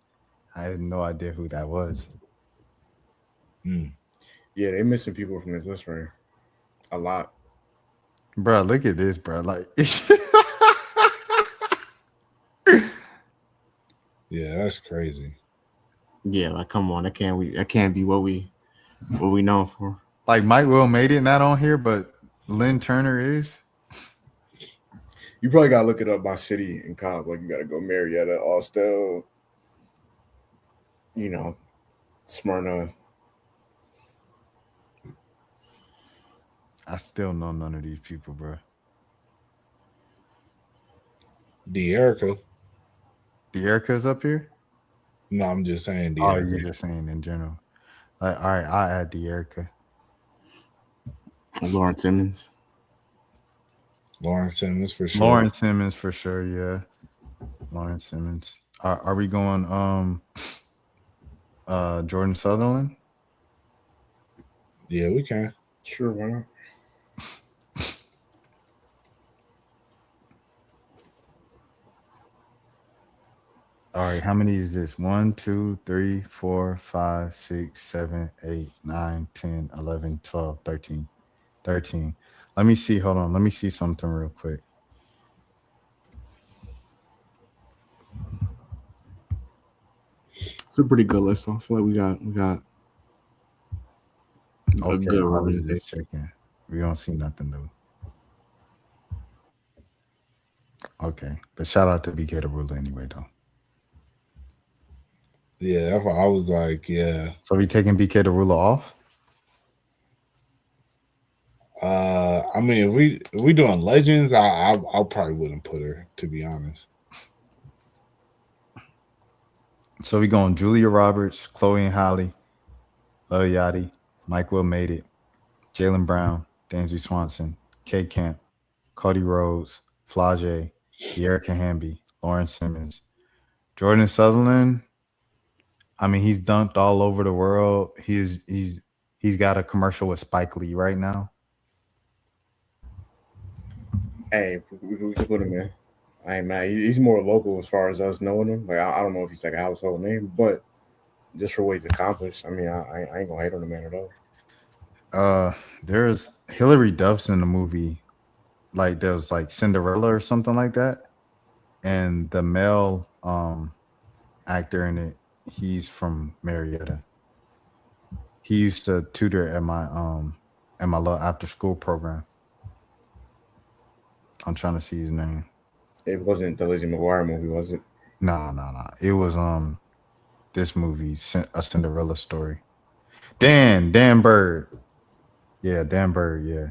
I had no idea who that was. Yeah, they're missing people from this list right here. A lot. Bro, look at this, bro. Like yeah, that's crazy. Yeah, like come on, that can't be what we known for. Like Mike Will made it not on here, but Lynn Turner is. You probably gotta look it up by city and Cobb. Like you gotta go Marietta, Austell, Smyrna. I still know none of these people, bro. De'Erica. De'Erica's up here? No, I'm just saying Oh, De'Erica. you're just saying in general. All right, I'll add De'Erica. Lauren Simmons. Lauren Simmons for sure. Lauren Simmons for sure, yeah. Lauren Simmons. Are we going Jordan Sutherland? Yeah, we can. Sure, why not? All right, how many is this? 1, 2, 3, 4, 5, 6, 7, 8, 9, 10, 11, 12, 13. 13. Let me see. Hold on. Let me see something real quick. It's a pretty good list. I feel like we got a Okay, good I was representation. just checking. We don't see nothing though. Okay, but shout out to BK the Ruler anyway though. Yeah, that's what I was like, yeah. So we taking BK the Ruler off? I mean, if we doing legends, I probably wouldn't put her, to be honest. So we going Julia Roberts, Chloe and Halle, Lil Yachty, Mike Will Made It, Jalen Brown, Dansby Swanson, K Camp, Cody Rhodes, Flage, Erica Hamby, Lauren Simmons, Jordan Sutherland. I mean, he's dunked all over the world. He's got a commercial with Spike Lee right now. Hey, we can put him in. I ain't mad. He's more local as far as us knowing him. Like I don't know if he's like a household name, but just for what he's accomplished, I mean, I ain't gonna hate on the man at all. There's Hilary Duff's in the movie, like there was like Cinderella or something like that, and the male actor in it, he's from Marietta. He used to tutor at my little after school program. I'm trying to see his name. It wasn't the Lizzie McGuire movie, was it? No. It was this movie, A Cinderella Story. Dan Bird. Yeah, Dan Bird, yeah.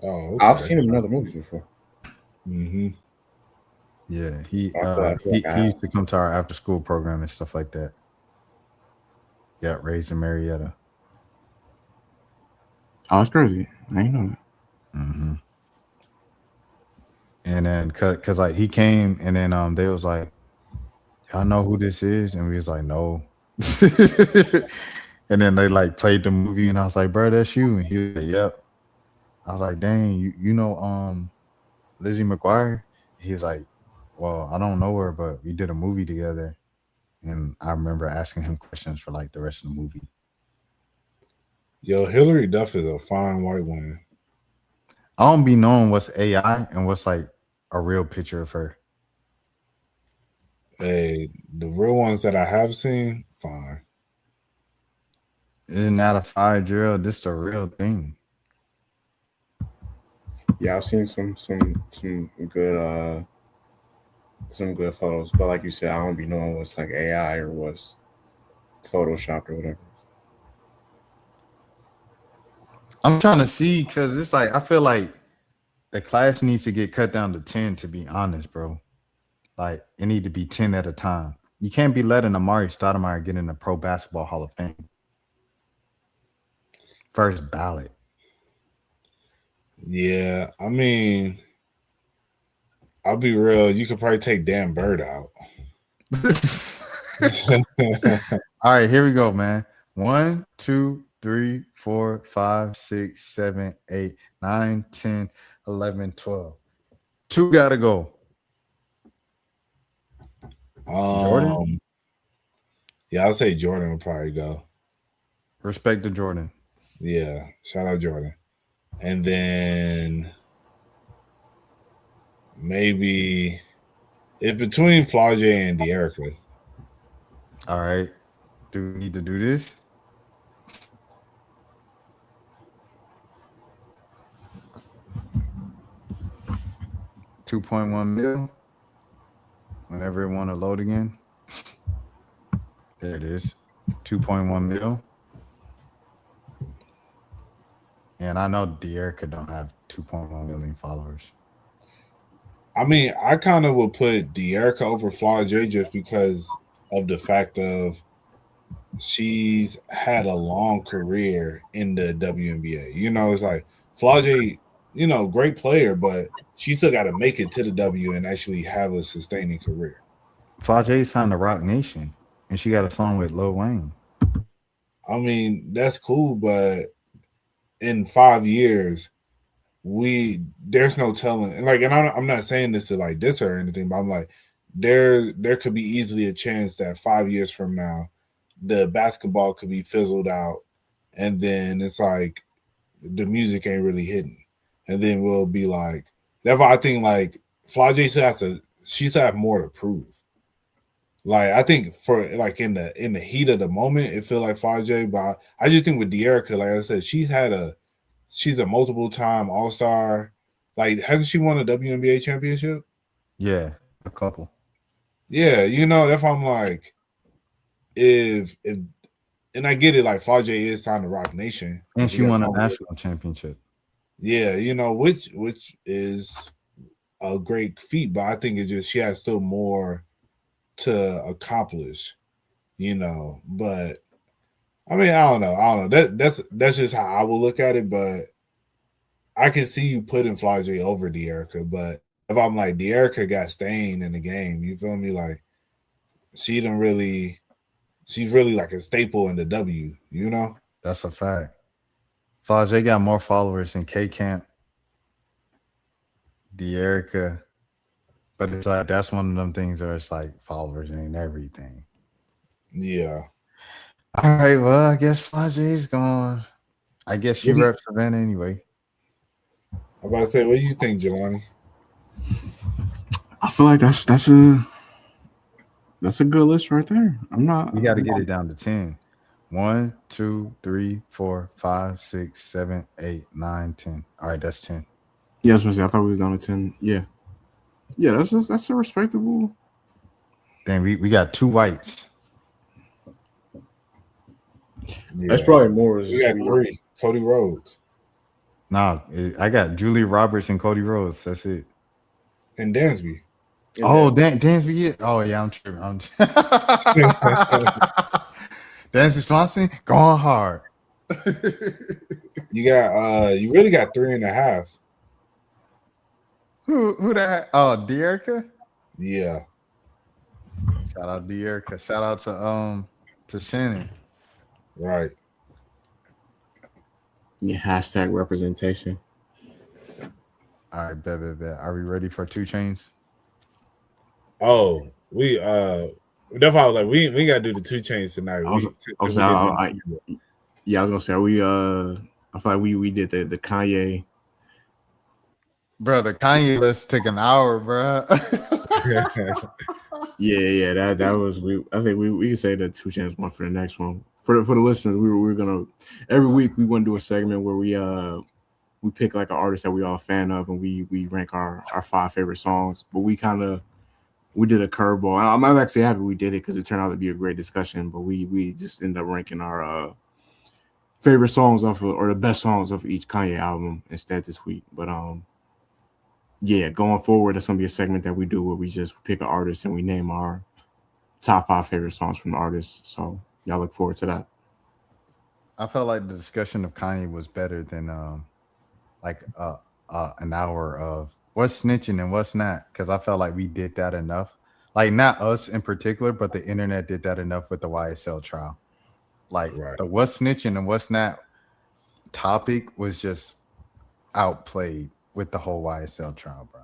Oh, okay. I've seen him in other movies before. Mm-hmm. Yeah, he I used to come to our after school program and stuff like that. Yeah, raised in Marietta. Oh, that's crazy. I ain't know that. Mm-hmm. And then cause like he came and then they was like, y'all know who this is? And we was like, no. And then they like played the movie and I was like, bro, that's you. And he was like, yep. I was like, dang, you know Lizzie McGuire? He was like, well, I don't know her, but we did a movie together. And I remember asking him questions for like the rest of the movie. Yo, Hilary Duff is a fine white woman. I don't be knowing what's AI and what's like a real picture of her. Hey, the real ones that I have seen, fine. Isn't that a fire drill? This is the real thing. Yeah, I've seen some good photos, but like you said, I don't be knowing what's like AI or what's photoshopped or whatever. I'm trying to see because it's like I feel like the class needs to get cut down to 10, to be honest, bro. Like it need to be 10 at a time. You can't be letting Amari Stoudemire get in the Pro Basketball Hall of Fame. First ballot. Yeah, I mean, I'll be real. You could probably take Dan Bird out. All right, here we go, man. 1, 2, 3, 4, 5, 6, 7, 8, 9, 10, 11, 12. 2 gotta go. Jordan? Yeah, I'll say Jordan will probably go. Respect to Jordan. Yeah, shout out Jordan. And then maybe it's between Flage and De'Erica. All right. Do we need to do this? $2.1 million. Whenever it want to load again. There it is. 2.1 mil. And I know De'Erica don't have 2.1 million followers. I mean, I kind of would put De'Erica over Flaw J just because of the fact of she's had a long career in the WNBA. You know, it's like Flaw J, you know, great player, but she still got to make it to the W and actually have a sustaining career. Flau'jae signed to Rock Nation, and she got a song with Lil Wayne. I mean, that's cool, but in 5 years, there's no telling. And like, and I'm not saying this to like diss her or anything, but I'm like, there could be easily a chance that 5 years from now, the basketball could be fizzled out, and then it's like the music ain't really hitting, and then we'll be like, that's why I think like Flau'jae she still have more to prove. Like I think for like in the heat of the moment, it feel like Flau'jae, but I just think with De'Erica, like I said, she's a multiple time All Star. Like hasn't she won a WNBA championship? Yeah, a couple. Yeah, you know that's why I'm like, if and I get it, like Flau'jae is signed to Rock Nation, And she won a got national championship. yeah, you know, which is a great feat, but I think it's just she has still more to accomplish, you know. But I mean, I don't know. That's just how I will look at it. But I can see you putting Flau'jae over De'Erica. But if I'm like De'Erica got stained in the game, you feel me? Like she's really like a staple in the W, you know? That's a fact. Flau'jae got more followers than K Camp, De'Erica, but it's like that's one of them things where it's like followers ain't everything. Yeah. All right, well, I guess Flau'jae's gone. I guess she reps Savannah anyway. I'm about to say, what do you think, Jelani? I feel like that's a good list right there. We got to get it down to 10. 1, 2, 3, 4, 5, 6, 7, 8, 9, 10. All right, that's 10. Yeah, I was gonna say, I thought we was down to 10. Yeah. Yeah, that's a respectable. Then we got 2 whites. Yeah. That's probably more. We got 3. Cody Rhodes. Nah, I got Julie Roberts and Cody Rhodes. That's it. And Dansby. Oh, Dansby. Yeah. Oh, yeah, I'm tripping. Dansby Swanson going hard. You really got 3.5. Who that? Oh, De'Erica. Yeah. Shout out De'Erica. Shout out to Shannon. Right. Yeah, hashtag representation. All right, bet. Are we ready for 2 Chainz? Oh, we that's why I was like, we gotta do the 2 Chainz tonight. I was gonna say I feel like we did the Kanye. Bro, the Kanye list took an hour, bro. Yeah, that was I think we can say that 2 Chainz one for the next one. For the listeners, we're gonna every week we want to do a segment where we pick like an artist that we all a fan of and we rank our 5 favorite songs. But we did a curveball. I'm actually happy we did it because it turned out to be a great discussion. But we just ended up ranking our favorite songs or the best songs of each Kanye album instead this week. But yeah, going forward, that's gonna be a segment that we do where we just pick an artist and we name our top 5 favorite songs from the artist. So y'all look forward to that. I felt like the discussion of Kanye was better than an hour of what's snitching and what's not, because I felt like we did that enough. Like not us in particular, but the internet did that enough with the YSL trial. Like the what's snitching and what's not topic was just outplayed with the whole YSL trial, bro.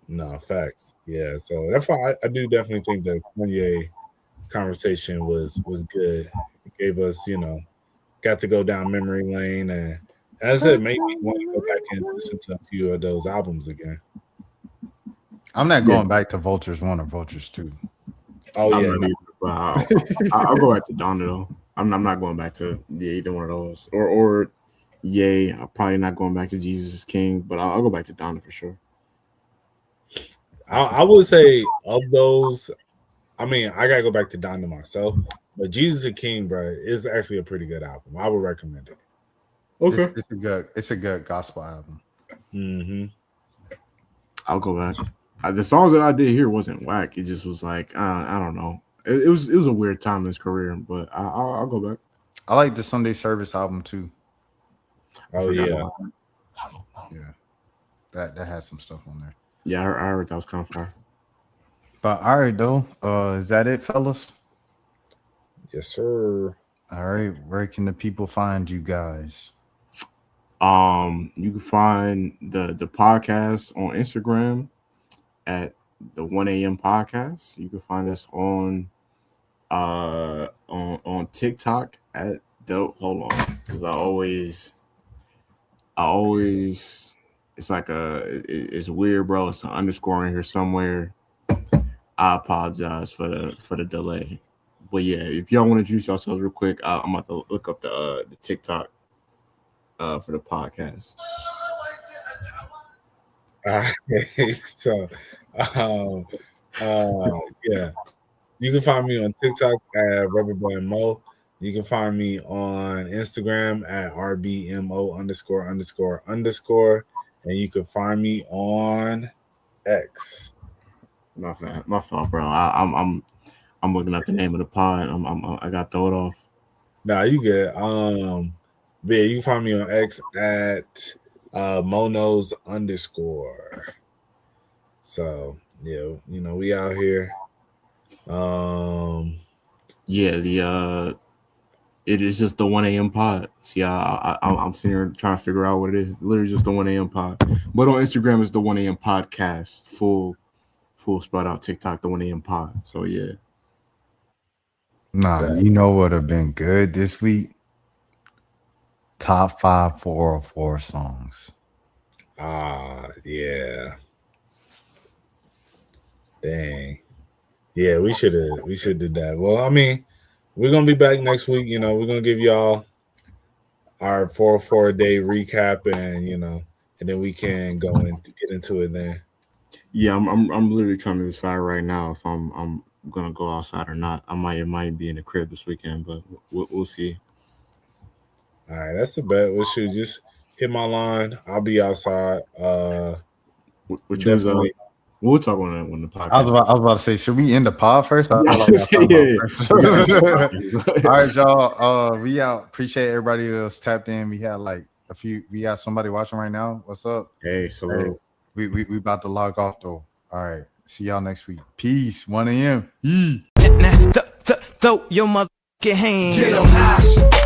No, facts. Yeah, so that's why I do definitely think the Kanye conversation was good. It gave us, got to go down memory lane, and as I said, made me want to go back and listen to a few of those albums again. I'm not going back to Vultures 1 or Vultures 2. Oh yeah, I'll go back to Donna though. I'm not going back to either one of those. Or Yay. I'm probably not going back to Jesus is King, but I'll go back to Donna for sure. I would say of those, I mean, I gotta go back to Donna myself, but Jesus is King, bro, is actually a pretty good album. I would recommend it. Okay, it's a good gospel album. Mm-hmm. I'll go back. The songs that I did here wasn't whack. It just was like I don't know. It was a weird time in his career, but I'll go back. I like the Sunday Service album too. Oh yeah. Yeah. That has some stuff on there. Yeah, I heard that was kind of fire. But all right though. Is that it, fellas? Yes, sir. All right. Where can the people find you guys? You can find the podcast on Instagram at the 1 a.m. podcast. You can find us on TikTok at dope. Hold on, because I always it's like it's weird, bro. It's an underscore in here somewhere. I apologize for the delay, but yeah, if y'all want to introduce yourselves real quick, I'm about to look up the TikTok for the podcast. So, yeah, you can find me on TikTok at RubberBandMo. You can find me on Instagram at RBMO ____, and you can find me on X. My fault, bro. I'm looking at the name of the pod. I got to throw it off. Nah, you good. But yeah, you can find me on X at Monos _. So yeah, we out here. Yeah, it is just the 1 a.m. pod. See, I'm sitting here trying to figure out what it is. It's literally just the 1 a.m. pod. But on Instagram, it's the 1 a.m. podcast. Full spread out. TikTok, the 1 a.m. pod. So yeah. Nah, you know what would have been good this week? Top 5 404 songs. Yeah. Dang. Yeah, we should did that. Well, I mean, we're gonna be back next week. We're gonna give y'all our 404 day recap, and and then we can go and get into it then. Yeah, I'm literally trying to decide right now if I'm gonna go outside or not. It might be in the crib this weekend, but we'll see. All right, that's the bet. We should just hit my line. I'll be outside. Which was we'll talk when the podcast. I was about to say, should we end the pod first? Yeah. All right, y'all. We out. Appreciate everybody who was tapped in. We had we got somebody watching right now. What's up? Hey, salute. We about to log off though. All right. See y'all next week. Peace. 1 a.m. Now, throw your motherfucking hands. Get 'em high.